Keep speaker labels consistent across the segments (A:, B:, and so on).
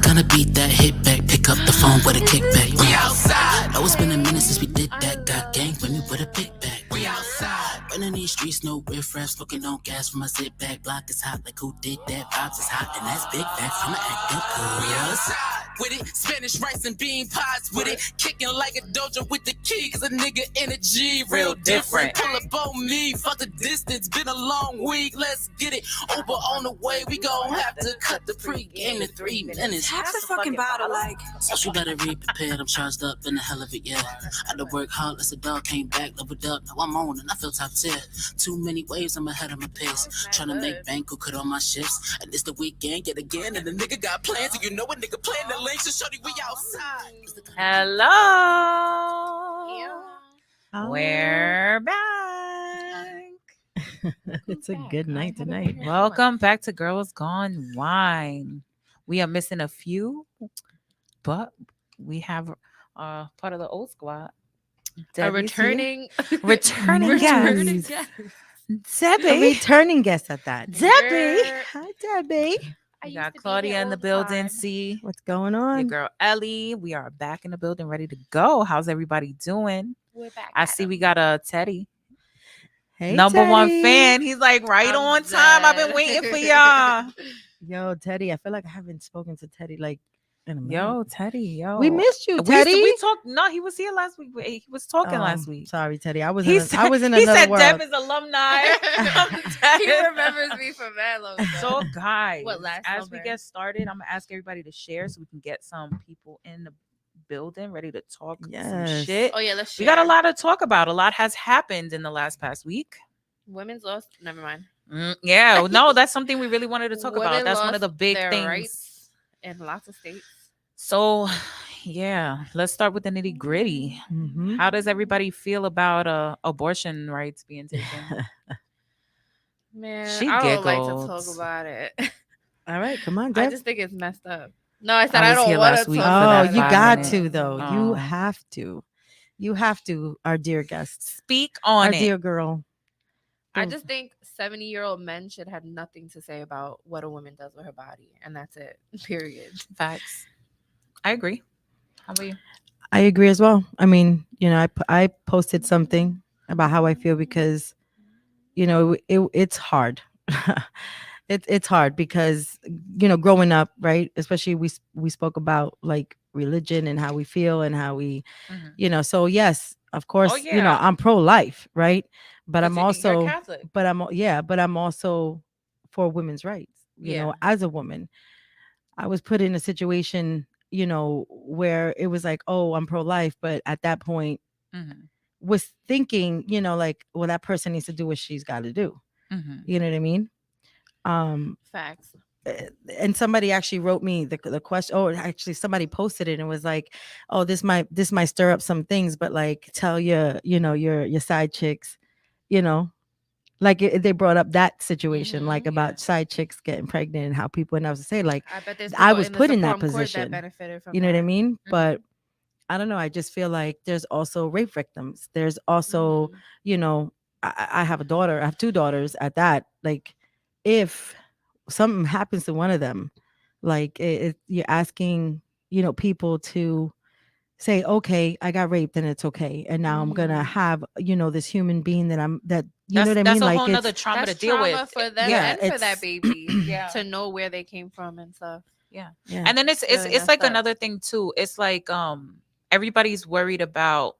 A: gonna beat that hit back, pick up the phone with a kickback. We outside. Know it's been a minute since we did that. Got gang with me with a big bag. We outside. Running these streets, no riffraff, smoking on gas from my sit back. Block is hot, like who did that? Vibes is hot, and that's big facts. I'ma act that cool. We outside. With it, Spanish rice and bean pies with it, kicking like a dojo with the key, cause a nigga energy real different. Pull up on me, fuck the distance, been a long week, let's get it. Uber on the way, we gon' have to cut the pre-game to 3 minutes.
B: Half the fucking bottle, like.
A: So you better be prepared, I'm charged up in the hell of it, yeah. I had to work hard, as a dog came back, leveled up, now I'm on and I feel top tier. Too many waves, I'm ahead of my pace. Tryna make bank, who cut all my shifts. And it's the weekend, yet again, and the nigga got plans, and you know a nigga playing the links, so shorty, we outside.
C: Hello.
B: Oh.
C: We're back.
D: It's a good night tonight.
C: Welcome back to Girls Gone Wine. We are missing a few, but we have part of the old squad.
E: A returning
C: guest.
E: guest.
D: A
C: Debbie.
D: returning guest at that.
C: Debbie.
D: Hi, Debbie.
E: I
C: We
E: used
C: got
E: to be
C: Claudia
E: here
C: in the
E: all
C: building.
E: time.
C: See
D: What's going
C: your
D: on?
C: girl Ellie. We are back in the building, ready to go. How's everybody doing?
E: We're back
C: I
E: at
C: see
E: 'em.
C: we got a Teddy.
D: Hey,
C: Number one
D: Teddy.
C: fan. He's like right
E: I'm
C: on time. I've been
E: dead.
C: waiting for y'all.
D: Yo, Teddy. I feel like I haven't spoken to Teddy like in a minute.
C: Yo, Teddy. Yo,
D: we missed you,
C: We
D: Teddy.
C: talked. No, he was here last week. He was talking last week.
D: Sorry, Teddy. I was
C: He
D: in,
C: said,
D: I was in
C: he
D: another
C: said
D: world.
C: Deb is alumni.
E: He remembers me from that long ago.
C: So, guys,
E: What, last
C: as we
E: summer?
C: get started, I'm gonna ask everybody to share so we can get some people in the building ready to talk some
D: Yes.
C: shit.
E: Oh yeah, let's
C: We got a
E: share.
C: lot to talk about. A lot has happened in the past week.
E: Women's lost. Never mind.
C: Yeah, no, that's something we really wanted to talk about.
E: Women
C: That's one of the
E: lost
C: big
E: their
C: things.
E: rights in lots of states.
C: So, yeah, let's start with the nitty gritty.
D: Mhm.
C: How does everybody feel about abortion rights being taken?
E: Man,
C: She
E: I don't like to
C: giggled.
E: talk about it.
D: All right, come on,
E: I
D: Deb.
E: just think it's messed up. No, I said
C: I
E: I,
C: was
E: don't
C: here
E: want
C: last
E: to
C: week
E: talk
C: for
D: Oh,
E: about
C: that
D: you
E: 5
D: got
E: minutes.
D: to though.
C: Oh.
D: You have to. You have to, our dear guest,
C: Speak
D: our
C: on it.
D: dear girl.
E: I
D: Oh.
E: just think 70-year-old men should have nothing to say about what a woman does with her body, and that's it. Period.
C: Facts. I agree. How about you?
D: I agree as well. I mean, you know, I posted something about how I feel because, you know, it's hard. It's hard because, you know, growing up, right? Especially we spoke about like religion and how we feel and how we, you know. So yes, of course, you know,
C: yeah.
D: I'm pro-life, right? But I'm
C: You're
D: also,
C: Catholic.
D: but I'm also for women's rights. You know, as a woman, I was put in a situation, you know, where it was like, oh, I'm pro-life, but at that point
C: Mhm.
D: was thinking, you know, like, well, that person needs to do what she's got to do.
C: Mhm.
D: You know what I mean?
E: Facts.
D: And somebody actually wrote me the question. Oh, actually, somebody posted it and was like, "Oh, this might stir up some things, but like, tell your, you know, your side chicks, you know." Like they brought up that situation, like about side chicks getting pregnant and how people. And I was to say, like,
E: I bet there's
D: I
E: people
D: was
E: in the
D: put in that
E: Supreme Court
D: position.
E: benefited from
D: You know what I
E: that.
D: mean? But I don't know. I just feel like there's also rape victims. There's also, you know, I have a daughter. I have 2 daughters at that. Like, if something happens to one of them, like you're asking, you know, people to say, okay, I got raped and it's okay. And now I'm going to have, you know, this human being you know what I mean?
C: That's a
D: Like
C: whole nother
D: it's,
C: trauma
E: That's
C: to deal
E: trauma
C: with.
E: for them
D: Yeah,
E: and for
D: it's-
E: that baby
C: Yeah.
E: to know where they came from and stuff.
C: Yeah.
D: yeah.
C: And then it's
E: really
C: it's like
E: messed up.
C: another thing too. It's like everybody's worried about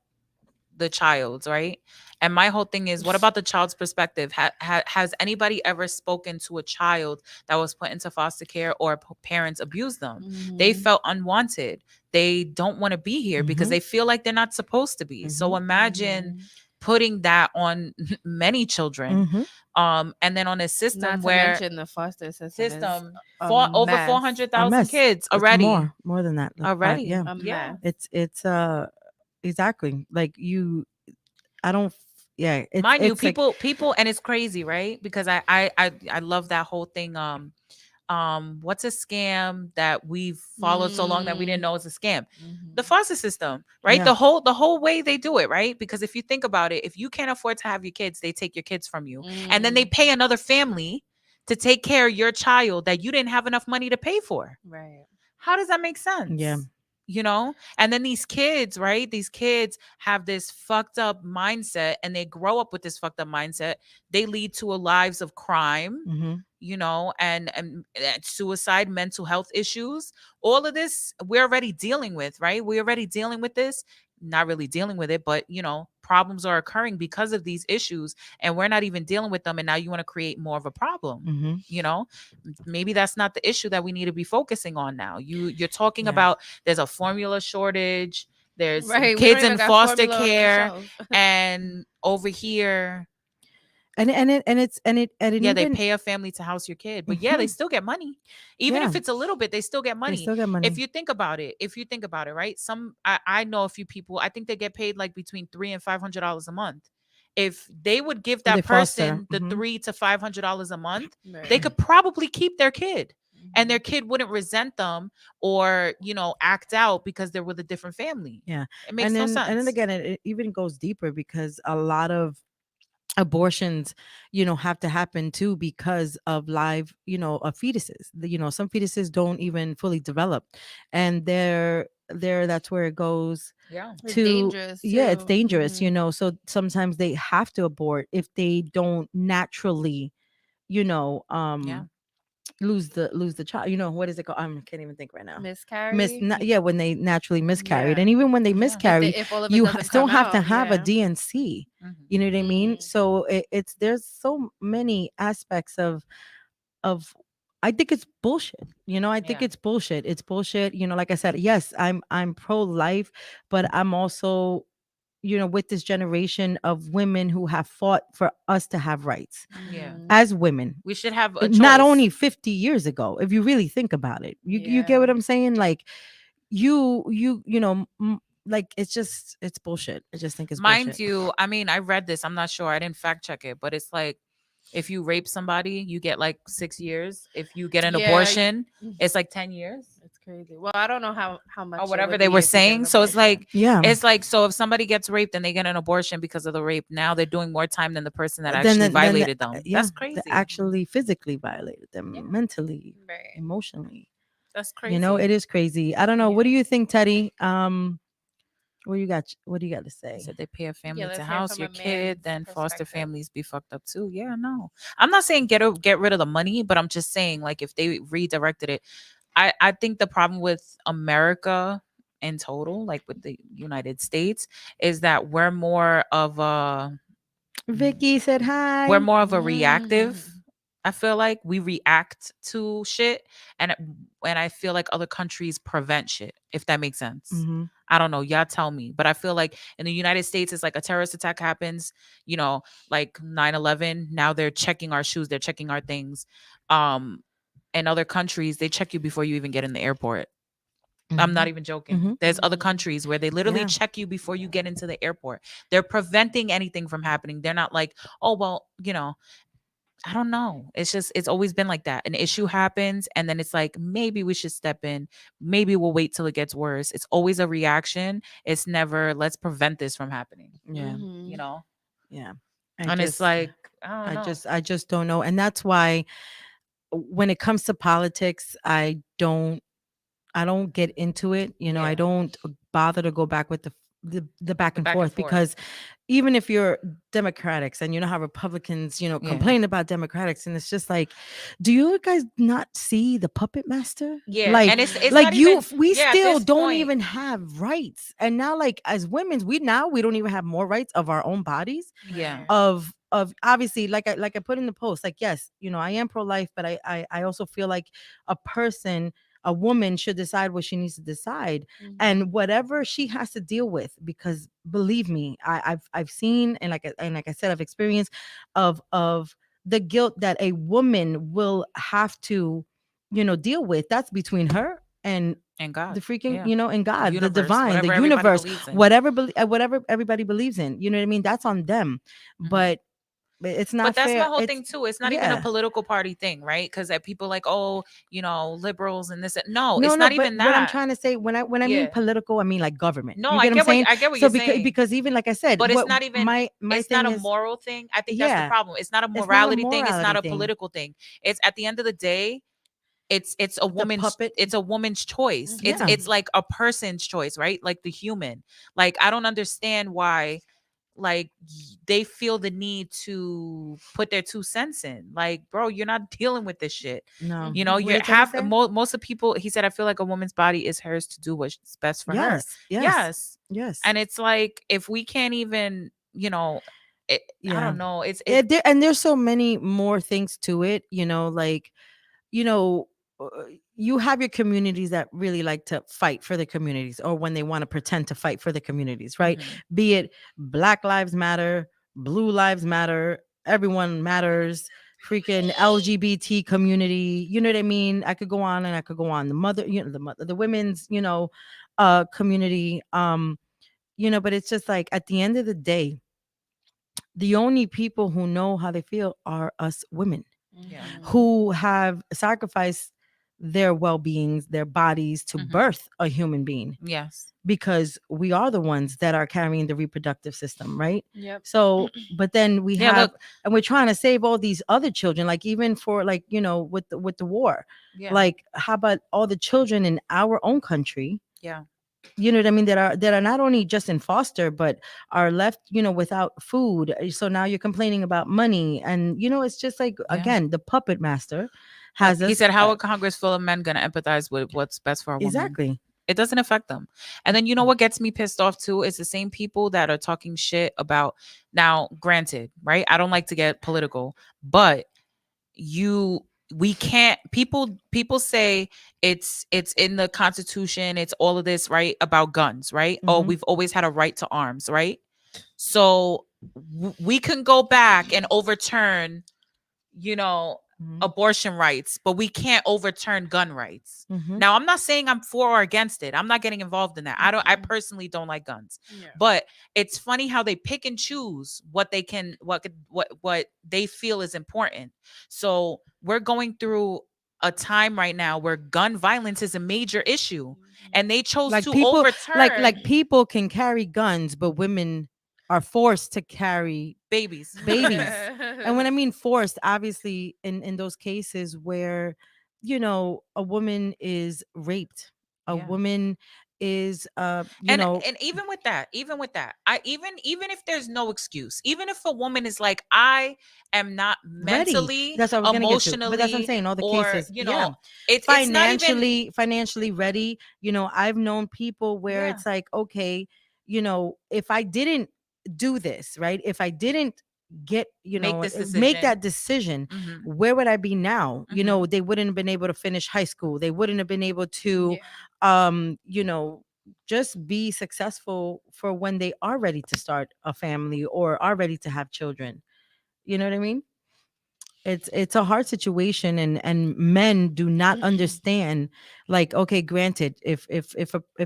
C: the child's, right? And my whole thing is, what about the child's perspective? Has anybody ever spoken to a child that was put into foster care or parents abused them? They felt unwanted. They don't want to be here because
D: Mhm.
C: they feel like they're not supposed to be. So imagine putting that on many children.
D: Mhm.
C: And then on a system
E: Not to
C: where
E: mention the foster system. Is a
C: over
E: mess.
C: 400,000
D: mess.
C: kids
D: It's
C: already.
D: more than that. Like,
C: Already.
D: yeah.
E: A
C: Yeah.
E: mess.
D: It's exactly like I don't, yeah.
C: Mind you,
D: it's like-
C: people, and it's crazy, right? Because I love that whole thing. What's a scam that we've followed so long that we didn't know it's a scam? The foster system, right?
D: Yeah.
C: The whole way they do it, right? Because if you think about it, if you can't afford to have your kids, they take your kids from you, and then they pay another family to take care of your child that you didn't have enough money to pay for.
E: Right.
C: How does that make sense?
D: Yeah.
C: You know, and then these kids, right? These kids have this fucked up mindset and they grow up with this fucked up mindset. They lead to a lives of crime,
D: Mm-hmm.
C: you know, and suicide, mental health issues. All of this we're already dealing with, right? We're already dealing with this. Not really dealing with it, but you know, problems are occurring because of these issues, and we're not even dealing with them. And now you want to create more of a problem.
D: Mm-hmm.
C: You know, maybe that's not the issue that we need to be focusing on now. You're talking
D: Yeah.
C: about there's a formula shortage, there's
E: Right. we don't
C: kids
E: even
C: in
E: got
C: foster
E: formula on the
C: care,
E: shelf.
C: and over here,
D: And it
C: yeah, they
D: even
C: pay a family to house your kid, but yeah, they
D: Mhm.
C: still get money. Even if
D: Yeah.
C: it's a little bit, they still get
D: they
C: money.
D: still get money.
C: If you think about it, right? I know a few people, I think they get paid like between $300 and $500 a month. If they would give
D: They
C: that
D: foster.
C: person the
D: Mhm.
C: $300 to $500 a month,
E: Right.
C: they could probably keep their kid, and
E: Mhm.
C: their kid wouldn't resent them or, you know, act out because they're with a different family.
D: Yeah.
C: It makes
D: and
C: no
D: then
C: sense.
D: and then again, it even goes deeper because a lot of abortions, have to happen too because of live, of fetuses. Some fetuses don't even fully develop, and that's where it goes
C: Yeah.
E: It's
D: to
E: dangerous.
D: yeah, it's
E: too.
D: dangerous.
E: Mhm.
D: So sometimes they have to abort if they don't naturally,
C: Yeah.
D: lose the child. What is it called? I can't even think right now.
E: Miscarry.
D: Yeah, when they naturally miscarried.
E: Yeah.
D: And even when they
C: Yeah.
D: miscarry,
E: If all of it
D: you
E: doesn't
D: still
E: come
D: have to
E: out,
D: have a
E: yeah.
D: DNC.
C: Mhm.
D: You know what I mean?
E: Mm.
D: So there's so many aspects of I think it's bullshit. I think
C: Yeah.
D: it's bullshit. It's bullshit. Like I said, yes, I'm pro life, but I'm also with this generation of women who have fought for us to have rights
C: Yeah.
E: Mhm.
D: as women.
C: We should have a
D: Not
C: choice.
D: only 50 years ago, if you really think about it. You get what
E: Yeah.
D: I'm saying? Like like it's bullshit. I just think it's
C: Mind
D: bullshit.
C: you, I mean, I read this. I'm not sure. I didn't fact check it, but it's like if you rape somebody, you get like 6 years. If you get an
E: Yeah,
C: abortion,
E: Mhm.
C: it's like 10 years
E: It's crazy. Well, I don't know how much
C: or
E: it
C: whatever
E: would
C: they
E: be
C: were
E: if you get
C: saying.
E: an
C: So it's
E: abortion.
C: like
D: Yeah.
C: it's like so if somebody gets raped and they get an abortion because of the rape, now they're doing more time than the person that
D: Then
C: actually
D: then
C: violated them.
D: yeah,
C: That's crazy.
D: that actually physically violated them,
C: Yeah.
D: mentally,
E: Right.
D: emotionally.
C: That's crazy.
D: It is crazy. I don't know.
C: Yeah.
D: What do you think, Teddy? What do you got to
C: They
D: say?
C: said they pay a family
E: let's
C: to
E: hear
C: house
E: from
C: your
E: a
C: kid,
E: man's
C: then foster
E: perspective.
C: families be fucked up too. Yeah, no. I'm not saying get rid of the money, but I'm just saying like if they redirected it, I think the problem with America in total, like with the United States, is that we're more of a
D: Vicky said hi.
C: we're more of a reactive. I feel like we react to shit, and I feel like other countries prevent shit. If that makes sense.
D: Mhm.
C: I don't know. Y'all tell me. But I feel like in the United States, it's like a terrorist attack happens, like 9/11. Now they're checking our shoes. They're checking our things. In other countries, they check you before you even get in the airport. I'm not even joking.
D: Mhm.
C: There's other
E: Mhm.
C: countries where they literally
D: Yeah.
C: check you before you get into the airport. They're preventing anything from happening. They're not like, oh, well, I don't know. It's always been like that. An issue happens and then it's like, maybe we should step in. Maybe we'll wait till it gets worse. It's always a reaction. It's never, let's prevent this from happening,
D: Yeah.
E: Mhm.
D: Yeah.
C: and it's like, I don't know.
D: I just don't know. And that's why when it comes to politics, I don't get into it. I
C: Yeah.
D: don't bother to go back with the back and
C: back and
D: forth
C: forth.
D: because even if you're Democrats and how Republicans, complain about Democrats, and it's just like, do you guys not see the puppet master?
C: Yeah.
D: Like,
C: and it's
D: like
C: not even,
D: we
C: yeah, at
D: still
C: this
D: don't
C: point,
D: even have rights. And now, like, as women, we don't even have more rights of our own bodies.
C: Yeah.
D: Of obviously, like I put in the post, like, yes, I am pro-life, but I also feel like a woman should decide what she needs to decide,
E: Mhm.
D: and whatever she has to deal with, because believe me, I've seen, and like I said, I've experienced of the guilt that a woman will have to deal with. That's between her and
C: God.
D: the freaking
C: Yeah.
D: and God, the
C: Universe,
D: divine,
C: whatever
D: the
C: everybody
D: universe,
C: believes in.
D: whatever everybody believes in. You know what I mean? That's on them.
C: Mhm.
D: But it's not
C: But that's
D: fair.
C: my whole
D: It's-
C: thing too. It's not even a
D: yeah.
C: political party thing, right? Because that people like, oh, liberals and this. No,
D: No,
C: it's
D: no,
C: not
D: but
C: even
D: what I'm
C: that.
D: trying to say, when I mean
C: Yeah.
D: political, I mean like government.
C: No,
D: You
C: I
D: get what I'm
C: get what
D: saying?
C: I get what
D: So
C: you're saying.
D: because even like I said,
C: But it's not even.
D: my
C: It's
D: thing
C: not a
D: is,
C: moral thing. I think that's the
D: yeah,
C: problem. It's not a
D: it's not a
C: morality thing. It's not
D: morality
C: a
D: thing.
C: political thing. It's at the end of the day, it's a woman's
D: puppet.
C: it's a woman's choice.
E: Mhm.
D: Yeah.
C: It's like a person's choice, right? Like the human. Like I don't understand why like they feel the need to put their 2 cents in. Like, bro, you're not dealing with this shit.
D: No.
C: You know,
D: What
C: you
D: did Teddy
C: have
D: say?
C: most of people. He said, I feel like a woman's body is hers to do what's best for her.
D: Yes. Yes.
C: Yes.
D: Yes.
C: And it's like if we can't even, you know, I
D: Yeah.
C: don't know. It's
D: And there's so many more things to it, you know, like, you know, uh, you have your communities that really like to fight for the communities, or when they want to pretend to fight for the communities, right?
C: Mhm.
D: Be it Black Lives Matter, Blue Lives Matter, everyone matters, freaking LGBT community, you know what I mean? I could go on and I could go on. The mother, you know, the women's, you know, community, you know, but it's just like at the end of the day, the only people who know how they feel are us women
C: Yeah.
D: who have sacrificed their well-beings, their bodies to
C: Mhm.
D: birth a human being,
C: Yes.
D: because we are the ones that are carrying the reproductive system, right?
E: Yep.
D: So, but then we
C: Yeah,
D: have,
C: look.
D: and we're trying to save all these other children, like even for like, you know, with the war,
C: Yeah.
D: like how about all the children in our own country?
C: Yeah.
D: You know what I mean, that are not only just in foster but are left, you know, without food. So now you're complaining about money, and you know, it's just like,
C: Yeah.
D: again, the puppet master has
C: He
D: us,
C: said, how a Congress full of men gonna empathize with what's best for a woman?
D: exactly.
C: It doesn't affect them. And then you know what gets me pissed off too is the same people that are talking shit about, now granted, right? I don't like to get political, but we can't, people say it's in the Constitution, it's all of this, right? About guns, right? Oh,
D: Mhm.
C: we've always had a right to arms, right? So we can go back and overturn, you know,
D: Mhm.
C: abortion rights, but we can't overturn gun rights.
D: Mhm.
C: Now, I'm not saying I'm for or against it. I'm not getting involved in that. I personally don't like guns.
E: Yeah.
C: But it's funny how they pick and choose what they can, what they feel is important. So we're going through a time right now where gun violence is a major issue, and they chose
D: Like
C: to
D: people,
C: overturn
D: like people can carry guns, but women are forced to carry
C: babies.
D: babies. And when I mean forced, obviously in those cases where, you know, a woman is raped, a
C: Yeah.
D: woman is you
C: and
D: know,
C: and even with that, I even if there's no excuse, even if a woman is like, I am not
D: ready.
C: mentally,
D: That's what I was gonna get to.
C: emotionally,
D: But that's what I'm saying. All the
C: or
D: cases,
C: you
D: yeah,
C: know, it's not even
D: financially ready. You know, I've known people where
C: Yeah.
D: it's like, okay, you know, if I didn't do this, right? If I didn't get, you
C: Make
D: know,
C: this
D: make
C: decision.
D: that decision,
C: Mhm.
D: where would I be now? You
C: Mhm.
D: know, they wouldn't have been able to finish high school. They wouldn't have been able to, you know, just be successful for when they are ready to start a family or are ready to have children. You know what I mean? It's a hard situation, and men do not understand, like, okay, granted, if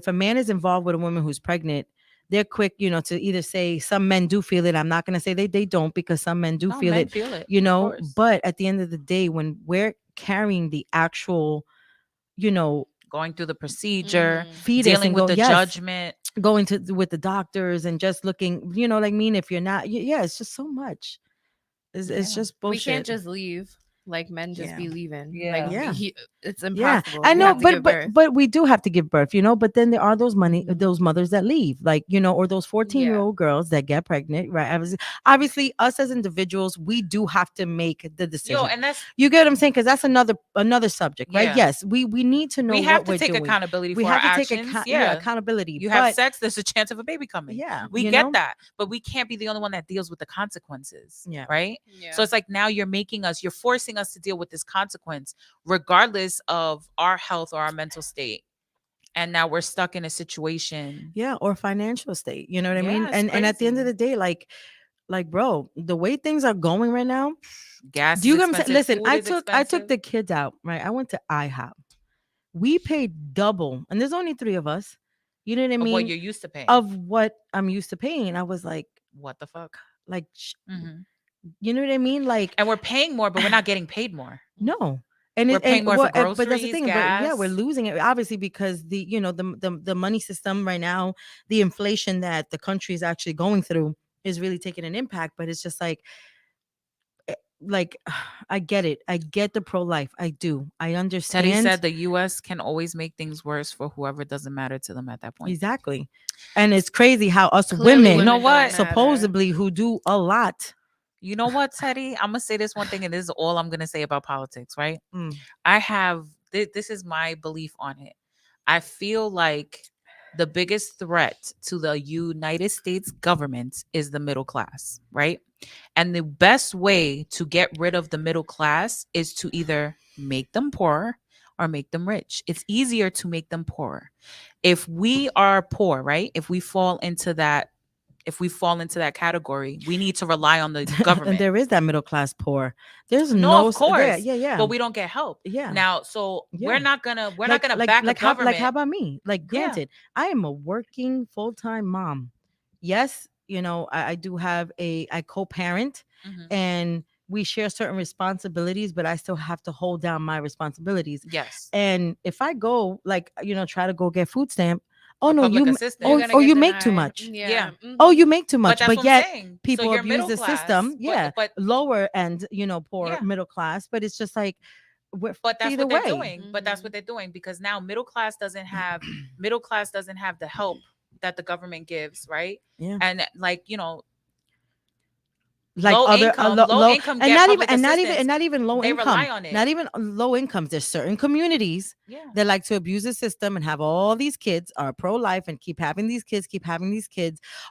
D: a man is involved with a woman who's pregnant, they're quick, you know, to either say, some men do feel it. I'm not going to say they don't, because some men do
C: No,
D: feel
C: men
D: it,
C: feel it,
D: you
C: of
D: know,
C: course.
D: but at the end of the day, when we're carrying the actual, you know,
C: Going through the procedure,
D: fetus
C: dealing
D: and
C: with
D: go,
C: the
D: yes,
C: judgment.
D: going to with the doctors and just looking, you know, like, mean, if you're not, yeah, it's just so much. It's
C: Yeah.
D: just bullshit.
E: We can't just leave like men just
D: Yeah.
E: be leaving.
C: Yeah.
E: Like
D: Yeah.
E: it's
D: Yeah,
E: impossible.
D: I
E: We
D: know,
E: have to give
D: but
E: birth.
D: but we do have to give birth, you know. But then there are those
E: Mhm.
D: those mothers that leave, like, you know, or those 14-year-old girls that get pregnant, right? Obviously, us as individuals, we do have to make the decision.
C: Yo, and that's
D: You get what I'm saying? Because that's another subject, right?
C: Yeah.
D: Yes, we need to know
C: we have
D: what
C: to
D: we're
C: take
D: doing.
C: accountability
D: We
C: for
D: have
C: our
D: to take
C: actions.
D: accountability.
C: You have
D: but,
C: sex, there's a chance of a baby coming.
D: Yeah,
C: We
D: you
C: get
D: know?
C: that, but we can't be the only one that deals with the consequences.
D: Yeah.
C: Right.
E: Yeah.
C: So it's like, now you're forcing us to deal with this consequence, regardless of our health or our mental state. And now we're stuck in a situation.
D: Yeah, or financial state. You know what I mean?
C: Yeah, it's
D: And at the end of
C: crazy.
D: the day, like, bro, the way things are going right now.
C: Gas
D: Do you
C: is
D: get what I'm saying?
C: expensive.
D: Listen,
C: Food is
D: I took
C: expensive.
D: the kids out, right? I went to IHOP. We paid double, and there's only 3 of us. You know what I
C: Of
D: mean?
C: what you're used to paying.
D: Of what I'm used to paying. I was like,
C: What the fuck?
D: like,
C: Mhm.
D: you know what I mean? Like,
C: And we're paying more, but we're not getting paid more.
D: no. And
C: We're paying more for
D: but that's the
C: groceries,
D: thing. But yeah, we're
C: gas.
D: losing it, obviously, because the, you know, the money system right now, the inflation that the country is actually going through is really taking an impact. But it's just like, like I get it. I get the pro-life. I do. I understand.
C: Teddy said the U.S. can always make things worse for whoever doesn't matter to them at that point.
D: Exactly. And it's crazy how us
E: Clearly
D: women,
C: You know
E: don't
C: what?
E: matter.
D: supposedly who do a lot.
C: You know what, Teddy? I'm gonna say this one thing, and this is all I'm gonna say about politics, right?
D: Mm.
C: I have this is my belief on it. I feel like the biggest threat to the United States government is the middle class, right? And the best way to get rid of the middle class is to either make them poor or make them rich. It's easier to make them poorer. If we are poor, right? If we fall into that category, we need to rely on the government.
D: And there is that middle class poor. There's
C: No,
D: no
C: of course.
D: yeah.
C: But we don't get help.
D: Yeah.
C: Now, so
D: Yeah.
C: we're not gonna back the
D: how,
C: government.
D: how about me? Like,
C: Yeah.
D: granted, I am a working full-time mom. Yes, I do have I co-parent,
C: Mhm.
D: and we share certain responsibilities, but I still have to hold down my responsibilities.
C: Yes.
D: And if I go, like, try to go get food stamp, oh
C: A
D: no,
C: public
D: you
C: assistant.
E: You're
C: You're
E: gonna
D: you
E: get
D: make too
E: denied.
D: much.
C: Yeah.
D: Oh, you make too
C: But
D: much.
C: that's
D: But
C: what
D: yet
C: I'm saying. So
D: people
C: you're
D: abuse
C: middle
D: the
C: class,
D: system. Yeah.
C: but
D: Lower end, poor
C: Yeah.
D: middle class. But it's just like we're
C: but that's
D: either
C: what they're
D: way.
C: doing. But that's what they're doing, because now middle class doesn't have the help that the government gives, right?
D: Yeah.
C: And like,
D: Like
C: low
D: other
C: income,
D: low
C: income
D: and
C: get
D: not even
C: public
D: and not even
C: assistance.
D: and not even low
C: They
D: income.
C: rely on it.
D: Not even low incomes. There's certain communities
C: Yeah.
D: that like to abuse the system and have all these kids, are pro-life and keep having these kids,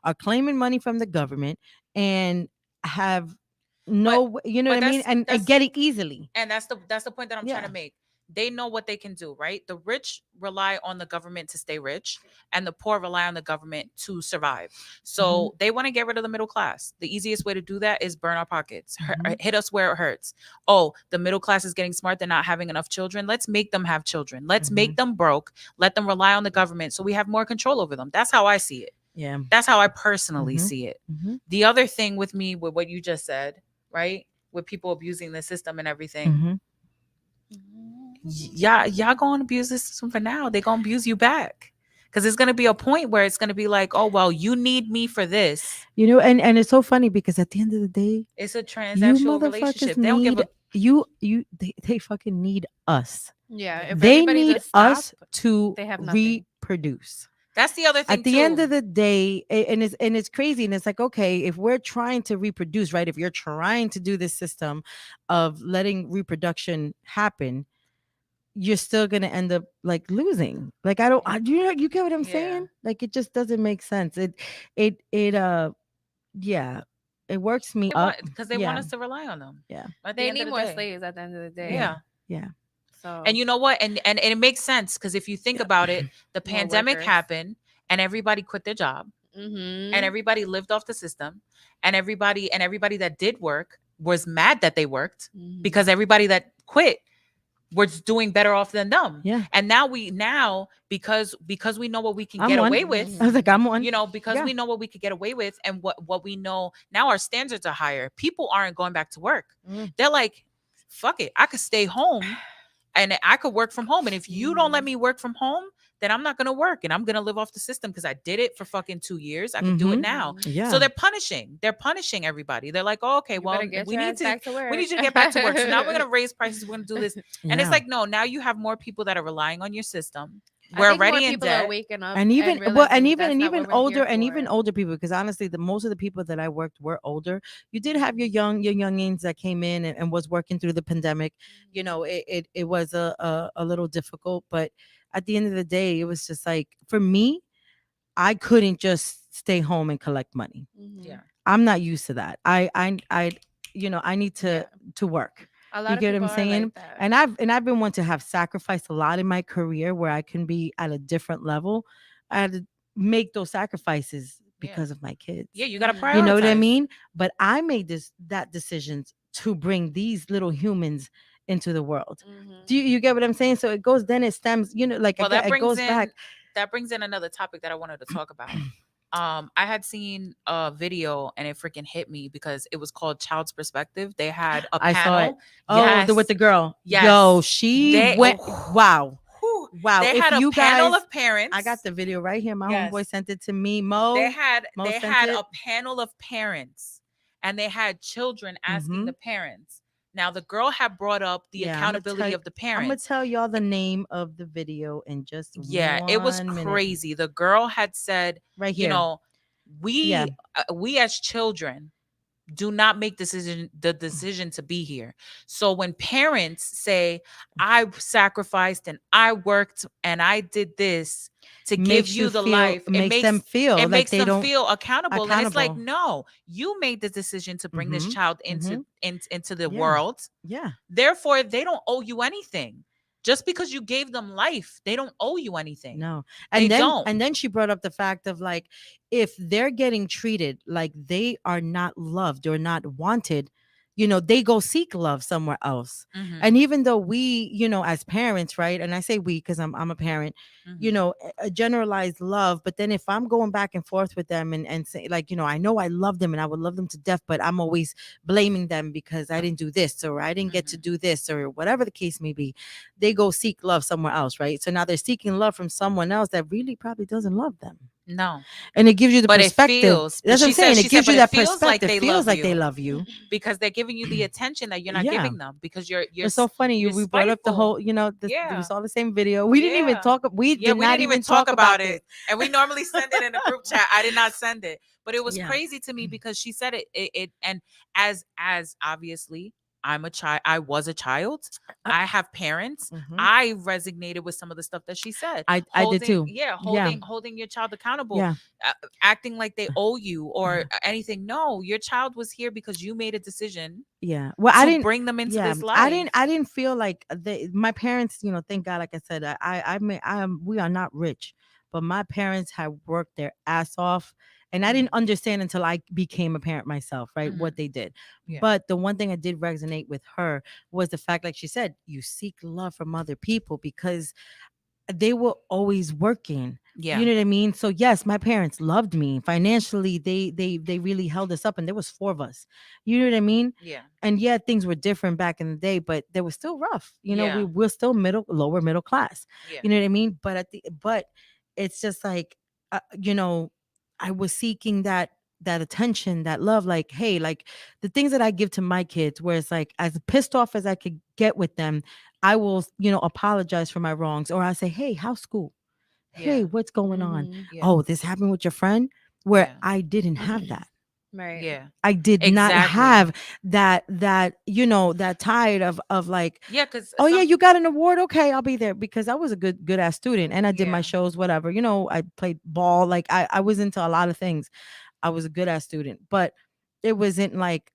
D: are claiming money from the government and have no, you know
C: but
D: what I mean,
C: that's-
D: and get it easily.
C: And that's the point that I'm trying
D: Yeah.
C: to make. They know what they can do, right? The rich rely on the government to stay rich, and the poor rely on the government to survive. So they want to get rid of the middle class. The easiest way to do that is burn our pockets, hit us where it hurts. Oh, the middle class is getting smart. They're not having enough children. Let's make them have children. Let's make them broke. Let them rely on the government so we have more control over them. That's how I see it.
D: Yeah.
C: That's how I personally
D: Mhm.
C: see it.
D: Mhm.
C: The other thing with me, with what you just said, right? With people abusing the system and everything.
D: Mhm.
C: Y'all gonna abuse the system for now. They're gonna abuse you back. Because there's gonna be a point where it's gonna be like, oh well, you need me for this.
D: And it's so funny because at the end of the day,
C: It's a
D: you
C: transactional relationship.
D: motherfuckers
C: They don't give
D: need
C: a
D: they fucking need us.
E: Yeah. If
D: They
E: everybody
D: need
E: just
D: us
E: stop,
D: to
E: they have nothing.
D: reproduce.
C: that's the other thing.
D: At the end of the day, and it's crazy, and it's like, okay, if we're trying to reproduce, right? If you're trying to do this system of letting reproduction happen, you're still gonna end up like losing. Like you get what I'm
C: Yeah.
D: saying? Like it just doesn't make sense. Yeah, it works me up
C: because they want us to rely on them.
D: Yeah.
C: At the
E: They
C: end
E: need
C: of the
E: more
C: day.
E: slaves at the end of the day.
C: Yeah.
D: Yeah.
E: So
C: And you know what? And it makes sense, because if you think about it, the
E: More
C: pandemic
E: workers.
C: happened and everybody quit their job.
E: Mhm.
C: And everybody lived off the system, and everybody that did work was mad that they worked,
E: Mhm.
C: because everybody that quit was doing better off than them.
D: Yeah.
C: And now because we know what we can
D: I'm
C: get
D: one.
C: away with,
D: I was like, I'm one.
C: because
D: Yeah.
C: we know what we could get away with, and what we know now, our standards are higher. People aren't going back to work.
D: Mm.
C: They're like, fuck it, I could stay home and I could work from home. And if you don't let me work from home, then I'm not going to work, and I'm going to live off the system because I did it for fucking 2 years. I can do it
D: Mhm.
C: now.
D: Yeah.
C: So they're punishing everybody. They're like, oh, okay,
E: You
C: well,
E: better get
C: we
E: your
C: need
E: ass
C: to
E: back to work.
C: we need you to get back to work. So now we're going to raise prices. We're going to do this. And it's
D: Yeah.
C: like, no, now you have more people that are relying on your system.
E: I
C: We're
E: think more
C: already in
E: people are
C: debt.
E: waking up
D: And even
E: realizing
D: well,
E: that's not
D: even
E: what we're here
D: older
E: for.
D: older people, because honestly, most of the people that I worked were older. You did have your youngins that came in and was working through the pandemic. It was a little difficult, but at the end of the day, it was just like, for me, I couldn't just stay home and collect money.
E: Mhm.
C: Yeah.
D: I'm not used to that. I need to work.
E: A lot
D: You
E: of
D: get what I'm
E: people are
D: saying?
E: like that.
D: And I've been one to have sacrificed a lot in my career where I can be at a different level. I had to make those sacrifices because of my kids.
C: Yeah, you got to
E: Mhm.
C: prioritize.
D: You know what I mean? But I made that decision to bring these little humans into the world.
E: Mhm.
D: Do you get what I'm saying? So it stems, like
C: Well, that
D: it goes
C: brings
D: back.
C: that brings in another topic that I wanted to talk about. I had seen a video and it freaking hit me because it was called Child's Perspective. They had a
D: I
C: panel.
D: saw it. Oh, with the girl.
C: Yes.
D: Yo, she
C: They-
D: went.
C: oh,
D: Wow.
C: whew.
D: Wow.
C: They
D: If
C: had a
D: you
C: panel
D: guys,
C: of parents.
D: I got the video right here. My
C: Yes.
D: homeboy sent it to me. Mo.
C: They had
D: Mo
C: they
D: sent
C: had
D: it.
C: a panel of parents, and they had children asking
D: Mhm.
C: the parents, Now the girl had brought up the
D: Yeah, I'ma
C: accountability
D: tell-
C: of the
D: I'm gonna
C: parents.
D: tell y'all the name of the video in just
C: Yeah, it was
D: 1 minute.
C: crazy. The girl had said,
D: Right
C: you
D: here.
C: know,
D: Yeah.
C: we as children do not make the decision to be here. So when parents say, I sacrificed and I worked and I did this to give
D: Makes
C: you the
D: feel,
C: life,
D: makes them feel
C: it
D: like
C: makes
D: they
C: them
D: don't
C: feel accountable. And it's like,
D: accountable.
C: no, you made the decision to bring this
D: Mhm,
C: child into the
D: Yeah.
C: world.
D: Yeah.
C: Therefore, they don't owe you anything. Just because you gave them life, they don't owe you anything.
D: No.
C: They
D: And then
C: don't.
D: and then she brought up the fact of like, if they're getting treated like they are not loved or not wanted, they go seek love somewhere else.
C: Mhm,
D: And even though we, as parents, right? And I say we because I'm a parent,
C: mhm.
D: a generalized love. But then if I'm going back and forth with them and say, like, I know I love them and I would love them to death, but I'm always blaming them because I didn't do this or I didn't get to do this or whatever the case may be, they go seek love somewhere else, right? So now they're seeking love from someone else that really probably doesn't love them.
C: No,
D: And it gives you the
C: but it
D: perspective.
C: feels. But
D: That's what I'm
C: she said,
D: saying.
C: she
D: It
C: said,
D: gives
C: but
D: you
C: it
D: that
C: feels like
D: perspective.
C: they
D: Feels
C: love
D: like they
C: you
D: love you.
C: because they're giving you the attention that you're not
D: Yeah.
C: giving them because you're
D: It's so funny.
C: you're
D: We brought up the
C: spiteful.
D: whole, we
C: Yeah.
D: saw the same video. We didn't even
C: Yeah.
D: talk. We
C: Yeah,
D: did
C: we
D: not
C: didn't
D: even
C: even talk about
D: this.
C: it. And we normally send it in a group chat. I did not send it. But it was
D: Yeah.
C: crazy to me because she said it and as obviously I'm a child. I was a child. I have parents.
D: Mhm.
C: I resonated with some of the stuff that she said.
D: I did too.
C: Yeah,
D: Yeah.
C: holding your child accountable.
D: Yeah.
C: Acting like they owe you or anything. No, your child was here because you made a decision
D: Yeah. Well, I
C: to
D: didn't
C: bring them into
D: yeah,
C: this life.
D: I didn't feel like my parents, thank God, like I said, we are not rich, but my parents had worked their ass off. And I didn't understand until I became a parent myself, right?
C: Mhm.
D: What they did.
C: Yeah.
D: But the one thing I did resonate with her was the fact, like she said, you seek love from other people because they were always working.
C: Yeah.
D: You know what I mean? So yes, my parents loved me financially. They really held us up, and there was 4 of us. You know what I mean?
C: Yeah.
D: And yeah, things were different back in the day, but they were still rough.
C: Yeah.
D: We're still lower middle class.
C: Yeah.
D: You know what I mean? But it's just like, I was seeking that attention, that love, like, hey, like the things that I give to my kids, where it's like, as pissed off as I could get with them, I will, apologize for my wrongs, or I say, hey, how's school? Hey,
C: Yeah.
D: what's going on?
E: Mhm.
C: Yeah.
D: Oh, this happened with your friend, where
C: Yeah.
D: I didn't have that.
E: Right.
C: Yeah.
D: I did not
C: Exactly.
D: have that that tide of like,
C: Yeah, because
D: oh yeah, you got an award, okay, I'll be there, because I was a good ass student and I did my
C: Yeah.
D: shows, whatever. I played ball, like I was into a lot of things. I was a good ass student, but it wasn't like,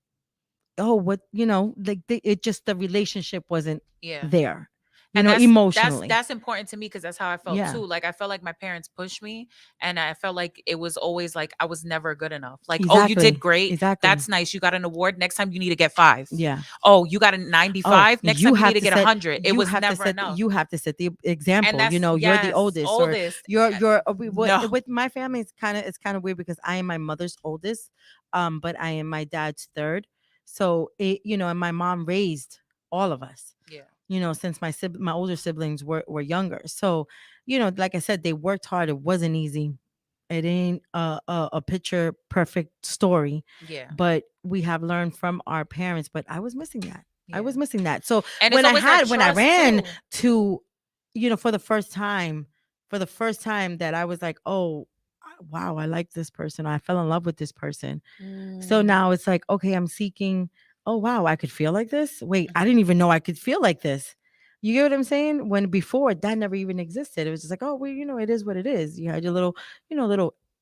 D: oh, what, like it just, the relationship wasn't
C: yeah.
D: there,
C: And
D: emotionally.
C: that's important to me because that's how I felt
D: Yeah.
C: too. Like I felt like my parents pushed me, and I felt like it was always like I was never good enough. Like, oh, you
D: Exactly.
C: did great.
D: Exactly.
C: That's nice. You got an award. Next time you need to get 5.
D: Yeah.
C: Oh, you got a 95. Next time you need to get 100. It was never enough.
D: You have to set the example.
C: that's
D: You're the
C: yes,
D: oldest, or
C: oldest.
D: you're
C: No.
D: with my family. It's kind of weird because I am my mother's oldest, but I am my dad's third. So and my mom raised all of us.
C: Yeah.
D: Since my older siblings were younger. So, like I said, they worked hard. It wasn't easy. It ain't a picture perfect story,
C: Yeah.
D: but we have learned from our parents. But I was missing that. I was
C: Yeah.
D: missing that. So
C: And
D: when
C: it's always that
D: when I
C: trust,
D: ran
C: too.
D: to, for the first time that I was like, oh, wow, I like this person. I fell in love with this person. So
E: Mm.
D: now it's like, okay, I'm seeking, oh, wow, I could feel like this. Wait, I didn't even know I could feel like this. You get what I'm saying? When before that never even existed. It was just like, oh, well, it is what it is. You had your little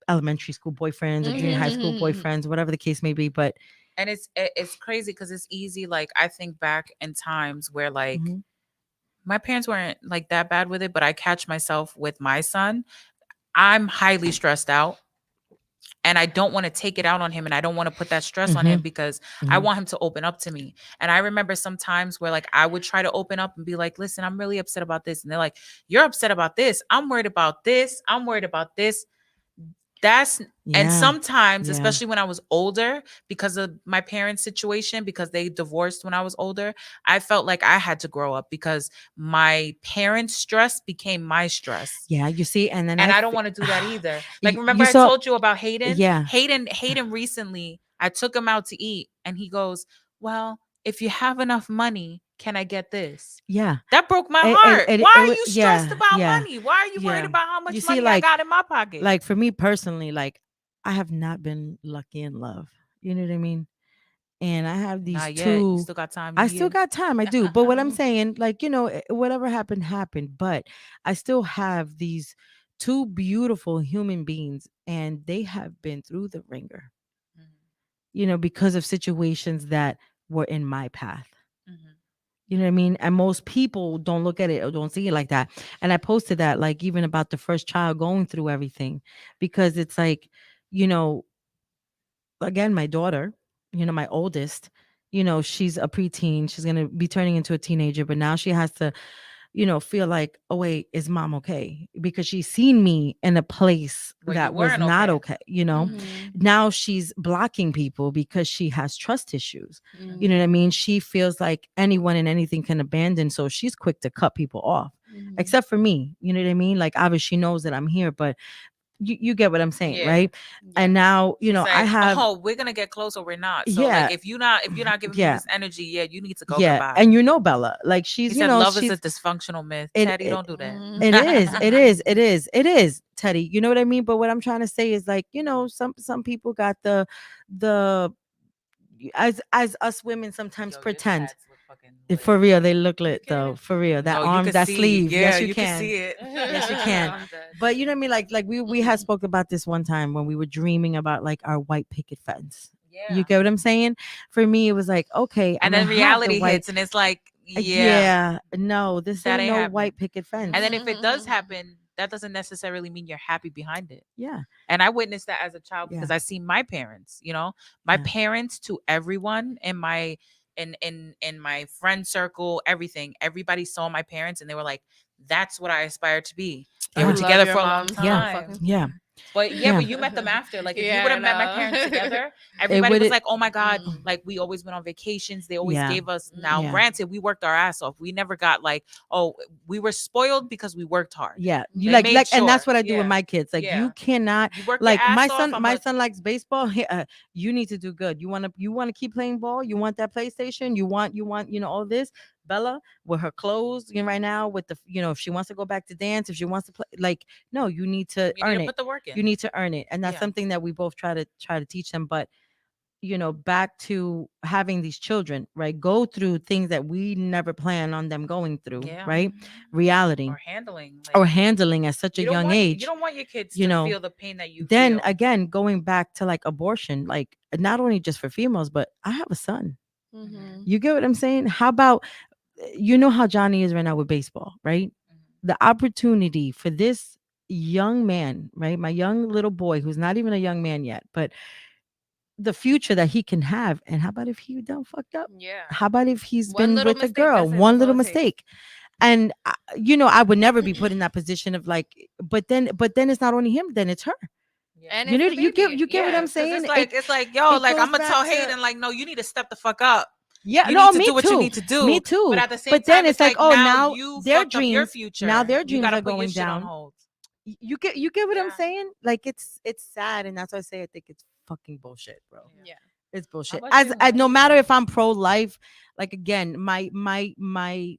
D: elementary school boyfriends or junior high school boyfriends, whatever the case may be. But
C: And it's crazy because it's easy. Like I think back in times where like
D: Mhm.
C: my parents weren't like that bad with it, but I catch myself with my son. I'm highly stressed out. And I don't want to take it out on him, and I don't want to put that stress on him because I
D: Mhm.
C: want him to open up to me. And I remember sometimes where like I would try to open up and be like, listen, I'm really upset about this. And they're like, you're upset about this. I'm worried about this. I'm worried about this. And
D: Yeah.
C: sometimes,
D: Yeah.
C: especially when I was older, because of my parents' situation, because they divorced when I was older, I felt like I had to grow up because my parents' stress became my stress.
D: Yeah, you see, and then
C: I don't want to do that either. Like,
D: You
C: remember I
D: saw-
C: told you about Hayden?
D: Yeah.
C: Hayden recently, I took him out to eat and he goes, well, if you have enough money, can I get this?
D: Yeah.
C: That broke my
D: And-
C: heart.
D: and
C: Why
D: it
C: are
D: wa-
C: you stressed
D: yeah,
C: about
D: yeah,
C: money? Why are you worried
D: yeah.
C: about how much
D: You see,
C: money I
D: like-
C: got in my pocket?
D: Like for me personally, like I have not been lucky in love. You know what I mean? And I have these
C: Not yet. You
D: two.
C: still got time.
D: I
C: You
D: still
C: here.
D: got time. I do. But what I'm saying, like, whatever happened, happened. But I still have these two beautiful human beings, and they have been through the ringer, because of situations that were in my path.
C: Mhm.
D: You know what I mean? And most people don't look at it or don't see it like that. And I posted that, like, even about the first child going through everything, because it's like, again, my daughter, my oldest, she's a preteen. She's going to be turning into a teenager, but now she has to, feel like, oh, wait, is mom okay? Because she's seen me in a place
C: Where you
D: that was
C: weren't
D: not
C: okay.
D: okay,
E: Mhm.
D: Now she's blocking people because she has trust issues.
E: Mhm.
D: You know what I mean? She feels like anyone and anything can abandon. So she's quick to cut people off,
E: Mhm.
D: except for me. You know what I mean? Like, obviously, she knows that I'm here, but you get what I'm saying,
C: Yeah.
D: right?
E: Yeah.
D: And now,
C: She's
D: I
C: like,
D: have.
C: oh, we're gonna get close or we're not. So
D: Yeah.
C: like if you're not giving me
D: Yeah.
C: this energy, you need to go
D: Yeah.
C: goodbye.
D: And Bella, like
C: he
D: she's,
C: said love
D: she's,
C: is a dysfunctional myth.
D: It-
C: Teddy,
D: it-
C: don't do that.
E: Mhm.
D: it is, it is, Teddy. You know what I mean? But what I'm trying to say is, like, some people got the as us women sometimes
C: Yo, your
D: pretend.
C: tats look fucking lit.
D: For real, they look lit
C: can.
D: though. For real, that
C: No, you
D: arm,
C: can
D: that
C: see.
D: sleeve.
C: Yeah,
D: Yes, you
C: can
D: can.
C: see it.
D: Yes, you can.
E: I'm dead.
D: But you know what I mean? Like we had spoke about this one time when we were dreaming about, like, our white picket fence.
C: Yeah.
D: You get what I'm saying? For me, it was like, okay,
C: And
D: I'm
C: then
D: gonna have the
C: reality
D: white-
C: hits, and it's like, yeah.
D: No, this
C: That
D: ain't
C: ain't
D: no
C: happening.
D: white picket fence.
C: And then if it does happen, that doesn't necessarily mean you're happy behind it.
D: Yeah.
C: And I witnessed that as a child
D: Yeah.
C: because I see my parents, my
D: Yeah.
C: parents to everyone in my in my friend circle, everything. Everybody saw my parents and they were like, that's what I aspire to be. They
D: I
C: were
D: love
C: together
E: your
C: for a long
E: mom so
C: time.
E: fucking-
D: Yeah.
C: But
D: Yeah.
C: but you met them after. Like if you
E: Yeah,
C: would
E: I
C: have met my
E: know.
C: parents together, everybody was
D: would've-
C: like, oh my God,
E: Mm.
C: like we always went on vacations. They always
D: Yeah.
C: gave us now,
D: Yeah.
C: granted, we worked our ass off. We never got like, oh, we were spoiled because we worked hard.
D: Yeah. You
C: They
D: like
C: made
D: and that's
C: sure.
D: what I do with
C: Yeah.
D: my kids. Like,
C: Yeah.
D: you cannot,
C: You work
D: like,
C: your ass
D: my
C: off,
D: son
C: I'm
D: my
C: like,
D: son likes baseball. You need to do good. You want to keep playing ball? You want that PlayStation? You want all this? Bella, with her clothes, right now, with the, if she wants to go back to dance, if she wants to play, like, no, you need to
C: you
D: earn
C: need to
D: it.
C: put the work in.
D: You need to earn it. And that's
C: Yeah.
D: something that we both try to teach them. But back to having these children, right, go through things that we never plan on them going through.
C: Yeah.
D: Right, reality,
C: Or handling.
D: or handling at such a
C: you don't
D: young
C: want-
D: age.
C: You don't want your kids
D: you
C: to
D: know,
C: feel the pain that you
D: Then
C: feel.
D: again, going back to, like, abortion, like, not only just for females, but I have a son.
E: Mhm.
D: You get what I'm saying? How about, how Johnny is right now with baseball, right? The opportunity for this young man, right? My young little boy, who's not even a young man yet, but the future that he can have. And how about if he done fucked up?
E: Yeah.
D: How about if he's
E: One
D: been
E: little
D: with a
E: mistake,
D: girl,
E: that's it,
D: one
E: that's
D: little
E: all it takes.
D: mistake? And I would never be put in that position of, like, but then it's not only him, then it's her.
E: And
D: You know,
E: it's the
D: you get
E: baby.
D: what I'm
C: 'cause
D: saying?
C: It's like, yo,
D: it
C: like I'm
D: goes
C: gonna tell
D: back to-
C: Hayden, like, no, you need to step the fuck up.
D: Yeah,
C: You
D: no,
C: need to
D: me
C: do what
D: too.
C: you need to do.
D: Me too.
C: But at the same
D: But
C: time,
D: then it's like, oh, now
C: you
D: their
C: fucked up your
D: dreams-
C: future.
D: now their
C: You
D: dreams
C: gotta
D: are
C: put your
D: going
C: shit on
D: down.
C: hold.
D: You get what I'm
C: Yeah.
D: saying? Like, it's sad, and that's why I say I think it's fucking bullshit, bro.
E: Yeah.
D: It's bullshit.
C: about
D: As
C: you?
D: no matter if I'm pro life, like, again, my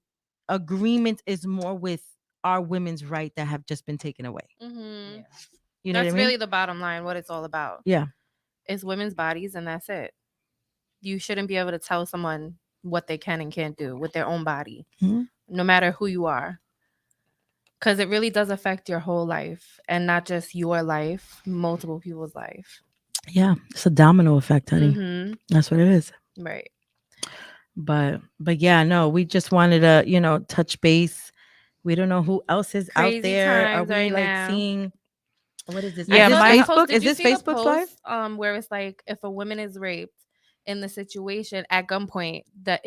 D: agreement is more with our women's right that have just been taken away.
E: Mhm.
C: Yeah.
D: You know
E: That's
D: what I mean?
E: really the bottom line, what it's all about.
D: Yeah.
E: It's women's bodies, and that's it. You shouldn't be able to tell someone what they can and can't do with their own body,
D: Mhm.
E: no matter who you are. Because it really does affect your whole life, and not just your life, multiple people's life.
D: Yeah, it's a domino effect, honey.
E: Mhm.
D: That's what it is.
E: Right.
D: But yeah, no, we just wanted to touch base. We don't know who else is
E: Crazy
D: out there. Are
E: times
D: we
E: right
D: like
E: now.
D: seeing? What is this?
C: Yeah,
D: is this
C: my-
D: Facebook?
E: Did
D: Is
E: you
D: this
E: see the
D: Facebook Live?
E: post, where it's like, if a woman is raped in the situation at gunpoint, then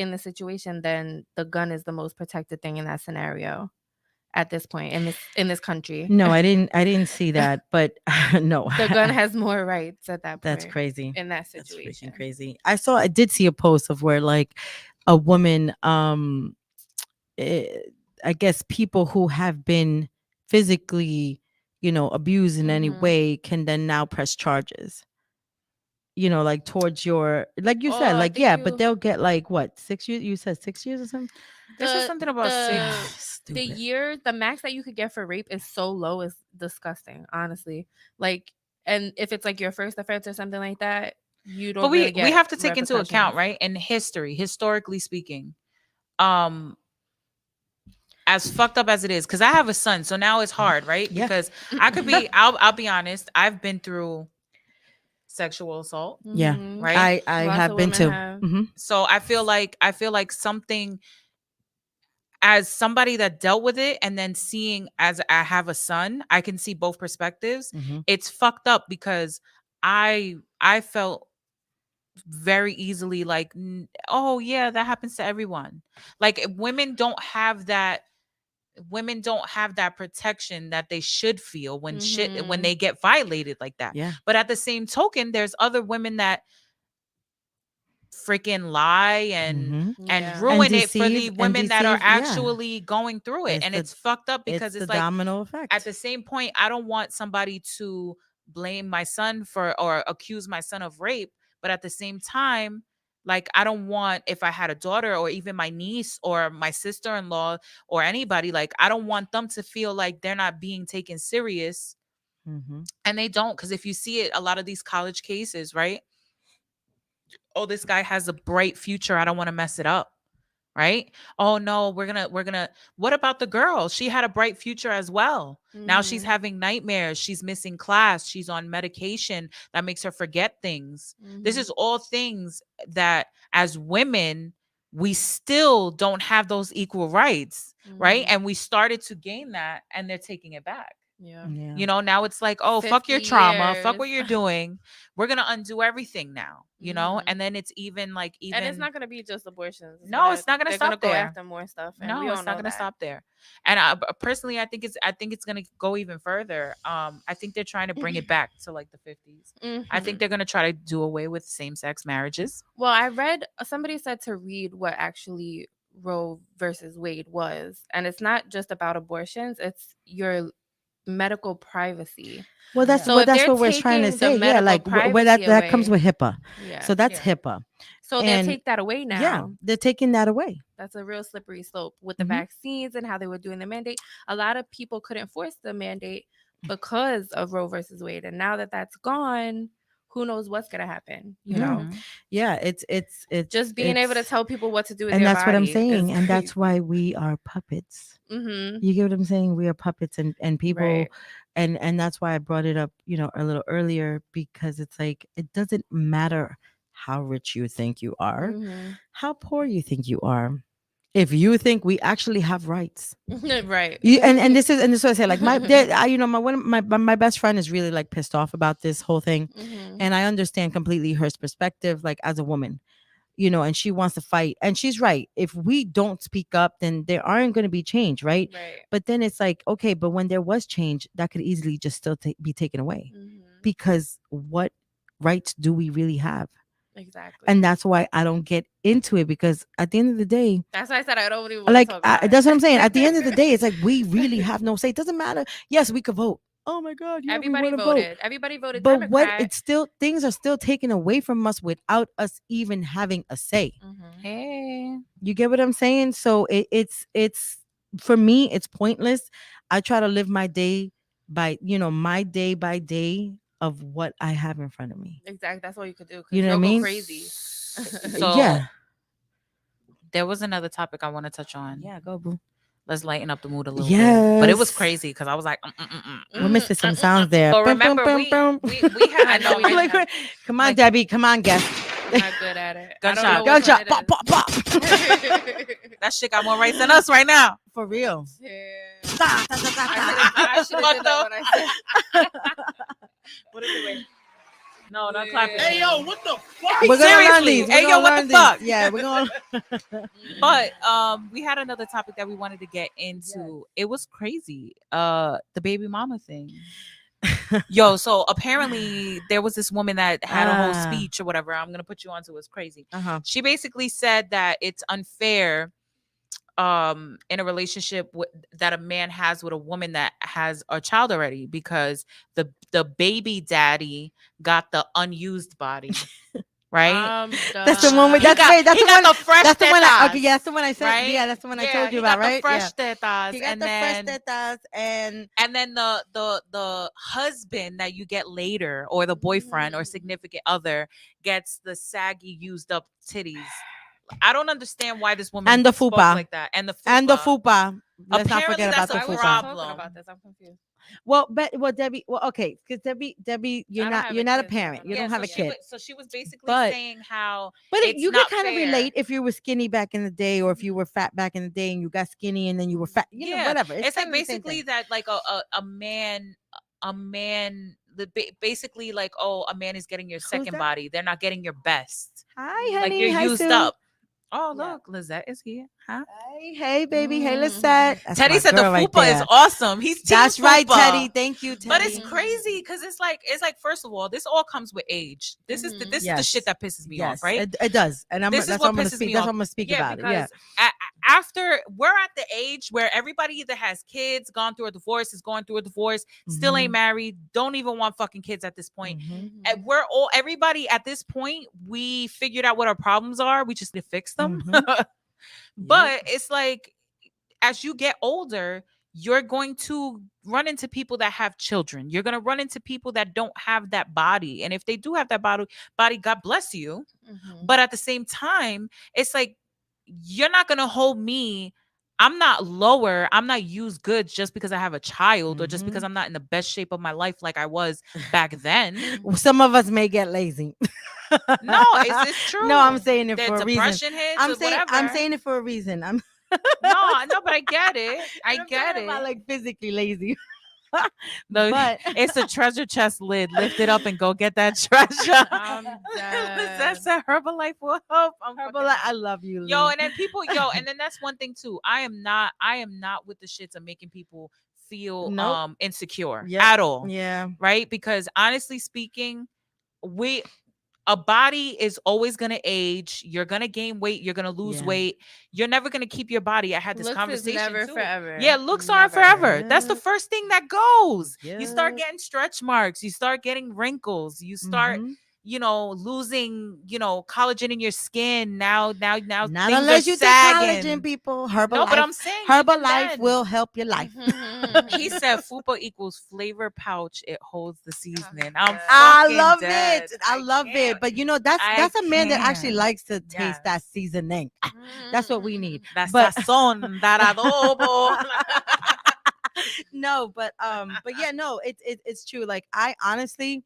E: the gun is the most protected thing in that scenario at this point in this country.
D: No, I didn't see that. But no,
E: The gun has more rights at that point.
D: That's crazy.
E: in that
D: That's
E: situation.
D: freaking crazy. I did see a post of where, like, a woman, I guess people who have been physically, abused in any
E: Mhm.
D: way can then now press charges. like towards your, like you said,
E: Oh, I
D: like,
E: think
D: yeah, but
E: you-
D: they'll get like what, 6 years? You said 6 years or something?
C: This is something about
E: the year, the max that you could get for rape is so low, is disgusting, honestly. Like, and if it's like your first offense or something like that, you don't.
C: But
E: really
C: we
E: get
C: have to take into account,
E: repercussions.
C: right? In history, historically speaking, as fucked up as it is, because I have a son, so now it's hard, right?
D: Yeah.
C: Because I could be, I'll be honest, I've been through sexual assault,
D: Yeah.
E: Mhm.
C: right?
D: I
E: Lots
D: have
E: of
D: been
E: women
D: too.
E: have.
D: Mhm.
C: So I feel like something, as somebody that dealt with it, and then seeing as I have a son, I can see both perspectives.
D: Mhm.
C: It's fucked up because I felt very easily like, oh yeah, that happens to everyone. Like women don't have that protection that they should feel when when
E: Mhm.
C: they get violated like that.
D: Yeah.
C: But at the same token, there's other women that freaking lie and
D: Mhm.
E: Yeah.
C: ruin it for the
D: deceive- and
C: women that are
D: deceive, yeah.
C: actually going through it.
D: It's
C: And
D: the-
C: it's fucked up
D: It's
C: because
D: the
C: it's like,
D: domino effect.
C: at the same point, I don't want somebody to blame my son for or accuse my son of rape, but at the same time, like I don't want, if I had a daughter or even my niece or my sister-in-law or anybody, like I don't want them to feel like they're not being taken serious,
D: Mhm.
C: and they don't. Because if you see it, a lot of these college cases, right? Oh, this guy has a bright future, I don't want to mess it up. Right? Oh no, we're gonna what about the girl? She had a bright future as well. Now she's
E: Mhm.
C: having nightmares, she's missing class, she's on medication that makes her forget things. This
E: Mhm.
C: is all things that as women we still don't have those equal rights, right?
E: Mhm.
C: And we started to gain that and they're taking it back.
E: Yeah.
D: Yeah.
C: You know, now it's like, oh, fuck
E: 50
C: your trauma, fuck what
E: years.
C: you're doing. We're gonna undo everything now, you know?
E: Mhm.
C: And then it's even like
E: And it's not gonna be just abortions.
C: No, it's not gonna
E: They're
C: stop
E: gonna go
C: there.
E: after more stuff. And we
C: No,
E: all
C: it's not
E: know
C: going to
E: that.
C: stop there. And personally, I think it's going to go even further. I think they're trying to bring it back to like the 50s. I
E: Mhm.
C: think they're going to try to do away with same-sex marriages.
E: Well, I read, somebody said to read what actually Roe versus Wade was, and it's not just about abortions, it's your medical privacy.
D: Well, that's
E: So
D: what
E: if they're
D: we're trying to
E: taking the
D: say. Yeah,
E: medical
D: like where
E: privacy
D: that comes
E: away-
D: with HIPAA.
E: Yeah.
D: So that's
C: Yeah.
D: HIPAA.
E: So they'll
D: and-
E: take that away now.
D: Yeah, they're taking that away.
E: That's a real slippery slope with the
D: Mhm.
E: vaccines and how they were doing the mandate. A lot of people couldn't force the mandate because of Roe versus Wade, and now that that's gone, who knows what's gonna happen? You know,
C: Mhm.
D: Yeah, it's
E: just being able to
D: it's-
E: tell people what to do with
D: and
E: their
D: that's what I'm
E: body
D: saying,
E: is
D: and that's
E: crazy.
D: why we are puppets.
E: Mhm.
D: You get what I'm saying? We are puppets, and people,
E: Right.
D: and that's why I brought it up, a little earlier, because it's like it doesn't matter how rich you think you are,
E: Mhm.
D: how poor you think you are. If you think we actually have rights,
E: Right.
D: and this is what I say. Like my best friend is really like pissed off about this whole thing,
E: Mhm.
D: and I understand completely her perspective, like as a woman, and she wants to fight, and she's right. If we don't speak up, then there aren't going to be change, right?
E: Right.
D: But then it's like, okay, but when there was change, that could easily just still be taken away,
E: Mhm.
D: because what rights do we really have?
E: Exactly.
D: And that's why I don't get into it, because at the end of the day,
E: that's why I said I don't even want to
D: like
E: talk about it.
D: that's what I'm saying. At the end of the day, it's like we really have no say. It doesn't matter. Yes, we could vote. Oh my God, yeah,
E: Everybody
D: we want to
E: voted.
D: vote.
E: Everybody voted
D: But what
E: Democrat.
D: it's still, things are still taken away from us without us even having a say.
E: Mhm.
C: Hey.
D: You get what I'm saying? So it's for me, it's pointless. I try to live my day by day of what I have in front of me.
E: Exactly. That's all you could do. 'Cause
D: You know what I
E: you'll
D: mean?
E: go crazy.
C: So
D: Yeah.
C: there was another topic I want to touch on.
D: Yeah, go boo.
C: Let's lighten up the mood a little bit. But it was
D: Yes.
C: crazy because I was like,
D: We're missing some sounds there.
C: But
D: Bum, bum,
C: remember,
D: bum,
C: we
D: bum.
C: had,
E: I know,
C: we-
E: right?
D: Come on,
C: Like-
D: Debbie. Come on, guest.
E: I'm not good at it.
C: Gunshot.
E: I don't know which
D: Gunshot.
E: one
D: Pop,
E: it
D: pop, pop.
E: is.
C: that shit got more rights than us right now.
D: For real.
E: Yeah.
D: Ta, ta, ta, ta, ta.
E: I should have
C: What
E: did that when I said.
C: What is it? No, not
E: Yeah.
C: clapping.
E: Hey,
F: yo, what the fuck?
D: We're gonna learn
C: Seriously.
D: these. We're
C: Hey,
D: gonna
C: yo, what
D: learn
C: the fuck?
D: these. Yeah, we're gonna.
C: But we had another topic that we wanted to get into. It was crazy. The baby mama thing. Yo, so apparently there was this woman that had a whole
D: Ah.
C: speech or whatever. I'm gonna put you onto. It's crazy.
D: Uh-huh.
C: She basically said that it's unfair in a relationship that a man has with a woman that has a child already, because the baby daddy got the unused body, right?
D: That's the one with
C: He
D: that's
C: got-
D: wait, that's
C: he
D: the
C: got
D: one.
C: the fresh
D: That's the one. Okay,
C: tetas,
D: yeah, that's the one I said.
C: right?
D: Yeah, that's the one I
C: Yeah,
D: told you
C: he
D: about,
C: got the
D: right?
C: fresh
D: Yeah.
C: tetas,
D: He got
C: and
D: the
C: then
D: fresh tetas
C: and then the husband that you get later, or the boyfriend or significant other, gets the saggy used up titties. I don't understand why this woman
D: And the
C: spoke
D: fupa.
C: like that. And the
D: fupa. Let's not
C: Apparently
D: forget
C: that's
D: about the
C: a
D: fupa.
C: problem.
E: Talking about this, I'm confused.
D: Well, Debbie. Well, okay, because Debbie,
E: I don't have
D: you're
E: a
D: not a
E: kid, so I
D: parent.
E: don't
D: You
E: know.
D: don't have a
C: she
D: kid.
C: so she was basically
D: But-
C: saying how
D: But
C: it's
D: you can
C: not
D: kind of
C: fair.
D: relate if you were skinny back in the day, or if you were fat back in the day and you got skinny and then you were fat. You know, whatever.
C: It's like
D: kinda the same
C: basically
D: thing.
C: that, like a man, basically like, oh, a man is getting your second
D: that?
C: body. They're not getting your best.
D: Hi, honey.
C: Like you're
D: Hi,
C: used
D: Sue.
C: up. Oh,
D: Yeah.
C: look, Lizette is here. Huh?
D: Hey, baby. Hey,
E: Mhm.
D: Lisette. That's
C: Teddy
D: my
C: said the
D: girl right
C: fupa is
D: there.
C: awesome. He's team
D: That's right,
C: fupa.
D: Teddy. Thank you, Teddy.
C: But it's crazy because it's like first of all, this all comes with age. This is the
D: Yes.
C: shit that pisses me
D: Yes,
C: off, right?
D: it does, and
C: This is
D: that's
C: what
D: what I'm gonna
C: pisses
D: speak.
C: me
D: That's
C: off.
D: what I'm gonna speak about it. Yeah.
C: After we're at the age where everybody either has kids, gone through a divorce, is going through a divorce, still ain't married, don't even want fucking kids at this point.
D: Mhm.
C: And everybody at this point, we figured out what our problems are. We just need to fix them.
D: Mhm.
C: But it's like, as you get older, you're going to run into people that have children. You're going to run into people that don't have that body. And if they do have that body, God bless you. But at the same time, it's like, you're not going to hold me. I'm not lower. I'm not used goods just because I have a child, or just because I'm not in the best shape of my life like I was back then.
D: Some of us may get lazy.
C: No, it's true.
D: No, I'm saying it
C: The
D: for a reason.
C: depression hits,
D: I'm
C: or whatever.
D: saying it for a reason. I'm
C: no, but I get it. I
D: I'm
C: get
D: talking
C: it.
D: about, like, physically lazy.
C: No,
D: but
C: it's a treasure chest lid. Lift it up and go get that treasure.
E: I'm dead.
C: That's a Herbalife will help. I'm fucking
D: Herbalife, I
C: dead.
D: love you,
C: Yo,
D: Lee.
C: and then people, and then that's one thing too. I am not with the shits of making people feel
D: Nope.
C: insecure
D: Yep.
C: at all.
D: Yeah.
C: Right? Because honestly speaking, a body is always gonna age. You're gonna gain weight. You're gonna lose
D: Yeah.
C: weight. You're never gonna keep your body. I had this
E: Looks
C: conversation
E: is never
C: too.
E: forever.
C: Yeah, looks aren't
E: Never.
C: forever. That's the
D: Yeah.
C: first thing that goes. You start
D: Yeah.
C: getting stretch marks. You start getting wrinkles. You start,
D: Mhm.
C: losing, collagen in your skin. Now
D: Not
C: things
D: unless
C: are
D: you
C: sagging.
D: take collagen, people.
C: No, but
D: Herbalife.
C: I'm saying even
D: Herbalife
C: then,
D: will help your life.
C: He said fupa equals flavor pouch. It holds the seasoning. I'm
E: dead.
D: I
C: fucking
D: love
C: dead.
D: it. I love it.
C: can't.
D: But
C: I
D: that's a man that actually
C: can't.
D: likes to taste that
C: Yes.
D: seasoning. That's what we need.
C: That
D: But-
C: sazon, that adobo.
D: No, but yeah, no, it's true. Like, I honestly,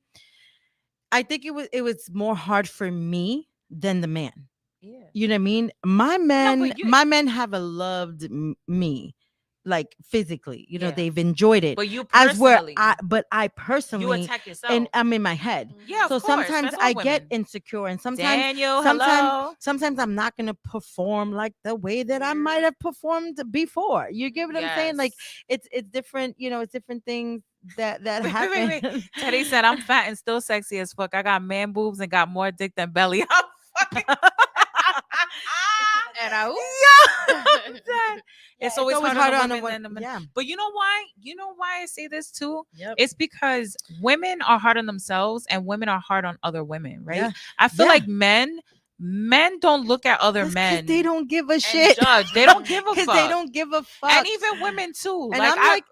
D: I think it was more hard for me than the man.
C: Yeah.
D: You know what I mean? My men,
C: you-
D: my men have loved me, like, physically. You know,
C: Yeah.
D: they've enjoyed it.
C: But you
D: As where
C: personally,
D: I
C: you
D: personally,
C: attack yourself.
D: and I'm in my head.
C: Yeah, of
D: So
C: course.
D: sometimes
C: That's all
D: I get
C: women.
D: insecure, and sometimes
C: Daniel,
D: sometimes-
C: hello.
D: sometimes I'm not gonna perform like the way that I might have performed before. You get what I'm saying? Like,
C: Yes.
D: it's different, it's different things that
C: Wait,
D: happen.
C: wait, wait. Teddy said, I'm fat and still sexy as fuck. I got man boobs and got more dick than belly. I'm fucking.
E: And I,
C: I'm dead. It's always harder on the women than the men.
D: Yeah.
C: But you know why? You know why I say this too?
D: Yep.
C: It's because women are hard on themselves and women are hard on other women, right?
D: Yeah.
C: I feel
D: Yeah.
C: like men don't look at other
D: That's 'cause
C: men.
D: they don't give a
C: and
D: shit.
C: judge. They don't give a
D: Because
C: fuck.
D: they don't give a fuck.
C: And even women too.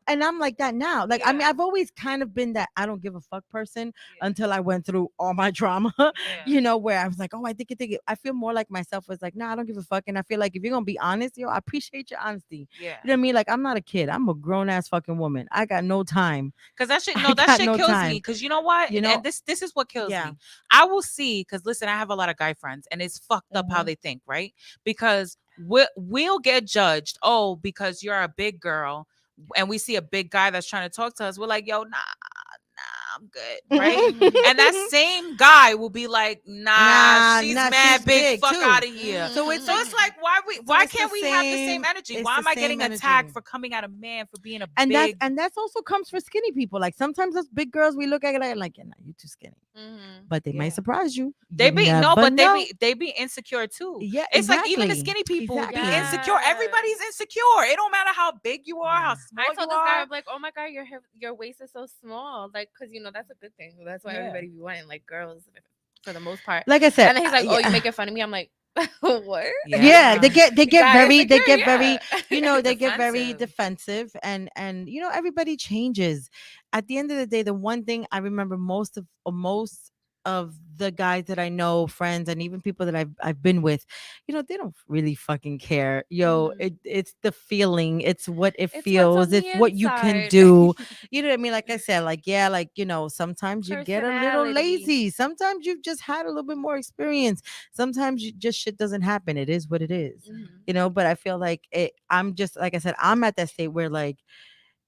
D: And I'm like that now. Like, I mean,
C: Yeah.
D: I've always kind of been that I don't give a fuck person until I went through all my trauma,
C: Yeah.
D: where I was like, oh, I think it. I feel more like myself was like, nah, I don't give a fuck. And I feel like if you're going to be honest, I appreciate your honesty.
C: Yeah.
D: You know what I mean? Like, I'm not a kid. I'm a grown ass fucking woman. I got no time.
C: Because that shit,
D: I
C: no, that
D: got
C: shit
D: no
C: kills
D: time.
C: me. Because you know what?
D: You know-
C: and this is what kills
D: Yeah.
C: me. I will see, because listen, I have a lot of guy friends, and it's fucked up how they think, right? Because we'll get judged. Oh, because you're a big girl, and we see a big guy that's trying to talk to us. We're like, yo, nah, I'm good, right? And that same guy will be like, nah, she's mad big, fuck
D: too.
C: out of here.
D: So it's
C: like, why
D: it's the
C: can't we have the same
D: same-
C: energy?
D: it's
C: Why
D: the
C: am I
D: same
C: getting
D: energy.
C: attacked for coming at a man for being a
D: and
C: big?
D: that's also comes for skinny people. Like sometimes those big girls, we look at it like, yeah, nah, you too skinny. But they
C: Yeah.
D: might surprise you.
C: They
D: You
C: be
D: never
C: but
D: know.
C: they be insecure too.
D: Yeah,
C: It's like even the
D: exactly.
C: skinny people
D: Exactly.
C: be insecure. Everybody's insecure. It don't matter how big you are, how small
E: I
C: you
E: told this guy,
C: are.
E: I'm like, oh my god, your waist is so small, like, cause that's a good thing. That's why
C: Yeah.
E: everybody be wanting like girls for the most part.
D: Like I said,
E: And then he's like, oh,
D: yeah.
E: you making fun of me? I'm like, what?
D: Yeah, they get
E: Guy
D: very
E: insecure,
D: very
E: yeah.
D: they get very
C: Defensive.
D: defensive, and everybody changes. At the end of the day, the one thing I remember most of the guys that I know, friends, and even people that I've been with, they don't really fucking care. It's the feeling, it's what it
E: It's what's
D: feels,
E: on the
D: it's what you can
E: inside.
D: do. You know what I mean? Like I said, sometimes you get a little
E: Personality.
D: lazy. Sometimes you've just had a little bit more experience. Sometimes shit doesn't happen. It is what it is. But I feel like I'm just, like I said, I'm at that state where, like,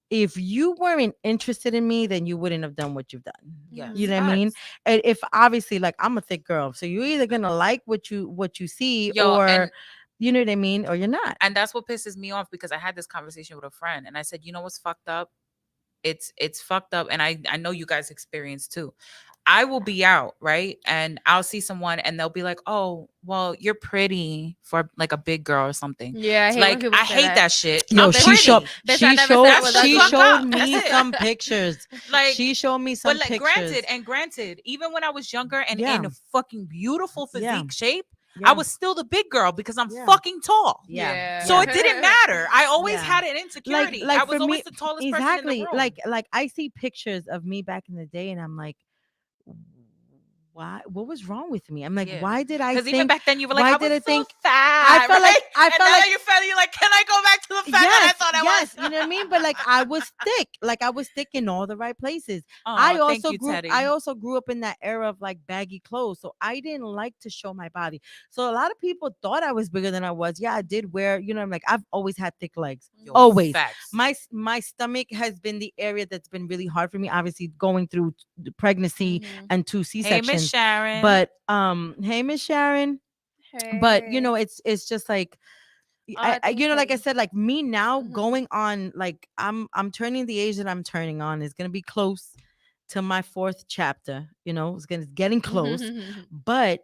D: if you weren't interested in me, then you wouldn't have done what you've done.
C: Yes.
D: You know what I mean? And if obviously, like, I'm a thick girl, so you're either gonna like what you see, or
C: and
D: you know what I mean, or you're not.
C: And that's what pisses me off, because I had this conversation with a friend and I said, you know what's fucked up? It's fucked up. And I know you guys experience too. I will be out, right? And I'll see someone and they'll be like, oh, well, you're pretty for like a big girl or something.
E: Yeah,
C: I hate that shit.
D: Yo,
C: I'm
D: she
C: pretty.
D: showed
E: Bitch, I never said I was ugly.
C: Fuck up.
D: me
C: That's it.
D: some pictures.
C: Like,
D: She showed me some
C: but like,
D: pictures.
C: granted, even when I was younger and
D: Yeah.
C: in a fucking beautiful physique
D: Yeah.
C: shape,
D: Yeah.
C: I was still the big girl because I'm
D: Yeah.
C: fucking tall.
D: Yeah.
C: So it didn't matter. I always
D: Yeah.
C: had an insecurity.
D: Like
C: I was
D: for
C: always
D: me-
C: the tallest person in
D: exactly.
C: the room.
D: Like I see pictures of me back in the day, and I'm like, why? What was wrong with me? I'm like,
C: Yeah.
D: why did I
C: Because
D: think?
C: even back then you were like,
D: why
C: I
D: did
C: was
D: I
C: so
D: think-
C: fat.
D: I felt like
C: right?
D: I
C: And
D: felt
C: now
D: like
C: you're fat. You're like, can I go back to the fat that I thought I was?
D: you know what I mean. But like I was thick, like I was thick in all the right places.
C: Oh,
D: I
C: thank
D: also
C: you,
D: grew.
C: Teddy.
D: I also grew up in that era of like baggy clothes, so I didn't like to show my body. So a lot of people thought I was bigger than I was. Yeah, I did wear. I'm like, I've always had thick legs.
C: Yo,
D: always.
C: facts.
D: My stomach has been the area that's been really hard for me. Obviously, going through the pregnancy and 2
C: Hey, Miss
D: C-sections.
C: Sharon.
D: But hey, Miss Sharon. But it's just like, like I said, like me now going on, like I'm turning the age that I'm turning on is gonna be close to my 4th chapter. It's getting close, but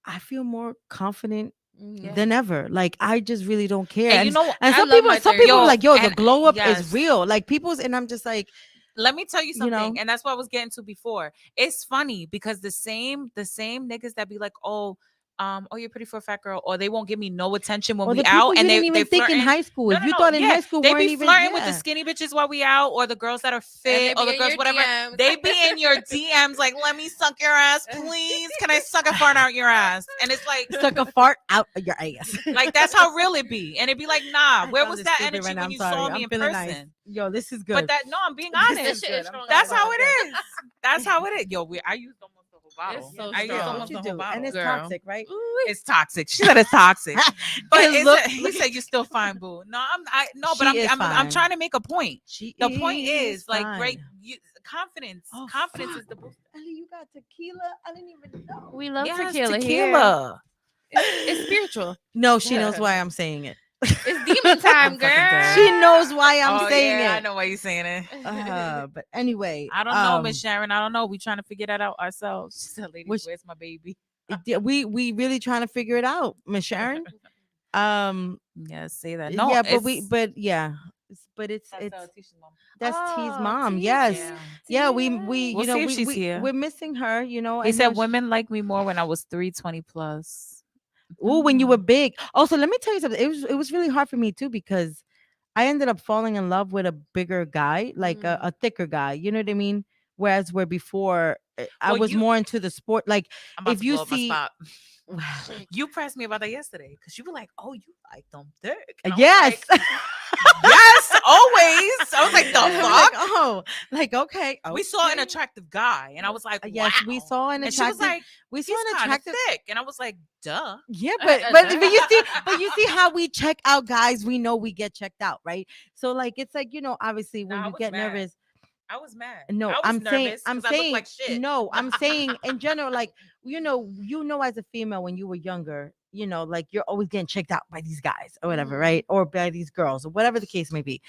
D: I feel more confident than ever. Like I just really don't care.
C: And you know,
D: and
E: I
D: some
E: love
D: people
E: my
D: some
E: 30.
D: people are
C: Yo,
D: like, yo, the
C: and-
D: glow up
C: yes.
D: is real. Like and I'm just like,
C: let me tell you something,
D: know?
C: and that's what I was getting to before. It's funny because the same niggas that be like, oh, you're pretty for a fat girl, or they won't give me no attention when
D: or
C: we
D: the people
C: out,
D: you
C: and
D: didn't
C: they
D: even think in
C: flirting.
D: high school.
C: No,
D: If
C: no,
D: you
C: no,
D: thought in
C: yeah,
D: high school,
C: they
D: weren't
C: be
D: even
C: flirting with the skinny bitches while we out, or the girls that are fit, or the girls whatever. They be in your DMs like, let me suck your ass, please. Can I suck a fart out your ass? And it's like,
D: suck a fart out of your ass.
C: like that's how real it be. And it'd be like, nah, where
D: I'm
C: was
D: just
C: that
D: stupid
C: energy
D: right now.
C: when
D: I'm
C: you
D: sorry.
C: saw
D: I'm
C: me in
D: feeling
C: person?
D: nice. Yo, this is good.
C: But that, no, I'm being
E: This
C: honest.
E: shit is strong.
C: That's how it is. That's how it is. Yo, I used almost the whole bottle.
E: It's so
C: I used
E: strong.
C: almost
D: What
C: the
D: you
C: whole
D: do,
C: bottle.
D: and it's
E: Girl.
D: toxic, right?
C: It's toxic. She said it's toxic. But
D: Hey, look,
C: he said you're still fine, boo. No,
D: She is
C: I'm
D: fine.
C: trying to make a point. The point is like
D: fine.
C: great confidence.
D: Oh,
C: Confidence
D: fuck.
C: is the boost.
D: Ellie, you got tequila? I didn't even know.
E: We love
C: Yes,
E: tequila, here.
C: tequila.
E: It's spiritual.
D: No, she knows why I'm saying it.
E: It's demon time,
C: I'm fucking
E: girl.
C: dead.
D: She knows why I'm
C: Oh,
D: saying
C: yeah, I
D: it.
C: know why you're saying it.
D: But anyway,
C: I don't know, Miss Sharon. I don't know. We trying to figure that out ourselves. She said, "Ladies,
D: Which-
C: where's my baby?"
D: we really trying to figure it out, Miss Sharon.
C: Yeah, say that. No,
D: yeah, but it's that's T's
E: Oh,
D: mom.
E: T,
D: Yes.
C: yeah.
D: Yeah, we
C: We'll see if she's here.
D: we're missing her,
C: He
D: and
C: said
D: now
C: women like me more when I was 320 plus.
D: when you were big. Also, let me tell you something. It was really hard for me too, because I ended up falling in love with a bigger guy, like a thicker guy. You know what I mean? Whereas where before I
C: Well,
D: was
C: you-
D: more into the sport. Like
C: I'm about
D: if
C: to
D: you
C: blow up my
D: see,
C: spot. You pressed me about that yesterday because you were like, "Oh, you like them thick." And I was
D: yes.
C: like, yes, always. I was like, "The
D: I was
C: fuck."
D: like, oh, like okay.
C: We saw an
D: okay.
C: attractive guy, and I was like,
D: Yes, we
C: "Wow."
D: saw an
C: And she was
D: attractive.
C: like,
D: we saw
C: "He's
D: an
C: kind of
D: attractive.
C: thick," and I was like, "Duh."
D: Yeah, but you see how we check out guys. We know we get checked out, right? So like it's like obviously when
C: Nah, I
D: you
C: was
D: get
C: mad.
D: nervous.
C: I was mad.
D: No,
C: I was
D: I'm saying,
C: nervous
D: I'm
C: 'cause I looked
D: saying,
C: like shit.
D: no, I'm saying in general, like, as a female when you were younger, like you're always getting checked out by these guys or whatever, right? Or by these girls or whatever the case may be.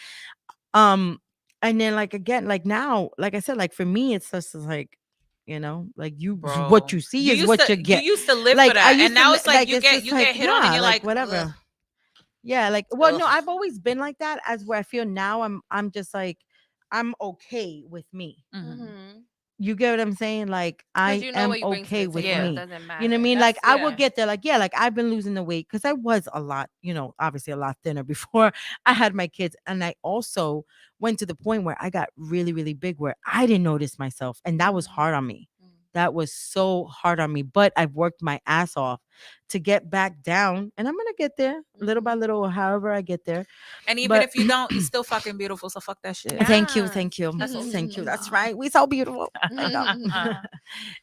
D: And then like again, like now, like I said, like for me, it's just like, like
C: Bro,
D: what you see is
C: used
D: what
C: to,
D: you get.
C: You used to live
D: Like
C: for
D: I
C: that,
D: used
C: and
D: to
C: now
D: li-
C: it's like you
D: it's
C: get
D: just
C: you
D: like,
C: get hit on, and you're like
D: whatever.
C: "Ugh."
D: Yeah, like well, no,
C: Ugh.
D: I've always been like that. As where I feel now, I'm just like I'm okay with me.
C: Mhm.
D: You get what I'm saying? Like I
E: You know
D: am
E: what you bring to
D: okay
E: the
D: with
E: table.
C: Yeah.
E: It
D: me.
E: doesn't matter.
D: You know what I mean? Like I will
E: Yeah.
D: get there. Like yeah, like I've been losing the weight because I was a lot, obviously a lot thinner before I had my kids, and I also went to the point where I got really, really big where I didn't notice myself, and that was hard on me. That was so hard on me, but I've worked my ass off to get back down, and I'm gonna get there little by little, however I get there.
C: And even
D: But-
C: if you don't, you're still fucking beautiful. So fuck that shit.
D: Thank you,
E: Yes.
D: thank you,
E: That's what we
D: thank you.
E: need.
D: That's right. We so beautiful. I know.
E: Mhm.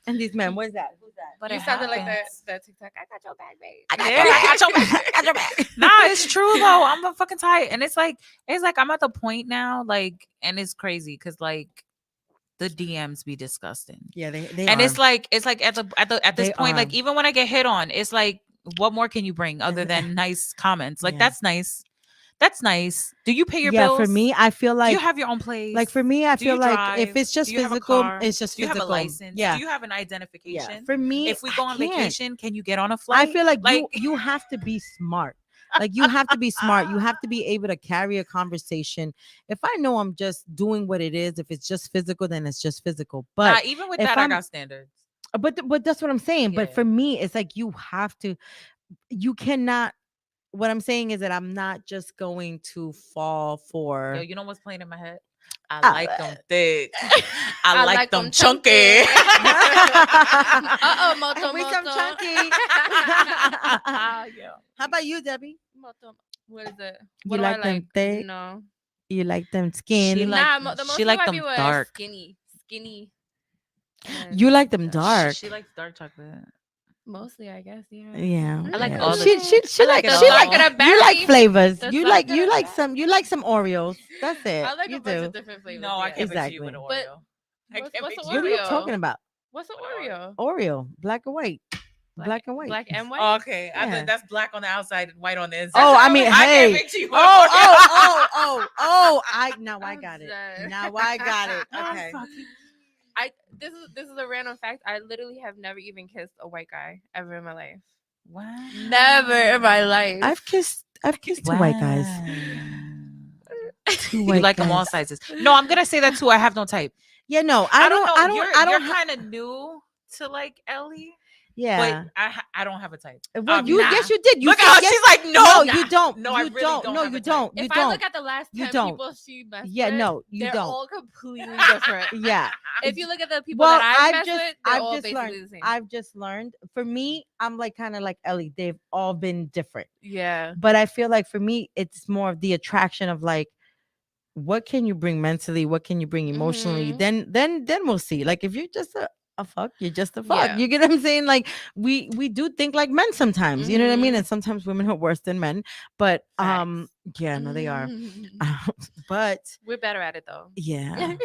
D: And these men, what is that? Who's that?
C: But
E: You
C: it
E: sounded like
C: happens.
E: that TikTok. I got your back, babe.
D: I got
C: Yeah,
D: your
C: I got your back.
D: I got your back.
C: Nah, it's true though. I'm a fucking tired, and it's like I'm at the point now, like, and it's crazy because like the DMs be disgusting,
D: Yeah, they
C: and
D: are.
C: it's like at this
D: They
C: point, like
D: are.
C: even when I get hit on, it's like, what more can you bring other than nice comments? Like
D: Yeah.
C: that's nice. That's nice. Do you pay your
D: yeah,
C: bills?
D: for me, I feel
C: do
D: like
C: you have your own place?
D: like for me, I
C: Do
D: feel
C: you
D: like if
C: drive?
D: it's just
C: Do you have a
D: physical,
C: car?
D: it's just
C: Do you have
D: physical.
C: a license?
D: Yeah.
C: Do you have an identification?
D: Yeah. For me,
C: If we go
D: I
C: on
D: can't.
C: vacation, can you get on a flight?
D: I feel like you have to be smart. Like you have to be smart. You have to be able to carry a conversation. If I know I'm just doing what it is, if it's just physical, then it's just physical. But
C: nah, even with
D: if
C: that, I
D: I'm-
C: got standards.
D: but that's what I'm saying. But
C: Yeah.
D: for me, it's like you have to. You cannot. What I'm saying is that I'm not just going to fall for.
C: Yo, you know what's playing in my head?
D: I
C: I like them thick. I like them chunky.
E: Moto,
D: We some
E: moto.
D: chunky.
C: Yo.
D: How about you, Debbie?
E: Moto. What is it?
D: You
E: What do
D: like
E: I
D: them
E: like?
D: thick?
E: No.
D: You like them skin?
C: She like-
E: the most
C: she like
E: might
C: them
E: be what,
C: dark.
E: Skinny.
D: You like them dark?
C: She likes dark chocolate.
E: Mostly, I guess. Yeah.
D: Yeah,
C: I like
D: yeah.
C: all the-
D: She
C: I like
D: like
C: it
D: she
C: all.
D: like
E: Get a
D: you like
E: berry.
D: flavors.
E: The
D: You
E: sun
D: like
E: get
D: you
E: a
D: like
E: berry.
D: some Oreos. That's it.
E: I like
D: you
E: a bunch
D: do.
E: of different flavors.
C: No, I
E: yeah.
C: can't mix you with
D: Exactly.
C: an
E: But
C: Oreo. I
E: what's-
C: can't
E: what's
C: mix
E: the
C: you
D: What are
C: with
D: you
E: Oreo?
D: talking about?
E: What's an
C: What
E: Oreo?
D: Oreo, black and white. Black and white.
E: Black and white.
C: Oh, okay, I
D: Yeah.
C: thought that's black on the outside and white on the inside.
D: Oh, I
E: what
D: mean,
E: I
C: can't
D: hey.
C: mix you with an Oreo.
D: Now I
E: I'm
D: got it.
E: dead.
D: Now I got it.
C: I'm
D: Okay.
C: fucking-
E: This is a random fact. I literally have never even kissed a white guy ever in my life.
C: Wow.
E: Never in my life.
D: I've kissed two white guys. Two
C: You
D: white
C: like them all
D: guys.
C: sizes. No, I'm gonna say that too. I have no type.
D: Yeah, no,
C: I
D: I don't know.
C: You're kind of new to like Ellie,
D: Yeah.
C: but I don't have a type.
D: Well, you
E: nah.
D: yes, you did. You
C: Look
D: said
C: at her.
D: yes.
C: She's like, no,
D: No,
C: nah.
D: you don't.
C: No, I
D: you
C: really
D: don't.
C: don't
D: No,
C: have
D: you
C: a type.
D: don't. You
E: If I
D: don't.
E: look at the last
D: You
E: 10
D: don't.
E: people she messed
D: Yeah,
E: with,
D: no, you
E: they're
D: don't.
E: all completely different.
D: Yeah.
E: If you look at the people
D: Well,
E: that I've
D: I've
E: messed
D: just
E: with, they're
D: I've
E: all
D: just
E: basically
D: learned.
E: the same.
D: I've just learned. For me, I'm like kind of like Ellie. They've all been different.
E: Yeah.
D: But I feel like for me, it's more of the attraction of like, what can you bring mentally? What can you bring emotionally?
E: Mhm.
D: Then we'll see. Like if you're just a fuck, you're just a fuck.
E: Yeah.
D: You get what I'm saying? Like we do think like men sometimes. You know what I mean?
E: Mhm.
D: And sometimes women are worse than men. But
E: Facts.
D: yeah, no, they are.
E: Mhm.
D: But
E: We're better at it though.
D: yeah,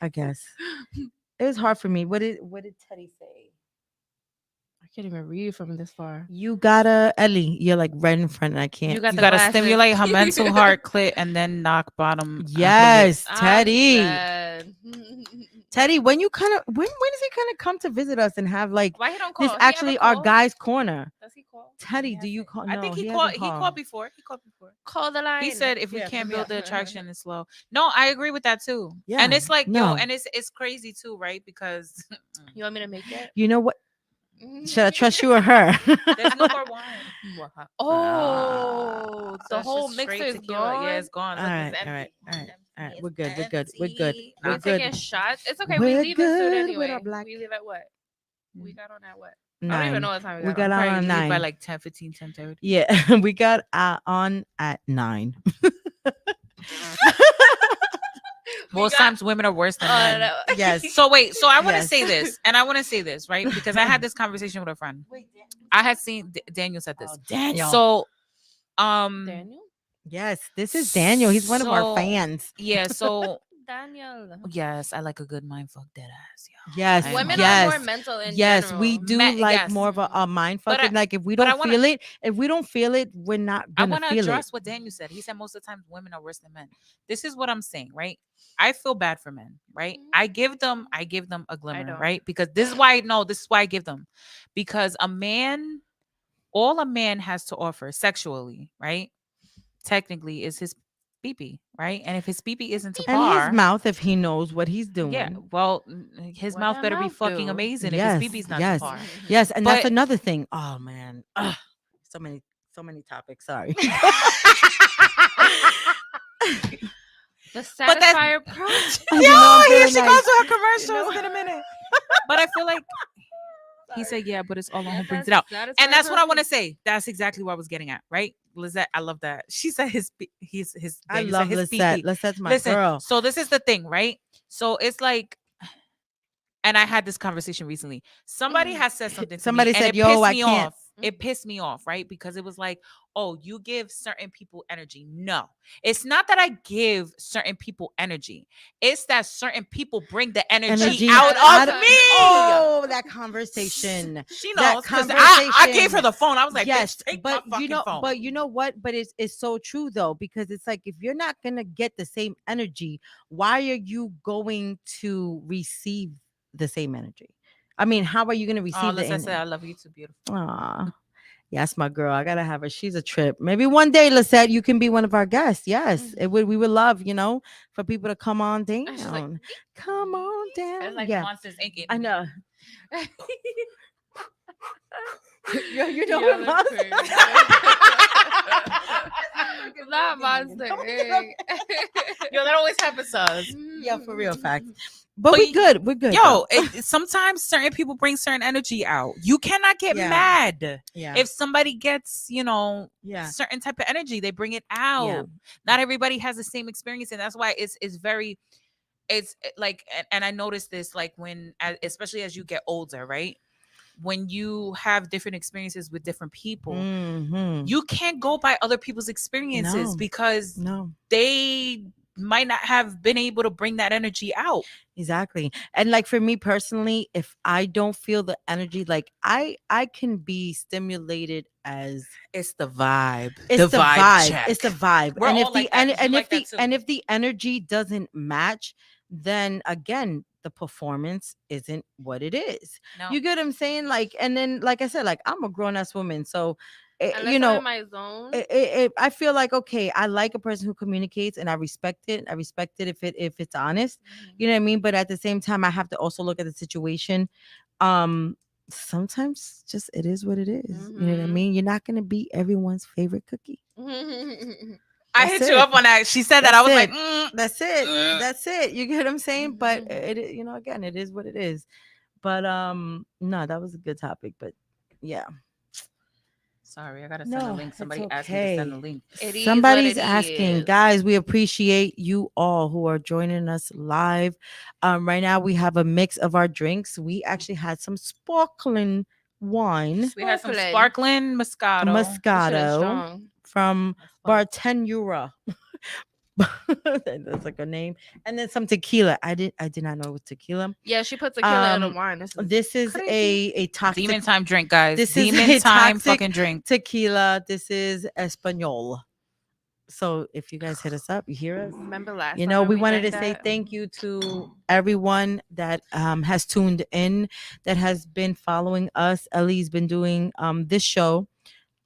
D: I guess it was hard for me. What did Teddy say?
E: I can't even read from this far.
D: You gotta Ellie. You're like right in front, and I can't.
E: You got
C: You
E: the
C: gotta
E: glasses.
C: stimulate her mental heart, clit, and then knock bottom.
D: Yes,
E: I'm
D: Teddy.
E: dead.
D: Teddy, when you kind of when does he kind of come to visit us and have like
E: Why he don't call?
D: this
E: He ever
D: actually our
E: call?
D: guys corner?
E: Does he call?
D: Teddy,
C: He
D: do you
C: hasn't.
D: call?
C: I
D: No,
C: think he
D: hasn't
C: called. He called before. He called before.
E: Call the line.
C: He said if we
D: Yeah,
C: can't
D: for
C: build the
E: real.
C: attraction, it's slow. No, I agree with that too.
D: Yeah,
C: And it's like,
D: no.
C: yo, and it's crazy too, right? Because
E: You want me to make it?
D: You know what? Should I trust you or her?
C: there's no more wine.
E: Oh,
C: So
E: the
C: it's
E: whole
C: just
E: mixer
C: straight
E: is
C: tequila.
E: gone.
C: Yeah, it's gone.
D: All
C: Look,
D: right,
C: it's
D: all right,
C: empty.
D: all right,
C: It's
D: all right.
C: empty.
D: We're good.
C: It's
D: We're good. We're good.
C: empty.
E: We're
D: We're good.
E: taking shots. It's okay.
D: We're
E: We leave it soon
D: good with
E: anyway.
D: our black-
E: We leave at what? We
D: Mm.
E: got on at what? I don't even
D: 9.
E: know what time
D: We got
E: on.
D: on
C: Probably
D: at
C: leave
D: 9.
C: by like 10, 15, 10:30.
D: Yeah, we got on at 9.
C: Most
E: got-
C: times women are worse than men.
E: no.
D: Yes.
C: So wait, so I want to
D: Yes.
C: say this, and I want to say this, right? Because I had this conversation with a friend. I had seen Daniel said this.
D: Oh, Daniel.
C: So,
E: Daniel?
D: yes, this is Daniel. He's one of our
C: So-
D: fans.
C: yeah, so
E: Daniel.
C: Yes, I like a good mind fuck dead ass. Yo.
D: Yes,
C: I
E: Women
C: know.
E: are more
D: yes.
E: mental in
D: Yes,
E: general.
D: we do
C: Men-
D: like
C: yes.
D: more of a mind
C: But
D: fucking. Like if we
C: but I
D: don't
C: wanna-
D: feel it, we're not
C: I
D: gonna
C: want to
D: feel it.
C: address what Daniel said. He said most of the time women are worse than men. This is what I'm saying, right? I feel bad for men, right? I give them a glimmer,
E: don't.
C: right? Because this is why I give them. Because all a man has to offer sexually, right? Technically is his pee-pee, right? And if his pee-pee isn't to
D: And
C: par,
D: his mouth, if he knows what he's doing.
C: yeah, well, his
E: What
C: mouth
E: that
C: better be
E: mouth
C: fucking
E: do?
C: amazing
D: Yes,
C: if his pee-pee's not
D: yes.
C: to par.
D: Yes, and that's
C: But-
D: another thing. Oh man, Ugh. so many topics. Sorry.
E: The
C: that-
E: Satisfyer approach.
D: You know I'm
C: here
D: feeling
C: she
D: like-
C: goes to her commercials
D: know-
C: in a minute. But I feel like he said, yeah, but it's all on who brings it out. And that's what I want to say. That's exactly what I was getting at, right? Lizette, I love that. She said his
D: I
C: Daniel
D: love
C: said his
D: Lisette.
C: pee-pee.
D: Lisette's my
C: Listen,
D: girl.
C: so this is the thing, right? So it's like, and I had this conversation recently. Somebody has said something to
D: Somebody
C: me, and
D: said,
C: it
D: "Yo,
C: pissed
D: I
C: me
D: can't."
C: off. It pissed me off, right? Because it was like, oh, you give certain people energy. No, it's not that I give certain people energy. It's that certain people bring the energy out
E: out
C: of
E: of
C: me.
D: Oh, that conversation.
C: She
D: that
C: knows because I gave her
D: conversation.
C: the phone. I was like,
D: Yes,
C: bitch, take
D: but
C: my
D: you
C: fucking
D: know,
C: phone.
D: but you know what? But it's so true though, because it's like if you're not gonna get the same energy, why are you going to receive the same energy? I mean, how are you gonna receive
C: Oh,
D: the
C: Lisa said, I
D: energy?
C: love you too, beautiful.
D: Aw. Yes, my girl. I gotta have her. She's a trip. Maybe one day, Lisette, you can be one of our guests. Yes, it would. We would love, for people to come on down.
E: She's like,
D: Come on down.
C: It's like
D: yeah,
C: Monsters Inc.
D: I know. you
E: Y'all
D: know
E: look
D: what
E: crazy. Not Monster Inc.
C: Yo, that always happens to us.
D: Yeah, for real, facts. But
C: But
D: we good. We're good.
C: Yo,
D: though.
C: sometimes certain people bring certain energy out. You cannot get
D: Yeah.
C: mad
D: yeah,
C: if somebody gets,
D: yeah,
C: certain type of energy. They bring it out.
D: Yeah.
C: Not everybody has the same experience, and that's why it's like, and I noticed this like especially as you get older, right? When you have different experiences with different people,
D: Mhm.
C: you can't go by other people's experiences
D: No.
C: because
D: No,
C: they might not have been able to bring that energy out.
D: exactly. And like for me personally, if I don't feel the energy, like I can be stimulated as
C: It's the vibe.
D: it's the vibe. It's the vibe.
C: We're
D: and
C: all
D: if
C: like
D: the
C: that,
D: and,
C: 'cause you
D: and
C: like
D: if the
C: that too.
D: and if the energy doesn't match, then again the performance isn't what it is.
C: No.
D: You get what I'm saying? Like, and then like I said, like I'm a grown ass woman, so
E: Unless
D: you
E: I'm
D: know,
E: in my zone.
D: I feel like okay, I like a person who communicates, and I respect it. I respect it if it's honest. You know what I mean? But at the same time, I have to also look at the situation. Sometimes just it is what it is. You know what I
E: Mhm.
D: mean? You're not gonna be everyone's favorite cookie.
C: I
D: That's
C: hit you
D: it.
C: up on that. She said that. I was
D: That's
C: like,
D: it. That's it.
C: Mm.
D: That's it. You get what I'm saying? But
E: Mhm.
D: again, it is what it is. But no, that was a good topic. But yeah.
C: sorry, I gotta send a
D: No,
C: link.
D: it's
C: Somebody asked me to send the
D: okay.
C: link.
E: It is what
D: Somebody's
E: it
D: asking,
E: is.
D: guys. We appreciate you all who are joining us live. Right now we have a mix of our drinks. We actually had some sparkling wine,
C: We had some
E: Sparkling.
C: sparkling Moscato.
E: This shit is
D: Moscato
E: strong.
D: from
C: That's
D: Bartenura. That's like a name, and then some tequila. I did not know it was tequila.
E: Yeah, she puts tequila in the
D: Um,
E: wine.
D: This is
E: crazy.
D: a toxic
C: Demon time drink, guys.
D: This is
C: Demon
D: a
C: time
D: toxic
C: fucking drink.
D: tequila. This is Espanol. So if you guys hit us up, you hear us.
E: Remember last
D: You know,
E: time
D: we wanted to
E: drank
D: say
E: that?
D: thank you to everyone that has tuned in, that has been following us. Ellie's been doing this show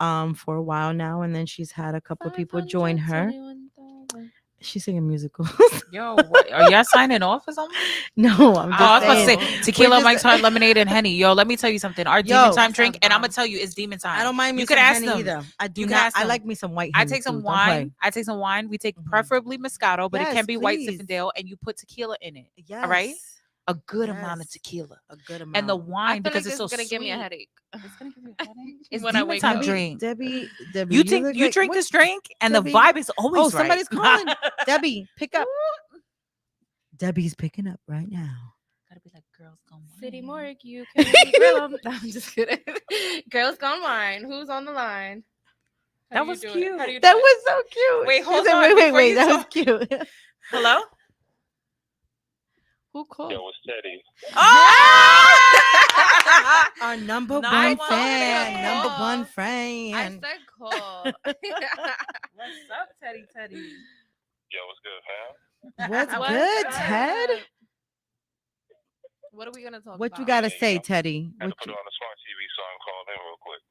D: for a while now, and then she's had a couple of people join her.
E: 521,000.
D: She's singing musicals.
C: Yo, what, are y'all signing off or something?
D: No, I'm just
C: Oh, I was about to
D: saying.
C: say tequila,
D: just-
C: Mike's Hard Lemonade, and Henny. Yo, let me tell you something. Our
D: Yo,
C: demon time
E: that
C: drink,
E: sounds
C: and I'm
E: bomb.
C: gonna tell you, it's demon time.
D: I don't mind me
C: You
D: some
C: could ask
D: Henny
C: them.
D: either. I do
C: You could
D: not.
C: ask
D: I
C: them.
D: like me some white
C: I
D: Henny
C: take some
D: too. Don't play.
C: wine. I take some wine. We take
D: Mhm.
C: preferably Moscato, but it
D: Yes,
C: can be white
D: please.
C: Zinfandel, and you put tequila in it.
D: Yes.
C: right? A good amount of
D: Yes.
C: tequila.
D: A good amount.
C: And the
E: I
C: wine,
E: feel
C: because
E: like
C: it's so
E: this is gonna
C: sweet.
E: give me a headache.
C: It's gonna give you a headache. It's
E: When I
C: demon
E: wake
C: time
E: up.
C: drink.
D: Debbie,
C: You think
D: look
C: you
D: like-
C: drink
D: what-
C: this drink and
D: Debbie?
C: the vibe is always
D: Oh,
C: right.
D: somebody's calling. Debbie, pick up. Debbie's picking up right now.
C: Gotta be like girls gone
E: City
C: wild.
E: Morgue, you can grill 'em. No, I'm just kidding. Girls Gone Wine. Who's on the line? How
C: That
E: do you
C: was
E: do it?
C: cute.
E: How do you do
D: That
E: it?
D: was so cute.
C: Wait,
D: She
C: hold
D: said,
C: on,
D: Wait,
C: before
D: wait.
C: you
D: That was
C: talk-
D: cute.
C: Hello?
E: Who called?
F: Yo, it's Teddy.
D: Our number
C: Number
D: one
C: one
D: fan,
C: fan.
D: number one
E: I
D: fan.
E: said call.
C: What's up, Teddy?
F: Yo, what's good, fam?
D: What's
E: What's
D: good,
E: up?
D: Ted?
E: What are we gonna talk
D: What
E: about?
D: you gotta
F: Yeah,
D: say,
F: yeah.
D: Teddy?
F: Had to
D: What
F: put
D: you-
F: it on the smart TV, so I'm calling in real quick.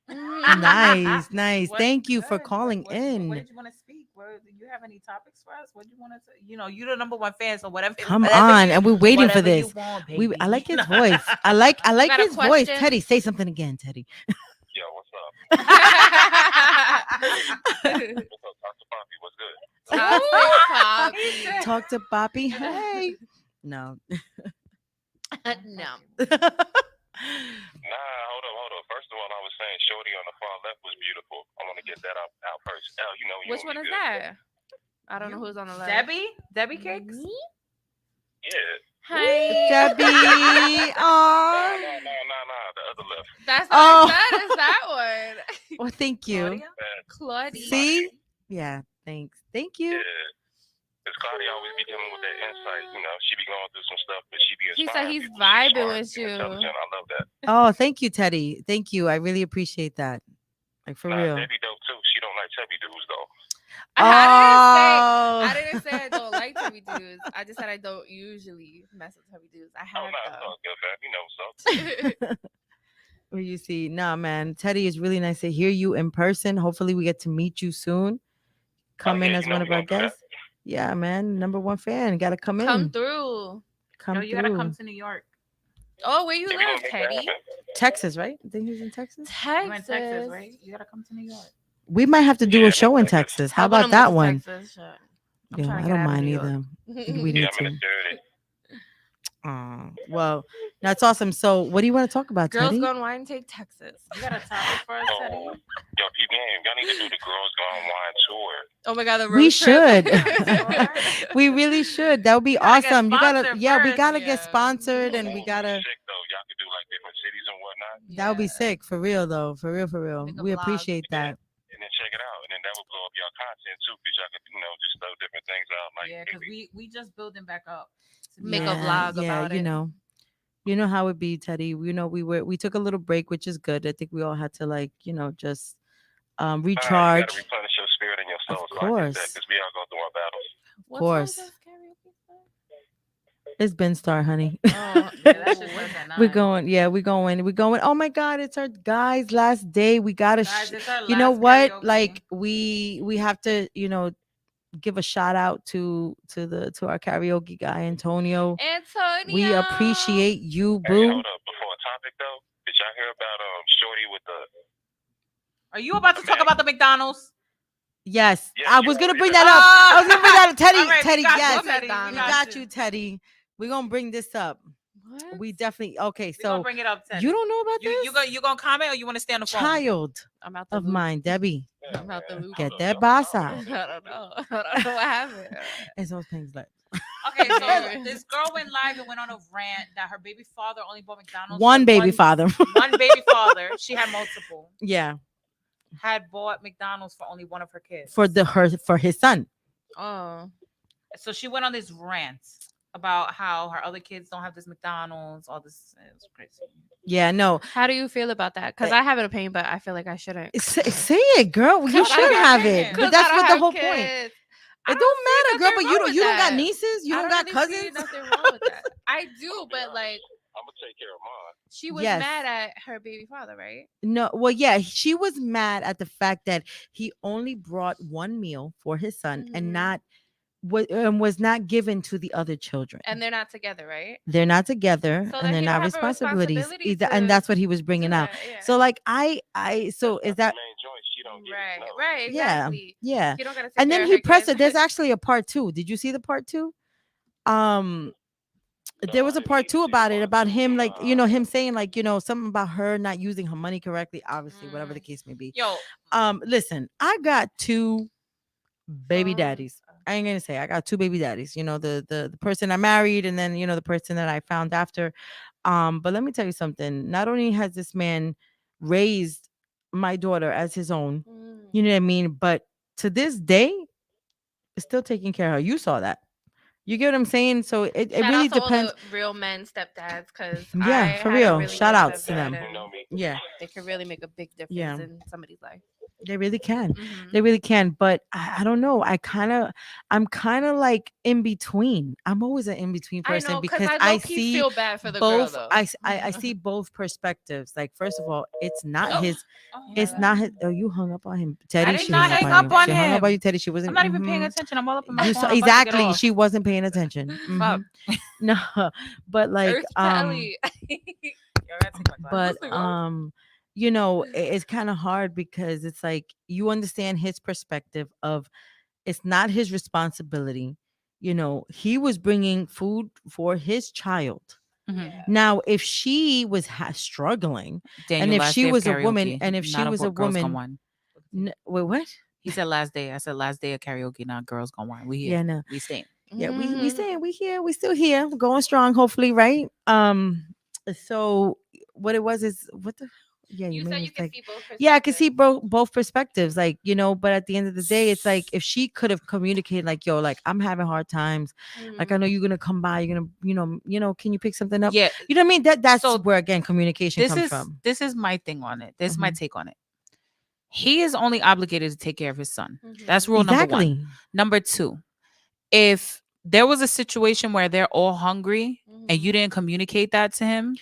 D: Nice. Thank you for
C: Good.
D: calling
C: What
D: in.
C: did you want to speak? Do you have any topics for us? What do you want to say? You know, you're the number one fan, so whatever.
D: Come
C: whatever
D: on,
C: you-
D: and we're waiting for
C: whatever you
D: this.
C: want,
D: I like
C: baby.
D: his voice. I like
E: got a
D: his voice.
E: question?
D: Teddy, say something again, Teddy.
F: Yo, what's up? What's up, Dr. Poppy? What's good?
E: Toxic
D: Talk to Poppy. Hey. No.
E: Poppy. No.
F: Nah, hold up. First of all, I was saying Shorty on the far left was beautiful. I want to get that out first. You know,
E: Which one is that? I don't know who's on the left.
C: Debbie Cakes.
E: Me?
F: Yeah.
E: Hi.
D: Debbie.
F: Nah,
D: Aw.
F: the other left.
E: That's
D: Oh.
E: not that is that one.
D: Well, thank you.
C: Claudia?
E: Claudia.
D: See? Yeah, thanks. Thank you.
F: Yeah. Because Claudia always be dealing with that insight. You know, she be going through some stuff, but she be
E: He
F: inspiring
E: said he's
F: people. She's
E: vibing
F: smart
E: with
F: and
E: you.
F: intelligent. I love that.
D: Oh, thank you, Teddy. Thank you. I really appreciate that. Like for
F: Nah,
D: real.
F: Debbie dope too. She don't like chubby dudes though.
E: I didn't say I don't like heavy dudes. I just said I don't usually mess with heavy dudes. I
F: Oh,
E: have
F: nah, it's
E: though.
F: all good, fam. You know, so.
D: Where you see, nah, man. Teddy is really nice to hear you in person. Hopefully, we get to meet you soon. Come in
F: yeah,
D: as
F: you know
D: one of
F: we
D: our
F: gonna do that.
D: guests. Yeah, man. Number one fan. Gotta come in.
E: Come through.
D: Come
C: Yo, you gotta
D: through.
C: come to New York.
E: Oh, where you
F: Yeah, we gonna
E: live,
F: make that
E: Teddy?
F: happen.
D: Texas, right? I think he's in Texas.
C: You're in
E: Texas.
C: Texas, right? You gotta come to New York.
D: We might have to do
F: Yeah,
D: a show in
F: Texas.
D: Texas. How
E: I wanna
D: about that
E: move to
D: one?
E: Texas, shit. I'm
D: Yeah,
E: trying to
D: I
E: get
D: don't
E: out of
D: mind
E: New
D: either.
E: York.
D: We need
F: Yeah, I'm in
D: to.
F: the dirty.
D: Well, that's awesome. So, what do you want to talk about,
E: Girls
D: Teddy?
E: Gone Wine take Texas.
C: You got a topic for us, Teddy?
F: Oh, yo, P game. Y'all need to do the Girls Gone Wine tour.
E: Oh my god, the road
D: We
E: trip.
D: should. We really should. That would be
C: gotta get
D: awesome. You gotta,
C: sponsored
D: yeah, we
C: first,
D: gotta get
E: yeah.
D: sponsored, and
F: That
D: we
F: would be
D: gotta.
F: sick though. Y'all could do like different cities and whatnot,
D: That would be
E: Yeah.
D: sick for real, though. For real.
E: Make a
D: We
E: vlog.
D: appreciate that.
F: and then check it out, and then that would blow up y'all content too, because y'all could, you know, just throw different things out. Like,
C: Yeah, because
F: maybe-
C: we just building back up. to
E: Make
C: be
E: a
C: honest.
E: vlog about it.
D: You know how it be, Teddy. You know, we took a little break, which is good. I think we all had to just
F: you
D: recharge.
F: gotta replenish your spirit and your
D: Of
F: soul.
D: course.
F: because we all go through our battles.
E: What
D: course.
E: song is karaoke for?
D: It's Ben Star, honey.
E: Oh,
C: Yeah, that shit starts at 9.
D: We're going. Oh my God, it's our guys' last day. We gotta.
C: Guys, it's our
D: You know
C: last
D: what?
C: karaoke.
D: Like we have to, give a shout out to our karaoke guy Antonio.
E: Antonio.
D: We appreciate you,
F: Hey,
D: boo.
F: hold up. Before a topic though, did y'all hear about Shorty with the?
C: Are you about to talk about the McDonald's?
D: Yes,
F: Yes,
D: I
F: you
D: was gonna
F: already
D: bring
F: know.
D: that up. I was gonna bring that up, Teddy.
C: All right, we
D: Teddy,
C: got you,
D: yes,
C: Teddy,
E: we
D: we
E: got
D: got you, Teddy. We're gonna bring this up.
E: What?
D: We definitely okay.
C: We gonna
D: So
C: bring it up, Teddy.
D: you don't know about
C: you
D: this?
C: you gonna comment or you want to stay on the phone?
D: Child
E: I'm out the
D: of
E: loop.
D: mine, Debbie.
F: Yeah,
E: I'm out the
F: man.
E: loop.
D: Get
F: Hold
D: that
F: up,
D: boss
F: y'all.
D: out.
E: I don't know. I don't know what happened.
D: It's those things like
C: Okay, so this girl went live and went on a rant that her baby father only bought McDonald's.
D: one
C: for
D: baby father.
C: One baby father. She had multiple.
D: Yeah,
C: Had bought McDonald's for only one of her kids.
D: for his son.
E: Oh.
C: So she went on this rant about how her other kids don't have this McDonald's. All this. It was crazy.
D: Yeah, no.
E: How do you feel about that? Because I have an opinion, but I feel like I shouldn't.
D: Say it, girl. You
C: 'Cause I
D: should
C: got
D: have
C: opinion.
D: it.
C: 'Cause
D: But that's
E: I don't
D: what the
E: have
D: whole point.
E: kids. I
D: It don't
E: see
D: matter, girl.
E: nothing
D: But
E: wrong
D: you don't.
E: with
D: You don't got
E: that.
D: nieces. You
E: I
D: don't got
E: really see
D: cousins.
E: nothing wrong with that. I do, but like
F: I'm gonna take care of mine.
E: she was
D: Yes.
E: mad at her baby father, right?
D: No, well, yeah, she was mad at the fact that he only brought one meal for his son
E: Mhm.
D: and was not given to the other children.
E: And they're not together, right?
D: They're not together,
E: So
D: and
E: then
D: they're
E: he
D: not
E: don't have a
D: responsibilities.
E: responsibility
D: And
E: to
D: that's what he was bringing
E: Do
D: out.
E: that, yeah.
D: So, like, so is
F: That's
D: that
F: the main joint? She don't get
E: right,
F: it. No.
E: right,
D: yeah,
E: exactly.
D: yeah?
E: You don't gotta take
D: And
E: care
D: then
E: of
D: he
E: her
D: pressed
E: kids.
D: it. There's actually a part 2. Did you see the part 2? There was
F: I
D: a
F: didn't
D: part
F: see
D: 2
F: the
D: about it,
F: part
D: about
F: two.
D: him, like, him saying, like, something about her not using her money correctly. Obviously, whatever the case may be.
C: Yo,
D: Listen, I got 2 baby
E: Sons.
D: daddies. I ain't gonna say I got 2 baby daddies. The person I married, and then the person that I found after. But let me tell you something. Not only has this man raised my daughter as his own,
E: Mm.
D: you know what I mean, but to this day, is still taking care of her. You saw that. You get what I'm saying? So it
E: Shout
D: really
E: out to all
D: depends.
E: the real men stepdads, because
D: Yeah, for real. Shout outs to them.
F: You know me.
D: Yeah,
E: They can really make a big difference
D: Yeah.
E: in somebody's life.
D: they really can.
E: Mhm.
D: They really can. But I don't know. I'm kind of like in between. I'm always an in between
E: I
D: person
E: know,
D: because
E: I
D: I
E: low-key
D: see
E: feel bad for the girl
D: both.
E: though.
D: I see both perspectives. Like, first of all, it's not
C: Oh.
D: his.
C: Oh,
D: It's
C: yeah.
D: not his. Oh, you hung up on him, Teddy.
C: did
D: She
C: not
D: hung
C: hang
D: up
C: up
D: on
C: on
D: you. She hung up on
C: him.
D: you, Teddy. She wasn't.
C: I'm not even paying
D: mhm.
C: attention. I'm all up in my
D: You
C: phone.
D: saw,
C: I'm about to get
D: exactly.
C: off.
D: She wasn't paying attention.
C: Fuck.
D: Mhm. No, but like
E: Earth Pally.
D: but you know, it's kind of hard because it's like you understand his perspective of it's not his responsibility. You know, he was bringing food for his child.
C: Mhm.
D: Now, if she was struggling,
C: Daniel,
D: if
C: last
D: she
C: day of
D: was a woman,
C: karaoke,
D: and if she
C: not
D: was a
C: Girls Gone
D: woman,
C: Wine.
D: wait, what?
C: He said last day. I said last day of karaoke, not Girls Gone Wine. We here.
D: Yeah, no.
C: We staying.
D: Yeah, we
E: Mhm.
D: saying we here, we still here, we're going strong, hopefully, right? So what it was is what the yeah,
E: You
D: made
E: said
D: me
E: you can
D: think.
E: see both
D: Yeah, I could see
E: perspectives.
D: both perspectives, like, you know, but at the end of the day, it's like if she could have communicated, like, yo, like, I'm having hard times, like, I know you're gonna come by, you're gonna, can you pick something up?
C: Yeah.
D: You know what I mean? That's
C: So
D: where again communication comes from.
C: This is my thing on it. This is my
D: Mhm.
C: take on it. He is only obligated to take care of his son.
E: Mhm.
C: That's rule number
D: Exactly.
C: one. Number two, if there was a situation where they're all hungry and you
E: Mhm.
C: didn't communicate that to him,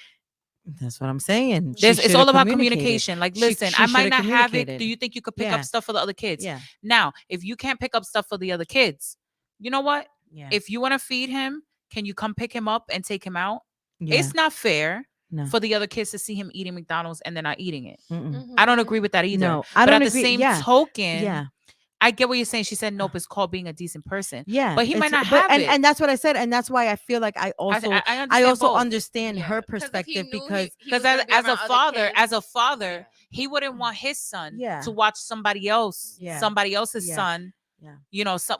D: That's what I'm saying. She
C: it's
D: shoulda
C: all about
D: communicated.
C: communication. Like,
D: She-
C: listen,
D: she
C: I might
D: shoulda
C: not have it.
D: communicated.
C: Do you think you could pick
D: Yeah.
C: up stuff for the other kids?
D: Yeah.
C: Now, if you can't pick up stuff for the other kids, you know what?
D: Yeah.
C: If you want to feed him, can you come pick him up and take him out?
D: Yeah.
C: It's not fair
D: No.
C: for the other kids to see him eating McDonald's and they're not eating it.
D: Mm-mm.
C: I don't
E: Mhm.
C: agree with that either.
D: No, I
C: But
D: don't
C: at
D: agree.
C: the same
D: Yeah.
C: token,
D: Yeah.
C: I get what you're saying. She said, nope, it's called being a decent person.
D: Yeah.
C: But he might
D: it's-
C: not have
D: and,
C: it.
D: And that's what I said. And that's why I feel like I also
C: I
D: I
C: understand
D: also
C: both.
D: understand
E: Yeah,
D: her
E: 'cause if he
D: perspective
E: knew
D: because
E: he was
C: Because
E: gonna be
C: as a
E: around other
C: father,
E: kids,
C: he wouldn't want his son
D: Yeah.
C: to watch somebody else,
D: Yeah.
C: somebody else's
D: Yeah.
C: son,
D: Yeah.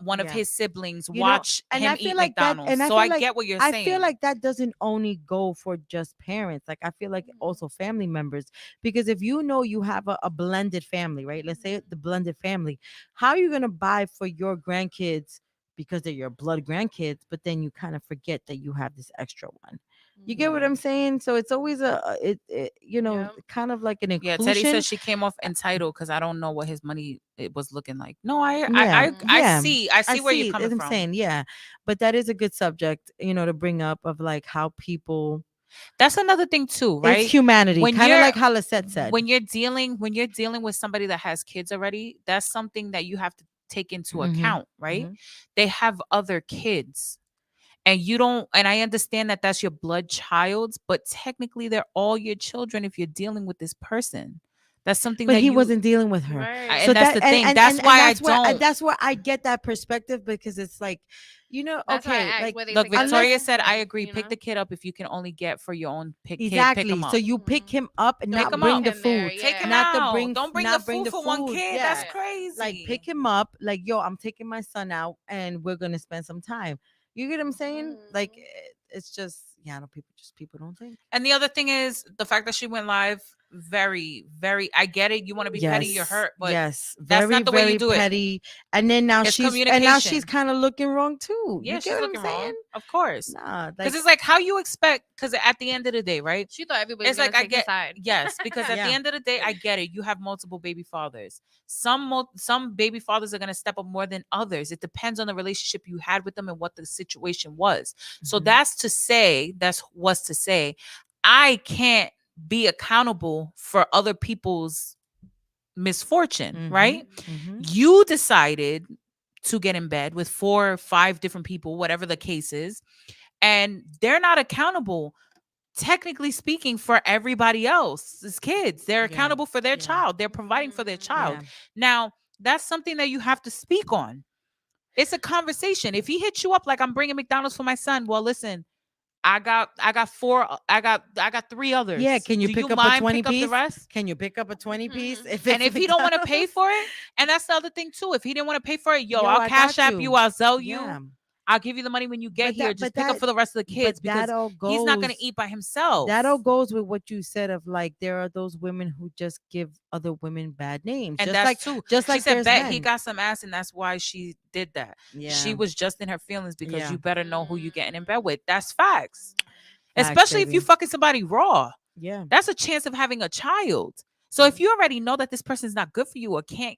C: one of
D: Yeah.
C: his siblings
D: You know,
C: watch
D: and
C: him
D: I feel
C: eat
D: like that-
C: McDonald's.
D: and I
C: So
D: feel
C: I
D: like-
C: get what you're
D: I
C: saying.
D: feel like that doesn't only go for just parents. Like I feel like also family members, because if you know you have a blended family, right? Let's say the blended family, how are you gonna buy for your grandkids because they're your blood grandkids, but then you kind of forget that you have this extra one. You get what I'm saying? So it's always
E: Yeah.
D: kind of like an
C: Yeah,
D: inclusion.
C: Teddy said she came off entitled because I don't know what his money it was looking like. No, I
D: Yeah.
C: see where you're coming
D: that's what
C: from.
D: I'm saying, yeah, but that is a good subject, to bring up of like how people.
C: That's another thing too, right?
D: It's humanity,
C: When
D: kind of
C: you're-
D: like how Lisette said.
C: When you're dealing with somebody that has kids already, that's something that you have to take into
D: Mhm,
C: account, right?
D: mhm.
C: They have other kids. And you don't, and I understand that that's your blood child's, but technically they're all your children if you're dealing with this person. That's something
D: But
C: that
D: he
C: you
D: wasn't dealing with her.
E: Right.
C: And that's the thing. That's why I don't.
D: That's where I get that perspective, because it's like,
E: That's why I
D: okay,
E: asked
D: like
E: where they
C: Look,
E: together,
C: Victoria said, I
E: like,
C: agree.
E: you
C: Pick
E: know?
C: the kid up if you can only get for your own kid. Pick
D: exactly.
C: him up.
D: So you pick
E: Mhm.
D: him up and
E: Don't
D: not
C: him
D: bring
C: up.
D: the
E: in there,
D: food.
C: Take him
D: Not to
C: out.
D: bring-
C: Don't bring
D: not
C: the
D: bring
C: food
D: the
C: for one
D: food.
C: kid.
D: Yeah.
C: That's crazy.
D: Like pick him up, like, yo, I'm taking my son out and we're gonna spend some time. You get what I'm saying? Like it's just, yeah, I know people don't think.
C: And the other thing is the fact that she went live. Very, very. I get it. You want to be petty. You're hurt, but
D: yes,
C: that's
D: very,
C: not the way you
D: very
C: do it.
D: petty. And then now
C: It's
D: she's
C: communication.
D: kind of looking wrong too.
C: yeah,
D: You
C: she's
D: get what I'm
C: looking
D: saying?
C: wrong. Of course,
D: Nah,
C: because it's like how you expect. Because at the end of the day, right?
E: She thought everybody was
C: It's like I
E: take his
C: get
E: side.
C: yes, because at
D: Yeah.
C: the end of the day, I get it. You have multiple baby fathers. Some baby fathers are gonna step up more than others. It depends on the relationship you had with them and what the situation was. So
D: Mhm.
C: that's what's to say. I can't be accountable for other people's misfortune,
D: Mhm.
C: right?
D: Mhm.
C: You decided to get in bed with 4 or 5 different people, whatever the case is, and they're not accountable, technically speaking, for everybody else's kids. They're
D: Yeah.
C: accountable for their
D: Yeah.
C: child. They're providing for their child.
D: Yeah.
C: Now, that's something that you have to speak on. It's a conversation. If he hits you up like, I'm bringing McDonald's for my son, well, listen, I got 3 others.
D: Yeah, can you
C: Do
D: pick up a
C: mind
D: 20
C: pick up
D: piece?
C: the rest?
D: Can you pick up a 20 piece?
E: Mhm.
C: And if he don't want to pay for it, and that's the other thing too. If he didn't want to pay for it, yo,
D: Yo,
C: I'll
D: I
C: cash
D: got
C: app
D: you.
C: you, I'll sell you.
D: Yeah.
C: I'll give you the money when you get
D: But
C: here.
D: that-
C: Just
D: but
C: pick up
D: that-
C: for the rest of the kids
D: but
C: because
D: that all
C: he's not going to
D: goes-
C: eat by himself.
D: That all goes with what you said of like there are those women who just give other women bad names.
C: And
D: just
C: that's
D: like
C: too.
D: just
C: She
D: like
C: said,
D: there's
C: bet he
D: men.
C: got some ass, and that's why she did that.
D: Yeah.
C: She was just in her feelings because
D: Yeah.
C: you better know who you getting in bed with. That's facts.
D: Facts,
C: Especially if you
D: baby.
C: fucking somebody raw.
D: Yeah.
C: That's a chance of having a child. So if you already know that this person's not good for you or can't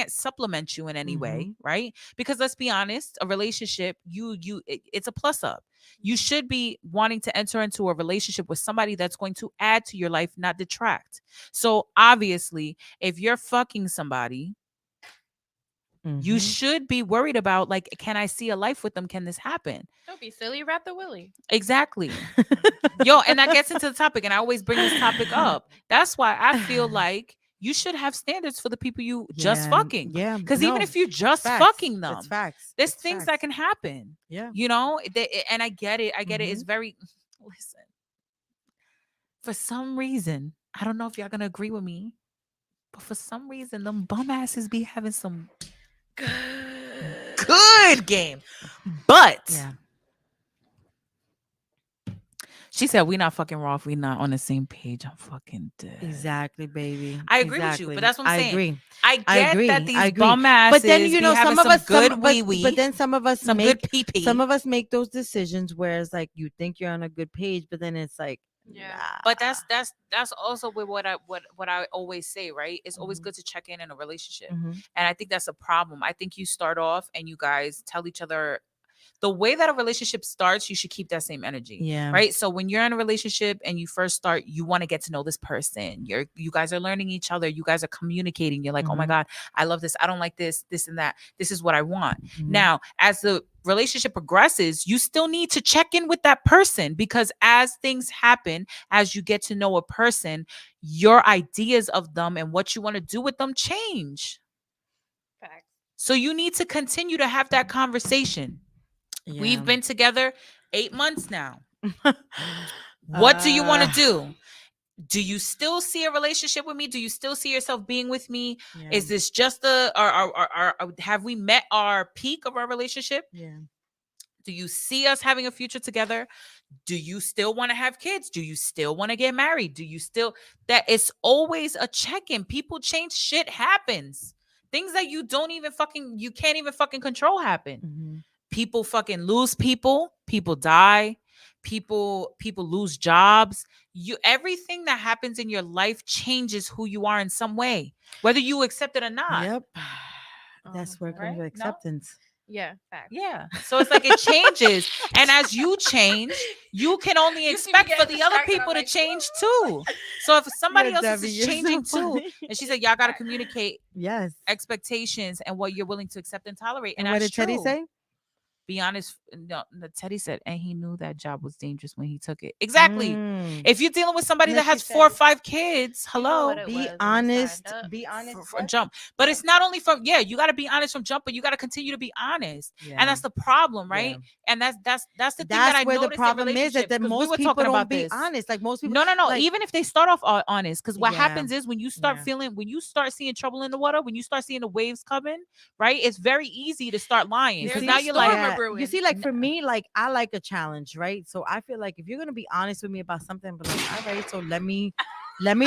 C: supplement you in any way, right? Because let's be honest, a relationship, it's a plus up. You should be wanting to enter into a relationship with somebody that's going to add to your life, not detract. So obviously, if you're fucking somebody, you
D: Mhm.
C: should be worried about like, can I see a life with them? Can this happen?
E: Don't be silly. Wrap the willy.
C: Exactly. Yo, and that gets into the topic, and I always bring this topic up. That's why I feel like you should have standards for the people you just
D: Yeah,
C: fucking.
D: Yeah.
C: Because
D: no,
C: even if you're just
D: facts.
C: fucking them,
D: It's facts.
C: there's
D: It's
C: things that
D: facts.
C: can happen.
D: Yeah.
C: You know, and I get it. I get it. It's
D: Mm-hmm.
C: very, listen, for some reason, I don't know if y'all gonna agree with me, but for some reason, them bum asses be having some good game. But
D: Yeah.
C: she said, we not fucking raw if we not on the same page. I'm fucking dead.
D: Exactly, baby.
C: I agree with you, but that's what I'm saying.
D: I agree.
C: I get
D: I agree.
C: that these
D: I agree.
C: bum asses
D: But then you know
C: be having
D: some of us
C: good
D: some,
C: wee wee,
D: but then some of us
C: some
D: make
C: good pee pee.
D: some of us make those decisions where it's like you think you're on a good page, but then it's like
E: Yeah.
C: But that's also with what I always say, right? It's always good to check in a relationship.
D: Mhm.
C: And I think that's a problem. I think you start off and you guys tell each other the way that a relationship starts, you should keep that same energy.
D: Yeah.
C: Right. So when you're in a relationship and you first start, you want to get to know this person. You guys are learning each other. You guys are communicating. You're like, oh my
D: Mhm.
C: God, I love this. I don't like this and that. This is what I want.
D: Mhm.
C: Now, as the relationship progresses, you still need to check in with that person because as things happen, as you get to know a person, your ideas of them and what you want to do with them change.
E: Facts.
C: So you need to continue to have that conversation.
D: Yeah.
C: We've been together 8 months now. What do you want to do? Do you still see a relationship with me? Do you still see yourself being with me?
D: Yeah.
C: Is this just have we met our peak of our relationship?
D: Yeah.
C: Do you see us having a future together? Do you still want to have kids? Do you still want to get married? Do you still that it's always a check-in. People change, shit happens. Things that you can't even fucking control happen.
D: Mhm.
C: People fucking lose people die, people lose jobs. Everything that happens in your life changes who you are in some way, whether you accept it or not.
D: Yep. That's where it comes
C: right?
D: with
C: No?
D: acceptance.
E: Yeah. Facts.
C: Yeah. So it's like it changes. And as you change, you can only
E: You see me
C: expect for
E: getting
C: the other
E: distracted, I'm
C: people to
E: like,
C: change too. So if somebody
D: Yeah,
C: else
D: Debbie,
C: is
D: you're so
C: changing too,
D: funny.
C: and she said, y'all got to communicate
D: Yes.
C: expectations and what you're willing to accept and tolerate.
D: And
C: And
D: what
C: that's
D: did Teddy
C: true.
D: say?
C: Be honest. No, Teddy said, and he knew that job was dangerous when he took it. Exactly.
D: Mm.
C: If you're dealing with somebody
D: No,
C: that
D: she
C: has 4 or
D: said-
C: 5 kids,
E: You know
C: hello,
E: what it was
D: Be
E: when we
D: honest.
E: signed up.
D: Be honest.
C: from
D: what?
C: jump. But it's not only from you got to be honest from jump, but you got to continue to be honest.
D: Yeah.
C: And that's the problem, right?
D: Yeah.
C: And that's the thing that I
D: That's where the
C: noticed in
D: problem is that
C: relationships, 'cause we
D: most
C: were
D: people
C: talking
D: don't
C: about
D: be
C: this.
D: honest. Like most people.
C: No.
D: like-
C: Even if they start off honest, because what
D: Yeah.
C: happens is when you start
D: Yeah.
C: when you start seeing trouble in the water, when you start seeing the waves coming, right? It's very easy to start lying
D: You
C: because
E: There's
C: now
E: a
C: you're
E: storm
C: like,
E: a
D: you
E: brewing.
D: see, like for me, like I like a challenge, right? So I feel like if you're gonna be honest with me about something, but like, all right, so let me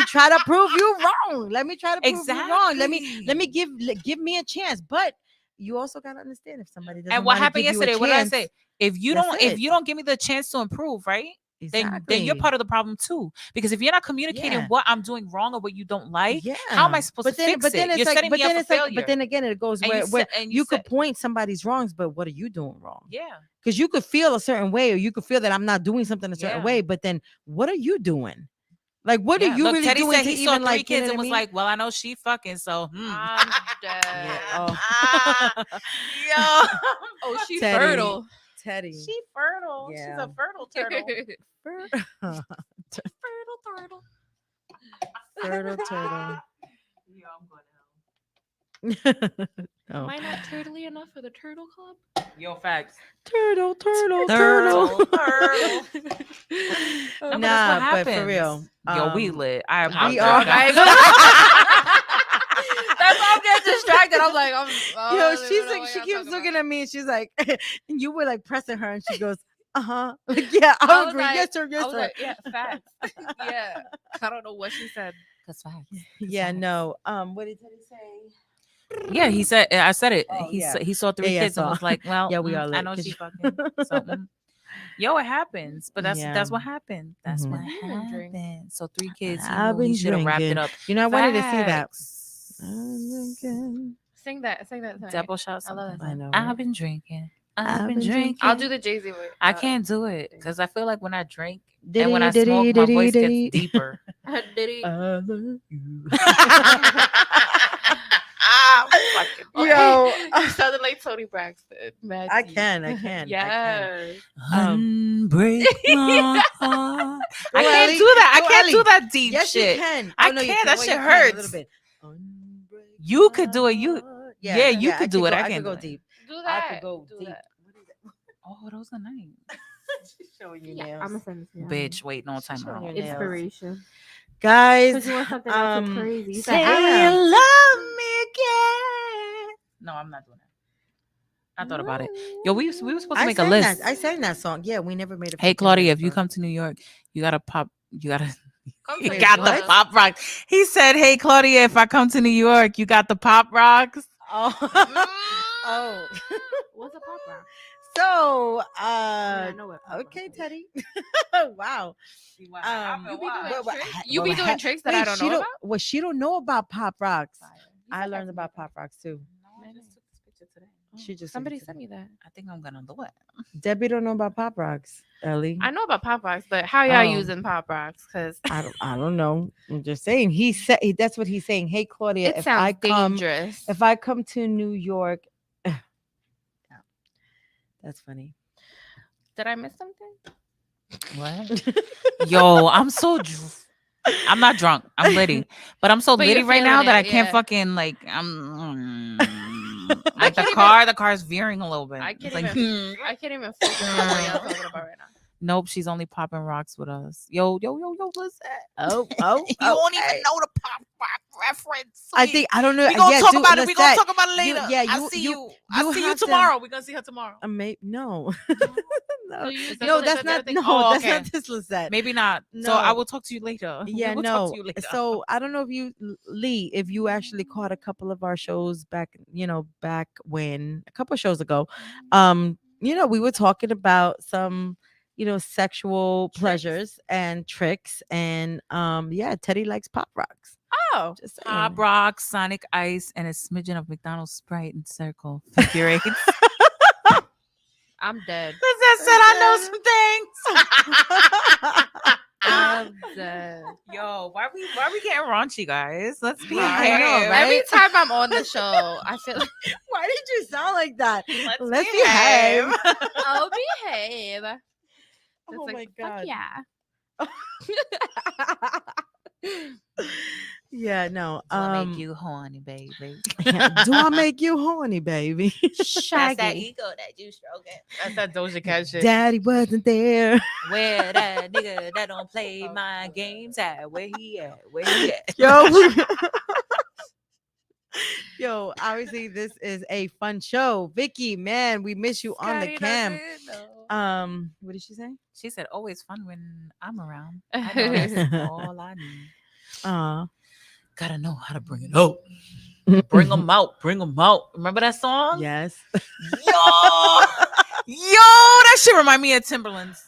D: try to prove you wrong. Let me try to prove you wrong. Let me give me a chance. But you also gotta understand if somebody doesn't.
C: And what
D: wanna
C: happened
D: give you a
C: yesterday? What did I
D: chance,
C: say? If you
D: that's
C: don't, if
D: it.
C: you don't give me the chance to improve, right? Then you're
D: Exactly.
C: part of the problem too. Because if you're not communicating
D: Yeah.
C: what I'm doing wrong or what you don't like,
D: Yeah.
C: how am I supposed
D: but
C: to
D: then,
C: fix
D: but then
C: it?
D: it's
C: You're
D: like,
C: setting
D: but
C: me up
D: then
C: for
D: it's like,
C: failure.
D: but then again, it goes
C: And
D: where,
C: you
D: where
C: said- and
D: you
C: you
D: could
C: said-
D: point somebody's wrongs, but what are you doing wrong?
C: Yeah.
D: Because you could feel a certain way, or you could feel that I'm not doing something a certain
C: Yeah.
D: way, but then what are you doing? Like, what
C: Yeah.
D: are you
C: Look,
D: really
C: Teddy
D: doing
C: said
D: to
C: he saw
D: even
C: 3
D: like, you know
C: kids
D: what
C: and
D: I
C: was
D: mean?
C: like, well, I know she fucking, so
E: I'm dead.
D: Yeah.
C: yo.
E: Oh, she's
D: Teddy.
E: fertile.
D: Teddy.
C: She fertile. She's
D: Yeah.
C: a fertile turtle.
E: Fertile turtle.
D: Turtle, turtle.
C: Yo, I'm going to
D: Oh.
E: Am I not turtly enough for the turtle club?
C: Yo, facts.
D: Turtle, turtle,
C: Turtle,
D: turtle.
C: No, but that's what
D: Nah, but for real.
C: happens. Yo, we lit. I
D: we
C: apologize,
D: are-
C: guys.
E: That's why I'm getting distracted. I'm like,
D: Yo, she's like, she keeps looking at me and she's like, and you were like pressing her and she goes, like, yeah,
E: I
D: I'll
E: was
D: agree.
E: like-
D: Yes, sir.
E: I
D: Yes,
E: was
D: sir.
E: like, yeah, facts. Yeah. I don't know what she said.
C: That's facts.
D: Yeah, no. What did Teddy say?
C: Yeah, he said. I said it.
D: Oh,
C: he
D: yeah.
C: he saw 3
D: Yeah,
C: kids and
D: so-
C: was like, "Well,
D: yeah, we are
C: I
D: lit,
C: know
D: 'cause
C: she
D: you-
C: fucking." So, yo, it happens, but that's
D: Yeah.
C: what happened. That's
D: Mhm.
C: what
E: You didn't drink.
C: happened. So 3 kids. He
D: I've
C: knew he
D: been
C: should have wrapped it
D: drinking.
C: up.
D: You know, I wanted to see that.
C: Facts.
E: Sing that. Sing that.
C: Double shot.
E: I love
C: something.
E: that
D: I
E: song.
D: know.
C: I've
D: right?
C: been drinking.
D: I've
C: I've been
D: been
C: drinking.
E: I'll do the Jay-Z way.
C: I can't do it because I feel like when I drink and
D: Diddy,
C: when I
D: diddy,
C: smoke, my
D: diddy,
C: voice
D: diddy.
C: gets deeper.
E: Did he?
D: I love you.
E: Yo,
D: Yo.
E: you sounded like Tony Braxton. Mad
D: I
E: tea.
D: can. I can.
E: Yes.
C: Unbreak my heart. I
D: Go,
C: can't
D: Ellie.
C: do that. I
D: Go,
C: can't do
D: Ellie.
C: that deep
D: Yes,
C: shit.
D: you can.
C: I
D: no, you
C: can't. That
D: Well,
C: shit
D: you can a little
C: hurts.
D: bit.
C: You could do it. You- Yeah, you could do it. I
D: could
C: can't
D: go
C: do it.
D: deep.
E: Do
D: I
E: that.
D: could go
E: Do
D: deep.
E: that.
C: Oh, those are nice.
D: She's showing you
E: Yeah,
D: nails.
E: I'm gonna send this. to you.
C: Bitch, wait, no time
D: showing
C: out.
D: your nails.
E: Inspiration.
D: Guys,
E: Because you want something else
D: um,
E: crazy. You
C: Say
E: said,
C: you
E: "Ara."
C: love me again. No, I'm not doing that. I thought about it. Yo, we were supposed to
D: I
C: make a
D: sang
C: list.
D: that. I sang that song. Yeah, we never made a.
C: Hey
D: fucking
C: Claudia,
D: list,
C: if you
D: bro.
C: come to New York, you gotta pop. You gotta.
E: Come
C: You
E: to
C: got
E: New
C: the
E: York.
C: pop rocks. He said, "Hey Claudia, if I come to New York, you got the pop rocks."
D: Oh, oh.
E: What's a pop rock?
D: So,
E: I know what pop
D: okay,
E: rock is.
D: Teddy. Wow.
E: You be doing
D: What-
E: tricks?
D: ha-
E: You
D: well,
E: be doing
D: ha-
E: tricks that
D: wait,
E: I don't
D: she
E: know
D: don't,
E: about?
D: Well, she don't know about pop rocks. I
E: said
D: learned
E: that
D: about
E: to me.
D: pop rocks too.
C: No, I just took this picture today.
D: She just
E: Somebody sent me that.
C: I think I'm gonna do it.
D: Debbie don't know about pop rocks. Ellie,
E: I know about pop rocks, but how y'all
D: Oh.
E: using pop rocks? Because
D: I don't know. I'm just saying. He said that's what he's saying. Hey Claudia,
E: it
D: if
E: sounds
D: I come,
E: dangerous.
D: if I come to New York, that's funny.
E: Did I miss something?
C: What? Yo, I'm so. I'm not drunk. I'm litty, but I'm so
E: But
C: litty
E: you're
C: right now
E: feeling
C: that I
E: it,
C: can't
E: yeah.
C: fucking like. I'm
E: I
C: like the
E: can't
C: car. The car's veering a little bit.
E: I
C: It's
E: can't
C: like,
E: I can't even focus on what y'all talking about right now.
C: nope, she's only popping rocks with us. Yo, listen.
D: Oh,
C: You don't even know the pop rock reference.
D: I think I don't know.
C: we gonna
D: yeah,
C: talk
D: do-
C: about it. We gonna
D: Lisette,
C: talk about it
D: you-
C: later.
D: yeah,
C: I
D: you-
C: see
D: you-
C: you. I
D: you
C: see you
D: have to-
C: tomorrow. We're gonna see her tomorrow.
D: No.
E: So
D: no,
E: you-
D: no,
E: that's
D: that's not.
E: the
D: No,
E: thing.
C: Oh,
D: that's
C: okay.
D: not this Lisette.
C: Maybe not. So I
D: No.
C: will talk to you later.
D: Yeah,
C: we will
D: no.
C: talk to you later.
D: So I don't know if you, Lee, if you actually caught a couple of our shows back, back when a couple of shows ago, we were talking about some, sexual pleasures and tricks, and yeah, Teddy likes pop rocks.
E: Oh,
D: Just saying.
C: Pop Rock, Sonic Ice, and a smidgen of McDonald's Sprite and Circle figure eights.
E: I'm dead.
C: Lizette said I know some things.
E: I'm dead.
C: Yo, why we getting raunchy, guys? Let's be
D: I know,
C: behave.
D: right?
E: Every time I'm on the show, I feel like
D: Why did you sound like that?
C: Let's
D: behave.
E: I'll behave. It's
D: Oh
E: like,
D: my
E: fuck
D: God.
E: yeah.
D: Yeah, no.
C: Do I make you horny, baby?
D: Do I make you horny, baby?
E: Shaggy.
C: ego that you stroking. That's that Doja Cat shit.
D: Daddy wasn't there.
C: Where that nigga that don't play my games at? Where he at? Where he at?
D: Yo. Yo, obviously this is a fun show. Vicky, man, we miss you on the
E: Scotty
D: cam.
E: doesn't know.
D: What did she say?
C: She said, always fun when I'm around. I know that's all I need. Gotta know how to bring it out. Bring them out. Bring them out. Remember that song?
D: Yes.
C: Yo, that shit remind me of Timberlands.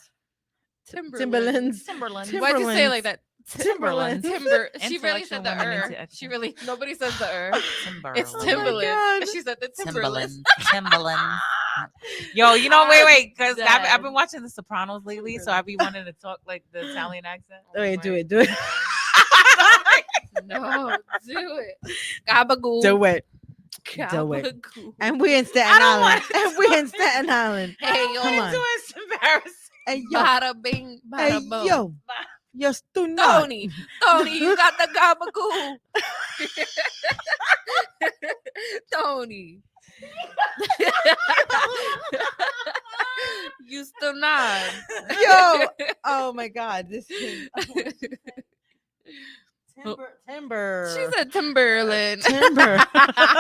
D: Timberlands.
C: Timberlands.
E: Why'd you say it like that?
D: Timberlands.
E: Timber. She really
C: Intellectual
E: said the
C: women
E: er.
C: into
E: She really. Nobody says the er.
C: Timberland.
E: It's
D: Oh my
E: Timberland.
D: God.
E: She said the Timberland.
C: Timberland. Yo, wait, because I've
E: Dead.
C: been watching The Sopranos lately, so I be wanting to talk like the Italian accent.
D: Wait, do it. Do it.
E: No, do it. Gabagool.
D: Do it. Do it.
E: Gabagool.
D: And we're in Staten
C: I don't
D: Island.
C: want-
D: And we're in Staten Island.
E: Hey yo,
D: Come on.
C: It's embarrassing.
D: Hey, yo.
E: bada bing,
D: Hey,
E: bada boom.
D: yo. Yo, stu not.
E: Tony, you got the gabagool. Tony. You still not.
D: Yo. Oh my God. This thing. Timber.
E: She said Timberland.
D: Timber.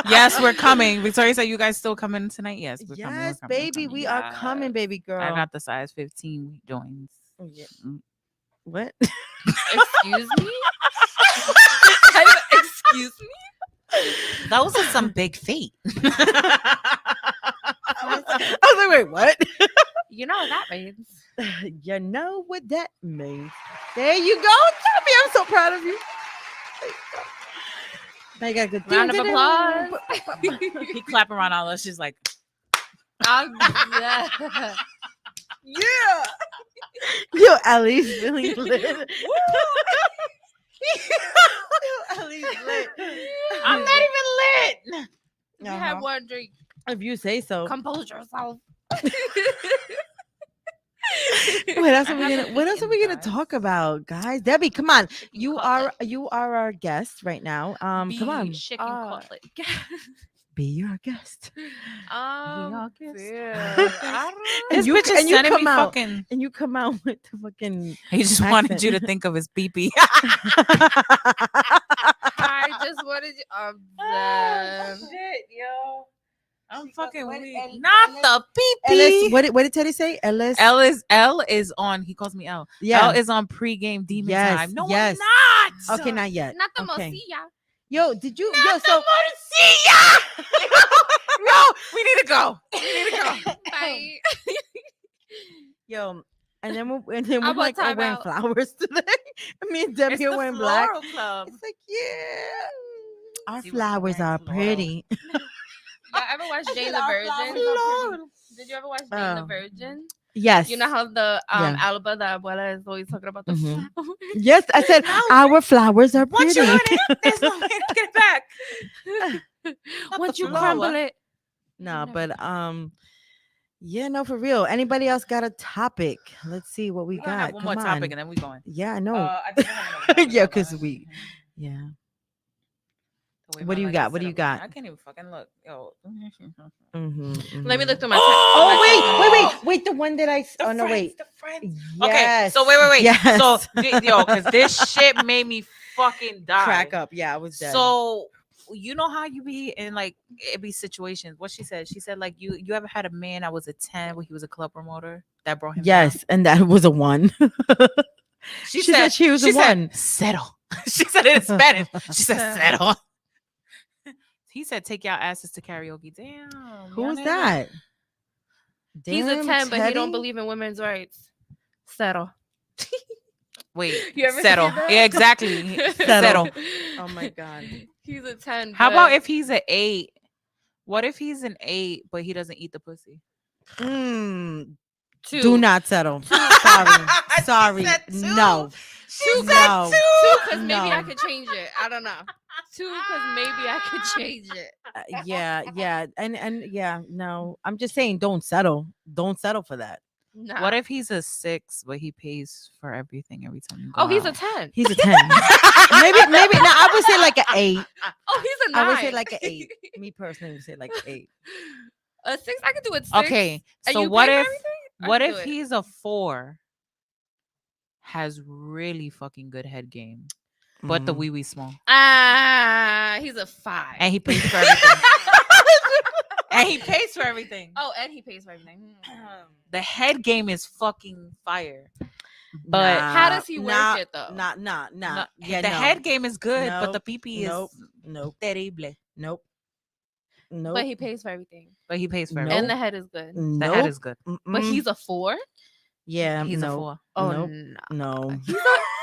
C: Yes, we're coming. Victoria said, "You guys still coming tonight?" Yes, we're coming.
D: Yes,
C: we're coming, we're
D: baby,
C: coming.
D: we are coming,
C: Yes.
D: baby girl.
C: I got the size 15 joints.
D: Oh, yeah.
C: Mm.
D: What?
E: Excuse me. Excuse me.
C: Those are some big feet.
D: I was like, wait, what?
E: You know what that means.
D: You know what that means. There you go, Tommy. I'm so proud of you. Now you got a good
E: Round of applause.
C: He clapping around all us. She's like,
E: Yeah.
D: Yeah. Yo, Ellie's feeling lit. Yo, Ellie's lit.
C: "I'm not even lit."
E: You had one drink.
D: If you say so.
E: Compose yourself.
D: What else
C: I
D: are we
C: have
D: gonna
C: an
D: what else are we gonna
C: invite.
D: talk about, guys? Debbie, come on. You
E: cutlet.
D: are our guest right now. Come on.
C: Chicken cutlet.
D: Be your guest.
E: Um,
C: guess.
E: yeah,
C: This
D: you
C: bitch
D: c-
C: is
D: and you
C: sending me
D: come out.
C: fucking.
D: And you come out with the fucking
C: He just wanted
D: accent.
C: you to think of his pee-pee.
E: I just wanted you.
C: Shit, yo. I'm fucking
D: what-
C: weak.
D: Ellis-
C: Not the
D: Ellis,
C: pee-pee.
D: what did Teddy say? Ellis.
C: L is on. He calls me L.
D: Yeah.
C: L is on pregame demon
D: Yes,
C: time. No,
D: yes.
C: I'm not.
D: Okay, not yet.
E: Not the
D: Okay.
E: Mosilla.
D: Yo, did you?
C: Not
D: Yo,
C: the
D: so
C: morcilla. No, we need to go. We need to go.
E: Bye.
D: yo, and then we're
E: How
D: like
E: about
D: all wearing
E: timeout?
D: flowers today. Me and Debbie are wearing black.
C: Club.
D: It's like, yeah, our
C: See, we're
D: flowers
C: wearing
D: are
C: floral.
D: pretty.
E: Y'all ever watch Jane the
D: our
E: Virgin?
D: flowers
E: Did you ever watch Jane the
D: Oh.
E: Virgin?
D: Yes.
E: You know how the
D: Yeah.
E: Alba, the abuela, is always talking about the
D: Mhm.
E: flowers?
D: Yes, I said our flowers are
C: Once
D: pretty.
C: you run it, there's no way to get it back.
E: Once you
C: flower.
E: crumble it.
D: No, but yeah, no, for real. Anybody else got a topic? Let's see what we
C: We're gonna
D: got.
C: have one
D: Come
C: more
D: on.
C: topic and then we going.
D: Yeah, I know.
C: I think I have another topic.
D: Yeah,
C: Hold
D: 'cause
C: on.
D: we- yeah.
C: The way
D: What do
C: my
D: you
C: leg
D: got?
C: is
D: What do
C: set
D: you
C: up.
D: got?
C: I can't even fucking look. Yo.
E: Let me look through my
D: Oh,
C: Oh,
D: wait. The one that I.
C: The
D: Oh no,
C: friends,
D: wait.
C: the friends.
D: Yes.
C: Okay, so wait.
D: Yes.
C: So yo, because this shit made me fucking die.
D: crack up. Yeah, I was dead.
C: So you know how you be in like it be situations. What she said like you ever had a man that was a 10 when he was a club promoter that brought him down?
D: yes, and that was a one.
C: She
D: said she was a
C: said,
D: one.
C: settle. She said it in Spanish. She said settle. He said take y'all asses to karaoke. Damn.
D: Who
C: y'all
D: was
C: niggas-
D: that?
E: He's a
D: Damn,
E: 10, but he don't
D: Teddy?
E: believe in women's rights. Settle.
C: Wait,
E: You ever
C: settle.
E: seen that?
C: Yeah, exactly.
D: Settle.
C: Settle.
D: Oh my god.
E: He's a 10.
C: How about
E: but
C: if he's an 8? What if he's an 8 but he doesn't eat the pussy?
E: two?
D: Do not settle. Sorry.
C: She
D: Sorry.
C: said two.
D: No.
C: She
D: No.
C: said
E: Two, because maybe I
D: No.
E: could change it. I don't know. Two, because maybe I could change it.
D: Yeah. And yeah, no. I'm just saying don't settle. Don't settle for that.
E: No.
C: What if he's a 6 but he pays for everything every time you go
E: Oh, he's a
C: out?
E: 10.
D: He's a 10. maybe no, I would say like an 8.
E: Oh, he's a 9.
D: I would say like an 8. Me personally would say like an 8.
E: A 6? I could do it 6.
C: Okay,
E: And
C: so
E: you
C: what
E: pay for
C: if
E: everything? I
C: what
E: can
C: if
E: do it.
C: he's a 4 has really fucking good head game, but the
D: Mm.
C: wee wee small,
E: He's a 5.
C: and he pays for everything. And he pays for everything.
E: Oh, and he pays for everything.
C: The head game is fucking fire. But
E: How does he work
D: nah,
E: it, though?
D: Nah.
C: no,
D: Yeah,
C: the
D: no.
C: head game is good, but
D: Nope,
C: the pee
D: Nope.
C: is
D: Nope.
C: terrible.
D: Nope. Nope.
E: But he pays for everything.
C: But he pays for
D: Nope.
C: everything.
E: And the head is good.
C: The
D: Nope.
C: head is good.
E: But
D: Mm-mm.
E: he's a 4?
D: yeah.
C: He's
D: no.
C: a 4.
E: Oh,
D: Nope.
E: no.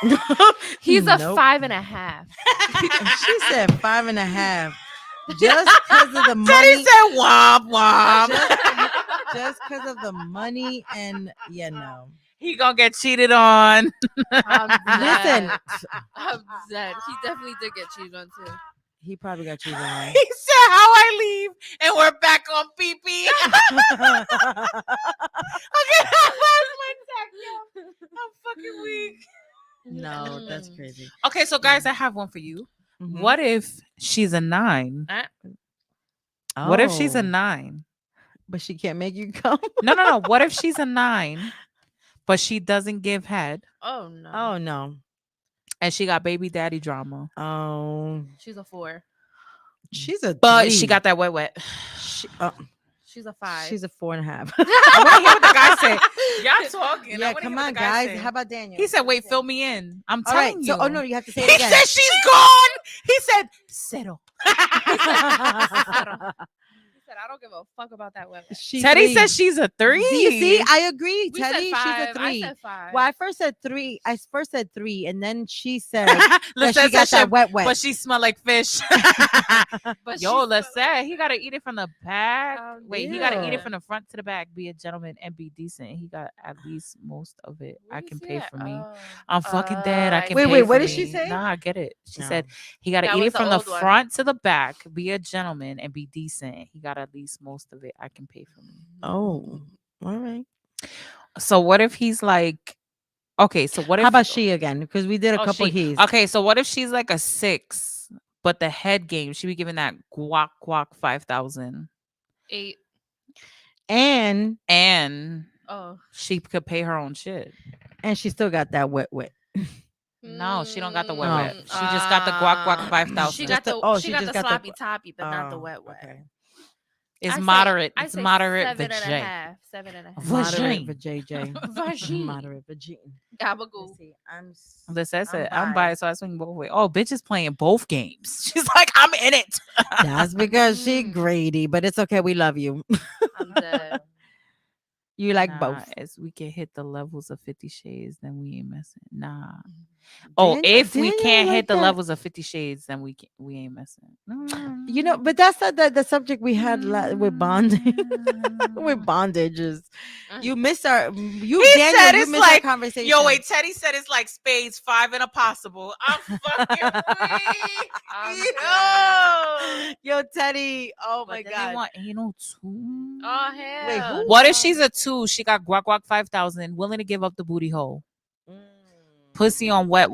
D: No.
E: He's a
D: Nope.
E: 5.5.
D: She said 5.5. Just because of the money.
C: Teddy said womp womp.
D: Just because of the money and yeah, no.
C: He gonna get cheated on.
E: I'm
D: Listen,
E: dead. I'm dead. He definitely did get cheated on too.
D: he probably got you wrong.
C: He said how I leave and we're back on PP. Okay, that's my tech, yo. I'm fucking weak.
D: No, that's crazy.
C: Okay, so guys, I have one for you.
D: Mhm.
C: What if she's a 9? What if she's a
D: Oh,
C: 9?
D: but she can't make you come?
C: No. What if she's a 9, but she doesn't give head?
E: Oh no.
D: Oh no.
C: and she got baby daddy drama.
D: Oh,
E: She's a 4.
D: she's a
C: But
D: 3.
C: she got that wet.
D: She,
E: She's a 5.
D: she's a 4.5.
C: I want to hear what the guy said. Y'all talking. I
D: Yeah,
C: wanna
D: come
C: hear what
D: on,
C: the guy
D: guys.
C: said.
D: How about Daniel?
C: He said,
D: What
C: "Wait,
D: do you
C: fill
D: say?
C: me in." I'm
D: All right.
C: telling
D: So,
C: you.
D: oh no, you have to say
C: He
D: it again.
C: said she's gone. He said, "Settle."
E: He said, I don't give a fuck about that wet.
D: She
C: Teddy
D: 3.
C: says she's a 3.
D: Do you see? I agree,
E: We said
D: Teddy. She's
E: 5.
D: a 3.
E: I said 5.
D: Well, I first said 3. I first said 3, and then she said
C: Let's
D: that she got that wet.
C: but she smell like fish.
E: But
C: Yo,
E: she's
C: let's
E: so-
C: say he gotta eat it from the back.
E: Oh,
C: Wait, he gotta eat
D: ew.
C: it from the front to the back. Be a gentleman and be decent. He got at least most of it.
E: Where
C: I
E: you
C: can
E: see
C: pay
E: that?
C: for me.
E: Oh.
C: I'm fucking dead. I
E: I
C: can
D: Wait,
C: pay
D: wait,
C: for
D: what did she
C: me.
D: say?
C: Nah, I get it. She
D: No.
C: said he gotta
E: That
C: eat
E: was
C: it
E: the
C: from the
E: old one.
C: front to the back. Be a gentleman and be decent. He got at least most of it. I can pay for me.
D: Oh, all right.
C: So what if he's like, okay, so what if
D: How about she again? Because we did a
C: Oh,
D: couple
C: she-
D: he's.
C: Okay, so what if she's like a 6, but the head game, she be giving that guac 5,000,
E: 8.
D: And
E: Oh.
C: she could pay her own shit.
D: she still got that wet.
C: No, she don't got the wet
D: No.
C: wet. She just got the guac 5,000.
E: She
D: Just
E: got the
D: the- oh,
E: she
D: she
E: got
D: just
E: the
D: got the
E: sloppy
D: gu-
E: toppy, but not the
D: Oh,
E: wet wet.
D: okay.
C: It's
E: I say-
C: moderate.
E: I
C: It's
E: say
C: moderate
E: 7 and a
C: vajay.
E: half. 7.5.
D: Moderate
C: Vagine.
D: for JJ.
E: Vagine.
D: Moderate for Gene.
E: Gabagool.
D: Let's see.
C: That's
D: I'm
C: it. I'm
D: biased.
C: biased, so I swing both ways. Oh, bitch is playing both games. She's like, I'm in it.
D: That's because she greedy, but it's okay. We love you.
E: I'm dead.
D: You like
C: Nah,
D: both.
C: As we can hit the levels of 50 Shades, then we ain't messing. Nah. Oh,
D: Daniel-
C: if we
D: Daniel
C: can't
D: like
C: hit the
D: that.
C: levels of 50 Shades, then we ain't messing.
D: You know, but that's not the subject we had with bonding. With bondages. You miss our you
C: He
D: Daniel,
C: said
D: you
C: it's
D: miss
C: like-
D: our conversation.
C: Yo, wait, Teddy said it's like spades 5 and a possible. I'm fucking
E: I'm
C: weak.
E: dead.
D: Yo, Teddy. Oh
C: But
D: my
C: then
D: god.
C: they want anal too.
E: Oh hell.
D: Wait, who?
C: What if she's a 2? She got guac 5,000, willing to give up the booty hole, pussy on wet,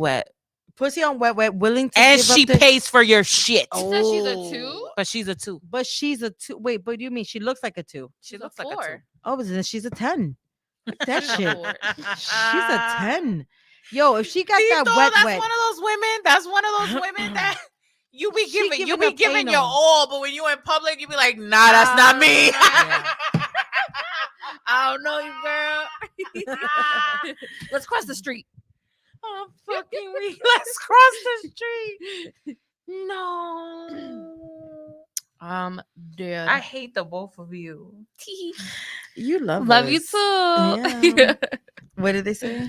D: Pussy on wet, willing to
C: and
D: give up
C: she
D: the-
C: pays for your shit.
E: You said she's a 2?
C: But she's a 2.
D: But she's a 2. Wait, but you mean she looks like a 2?
C: She
E: She's a
C: looks like a
E: 4.
D: Oh, but then she's a 10. Fuck that
E: She's a
D: shit.
E: 4.
D: She's a 10. Yo, if she got
C: See,
D: that
C: though,
D: wet,
C: that's
D: wet.
C: one of those women. That's one of those women that you be
D: She
C: giving. You
D: giving
C: be
D: up
C: giving your
D: anal.
C: all, but when you in public, you be like, Nah, that's not me.
D: Yeah.
E: I don't know you, girl. Let's cross the street.
C: I'm fucking weak. Let's cross the street. No.
E: Dead.
C: I hate the both of you.
D: You love
E: Love you
D: us.
E: too.
D: Yeah. What did they say?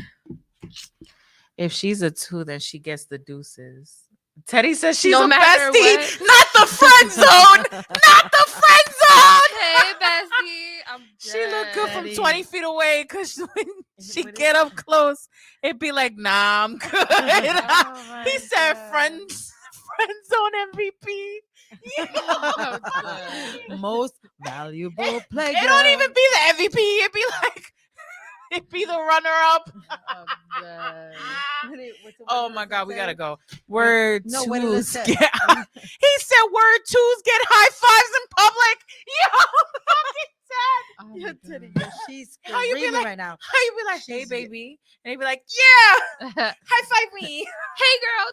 C: If she's a 2, then she gets the deuces. Teddy says she's
E: No
C: a
E: matter
C: bestie,
E: what.
C: not the friend zone, not the friend zone.
E: Hey, bestie. I'm
C: She look good from
D: Teddy.
C: 20 feet away because when she
D: What is-
C: get up close, it'd be like, nah, I'm good.
E: Oh
C: He
E: my
C: said
E: God.
C: friend zone MVP.
E: Oh, God.
D: Most valuable player.
C: It don't even be the MVP. It'd be like, it'd be the runner up.
E: I'm dead.
C: Oh my God, we gotta go. Word
D: No, what did it
C: twos
D: say?
C: get. He said word twos get high fives in public. Yo, fucking sad.
E: Oh
D: Yo,
E: my
D: Teddy,
E: God.
D: yo, she's
C: How you be
D: screaming
C: like-
D: right now.
C: How you be like, hey
D: She's-
C: baby, and he'd be like, yeah, high five me.
E: Hey, girl.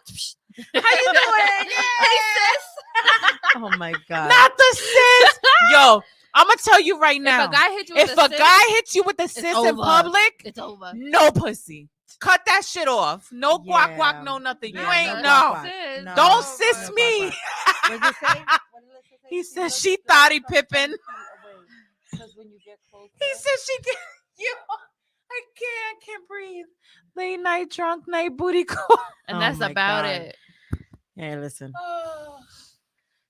C: How you doing? Yeah.
E: Hey, sis.
D: Oh my god.
C: Not the sis. Yo, I'm gonna tell you right now.
E: If a guy hit you
C: If
E: with
C: a
E: a sis,
C: guy hits you with the sis in
E: over.
C: public,
E: it's over.
C: no pussy. Cut that shit off. No guac
D: Yeah.
C: guac, no nothing. You
D: Yeah,
C: ain't
D: no
C: know.
D: guac guac.
E: Sis.
D: No.
C: Don't
E: Oh,
C: sis
E: my
C: me.
E: God.
D: What'd you say? What did Alyssa say?
C: He said
D: looks
C: she
D: like
C: thought he
D: from 10
C: pippin'.
D: feet away. 'Cause when you get closer-
C: He said she can. You, I can't breathe. Late night, drunk night, booty call.
E: And
D: Oh
E: that's
D: my
E: about
D: God.
E: it.
D: Hey, listen.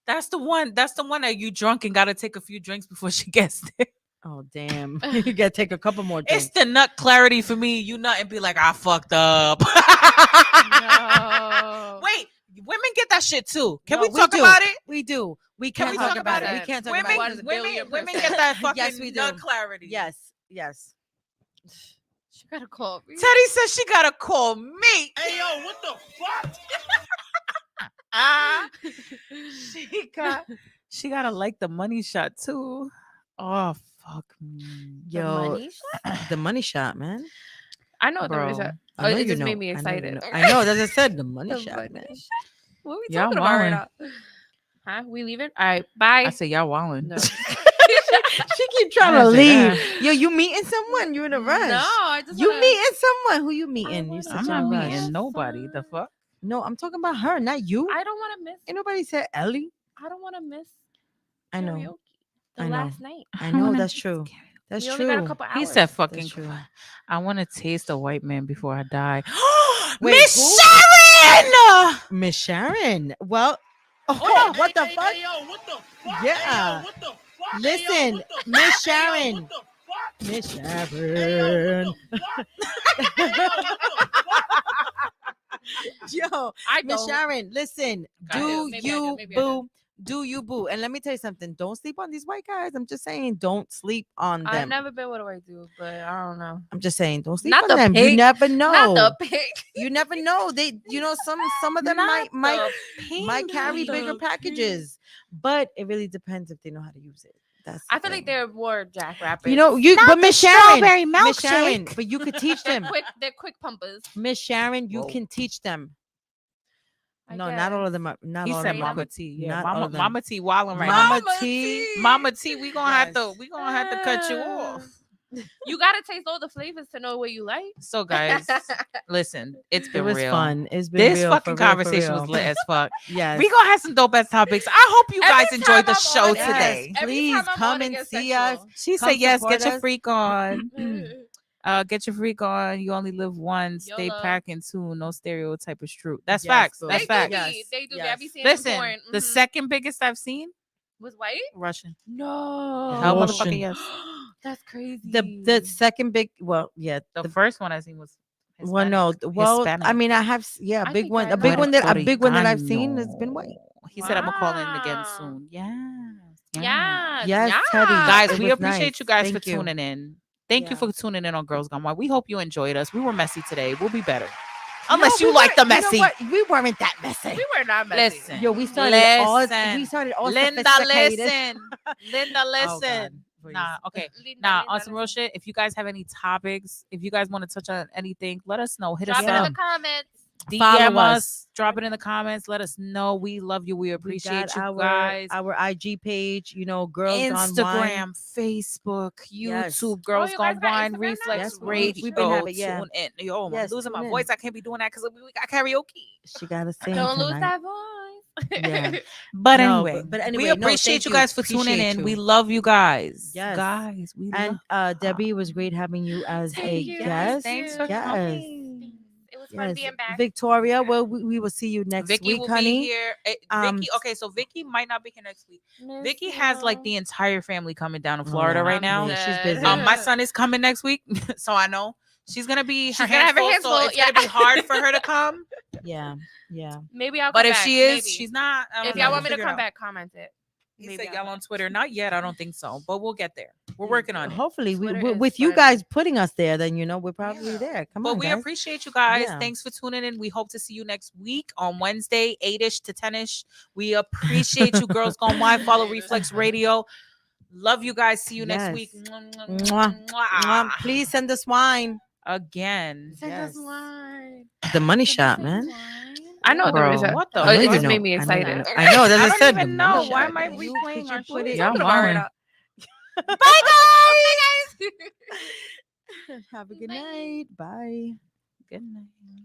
C: That's the one. That's the one that you drunk and gotta take a few drinks before she gets there.
D: Oh damn. You gotta take a couple more drinks.
C: It's the nut clarity for me. You nut and be like, I fucked up.
E: No.
C: Wait, women get that shit too. Can
D: No,
C: we talk
D: do.
C: about it?
D: We do. We
C: Can
D: can't
C: we
D: talk
C: talk
D: about
C: about
D: it.
E: it?
D: We can't talk
C: Women,
D: about
E: One
D: it.
E: billion
C: women
E: percent.
C: get that fucking
D: Yes, we do.
C: nut clarity.
D: Yes. Yes.
E: She gotta call me.
C: Teddy says she gotta call me.
F: Hey yo, what the fuck?
C: Ah, she gotta like the money shot too. Oh fuck me.
E: The
D: Yo,
E: money shot?
D: the money shot, man.
E: I know what the money
C: Bro.
E: shot.
D: I know
E: it
D: you
E: just
D: know.
E: made me
D: I know you
E: excited.
D: know. I know. That's what I said. The money
E: The
D: shot,
E: money
D: man.
E: What are we
C: Y'all
E: talking about right
C: wildin'.
E: now? Huh? We leaving? All right. Bye.
C: I said y'all wildin'.
E: No.
D: She keep trying
C: I
D: to
C: didn't say
D: leave. Yo, you meeting someone? You in a rush?
E: No, I just
D: You
E: wanna-
D: meeting someone? Who you meeting? You
E: wanna
D: such
C: I'm
D: in
C: not
D: a
E: meet
D: rush.
C: meeting nobody. The fuck?
D: No, I'm talking about her, not you.
E: I don't want to miss.
D: Ain't nobody said Ellie.
E: I don't want to miss.
D: I know.
E: Karaoke. The
D: I know.
E: last night.
D: I know. That's true. That's
E: we
D: true.
E: only got a couple hours.
C: He said fucking
D: That's true.
C: I want to taste a white man before I die.
D: Wait,
C: Miss
D: who?
C: Sharon!
D: Miss Sharon. Well,
F: Oh,
D: what the
F: hey,
D: fuck?
F: Hey, yo, what the fuck?
D: Yeah.
F: Hey, yo, what the fuck?
D: Listen,
F: Hey, yo, what the
D: Miss
F: fuck? Hey, yo,
D: Sharon.
F: what the fuck?
D: Miss
F: Hey, yo,
D: Sharon.
F: what the fuck? Hey, yo, what the fuck?
D: Yo,
E: I
D: Miss
E: don't.
D: Sharon, listen.
C: Go ahead.
D: Do
E: Maybe I do,
D: you
E: maybe I do.
D: boo? Do you boo? And let me tell you something. Don't sleep on these white guys. I'm just saying, don't sleep on them.
E: I've never been with a white dude, but I don't know.
D: I'm just saying, don't sleep
E: Not
D: on
E: the
D: them. You
E: pink.
D: never know.
E: Not the pig.
D: You never know. They, some of them might carry bigger
E: pink.
D: packages, but it really depends if they know how to use it. That's the
E: I feel like
D: thing.
E: they're more jackrabbits.
D: You know, you
C: Not
D: but
C: the
D: Miss Sharon,
C: strawberry
D: Miss Sharon,
C: milkshake.
D: but you could teach them.
E: they're quick pumpers.
D: Miss Sharon, you
C: Whoa.
D: can teach them.
E: I
D: No, not all of
E: guess.
D: them are. Not
C: He
D: all of
C: said
D: them are
C: Mama
D: quick.
C: T. Yeah,
D: Not all
C: Mama,
D: of them.
C: Mama T wilding right now.
D: Mama
E: Mama
D: T.
E: T.
C: Mama T, we gonna have
D: Yes.
C: to cut you off.
E: You gotta taste all the flavors to know what you like.
C: So guys, listen, it's
D: It
C: been
D: was
C: real.
D: fun. It's been
C: This
D: real,
C: fucking
D: for real, for
C: conversation was
D: real.
C: lit as fuck.
D: Yes.
C: We gonna have some dope ass topics. I hope you
E: Every
C: guys enjoyed the
E: time I'm
C: show
E: on it,
C: today.
E: every
D: Please
E: time I'm
D: come
E: on, it
D: and
E: gets
D: see us.
E: sexual.
C: She
D: Come
C: said yes.
D: support
C: Get your
D: us.
C: freak on. Get your freak on. You only live once. Stay
E: YOLO.
C: packing too. No stereotype is true. That's
D: Yes,
C: facts.
D: boo.
C: That's
E: They do
C: facts.
D: Yes.
E: me. They do me. I
D: Yes.
E: be seeing them
C: Listen,
E: porn.
C: the
E: Mhm.
C: second biggest I've seen,
E: was white.
C: Russian.
E: No.
C: Hell
D: Russian.
C: motherfucking yes.
E: That's crazy.
D: The second big, well, yeah.
C: The first one I seen was
D: Well, no,
C: Hispanic.
D: well,
C: Hispanic.
D: I mean, I have, yeah,
E: I
D: a big
E: think
D: one,
E: I
D: a big
E: know.
D: one that I've
C: Puerto
D: seen has been white.
C: Ricano. He said I'm gonna call in again
E: Wow.
C: soon. Yes.
E: Yeah.
D: Yes, Teddy.
C: Guys,
D: It
C: we
D: was
C: appreciate
D: nice.
C: you guys
D: Thank
C: for
D: you.
C: tuning in. Thank you
D: Yeah.
C: for tuning in on Girls Gone Wild. We hope you enjoyed us. We were messy today. We'll be better.
D: No,
C: Unless
D: we
C: you like the
D: weren't- you know
C: messy.
D: what? We weren't that messy.
E: We were not messy.
C: Listen.
D: Yo, we started all
C: Linda,
D: sophisticated.
C: listen. Linda,
D: Oh, God,
C: listen.
D: please.
C: Nah, okay.
E: Linda,
C: Nah,
E: Linda,
C: on some real
E: listen.
C: shit. If you guys have any topics, if you guys want to touch on anything, let us know. Hit
E: Drop
C: us
E: it in
C: up.
E: the comments.
C: DM
D: Follow
C: us.
D: us.
C: Drop it in the comments. Let us know. We love you. We
D: We
C: appreciate
D: got
C: you guys.
D: our IG page, Girls Gone Wine.
C: Instagram, Facebook,
D: Yes.
C: YouTube, Girls
E: you
C: Gone
E: guys got
C: Wine,
E: Instagram now?
C: Reflex
D: Yes,
C: Radio.
D: we've been having, yeah.
C: Tune in. Yo,
D: Yes,
C: I'm losing my
D: tune in.
C: voice. I can't be doing that because we got karaoke.
D: She got to sing
E: Don't lose
D: tonight.
E: that voice.
D: Yeah.
C: But
D: No,
C: anyway,
D: but anyway,
C: we
D: no,
C: appreciate
D: thank
C: you
D: you.
C: guys for tuning
D: Appreciate
C: in. We
D: you.
C: love you guys.
D: Yes.
C: Guys, we
D: And
C: love
D: Debbie, it was great having you as
E: Thank
D: a
E: you.
D: guest.
C: Thanks for
D: Yes.
C: coming.
E: It was fun
D: Yes.
E: being back.
D: Victoria, well, we will see you next
C: Vicky
D: week,
C: will
D: honey.
C: be here. Vicky, okay, so Vicky might not be here next week.
E: Miss
C: Vicky has like
E: you.
C: the entire family coming down to
D: Oh,
C: Florida
D: yeah.
C: right now.
D: Yeah, she's
E: dead.
D: busy.
C: My son is coming next week, so I know she's gonna be
E: She's
C: her
E: gonna have her
C: hands
E: hands
C: full, so
E: full,
C: it's gonna be
E: yeah.
C: hard for her to come.
D: Yeah.
E: Maybe I'll
C: But
E: come
C: if
E: back,
C: she is,
E: maybe.
C: she's not. I don't
E: If
C: know,
E: y'all
C: we'll
E: want me to
C: figure it
E: come
C: out.
E: back, comment it.
C: He
E: Maybe
C: said
E: I'll
C: y'all on Twitter. Not yet. I don't think so, but we'll get there. We're working on it.
D: Hopefully,
E: Twitter is
D: with you
E: fun.
D: guys putting us there, then we're probably
C: Yeah.
D: there. Come
C: But
D: on,
C: we
D: guys.
C: appreciate you guys.
D: Yeah.
C: Thanks for tuning in. We hope to see you next week on Wednesday, 8-ish to 10-ish. We appreciate you, Girls Gone Wild. Follow Reflex Radio. Love you guys. See you next week.
D: Yes.
C: Mwah.
D: Mwah. Please send us wine.
C: Again.
E: Send us
D: Yes.
E: wine.
D: The money
E: Send
D: shot,
E: us
D: man.
E: wine. I know
C: Bro,
E: there is a.
C: what the
E: Oh,
D: I know
E: it
D: you
E: just
D: know.
E: made me
D: I know you
E: excited.
D: know. I know. That's
C: I
D: what I
C: don't
D: said.
C: even
D: the
C: know.
D: money
C: Why
D: shot.
C: am I
D: You-
C: replaying
D: could
C: our
D: you put
C: shit?
D: it?
C: Y'all
E: Talking about
C: wildin'.
E: it.
C: Bye, guys.
E: Bye, guys.
D: Have a good
E: Bye.
D: night. Bye.
C: Good night.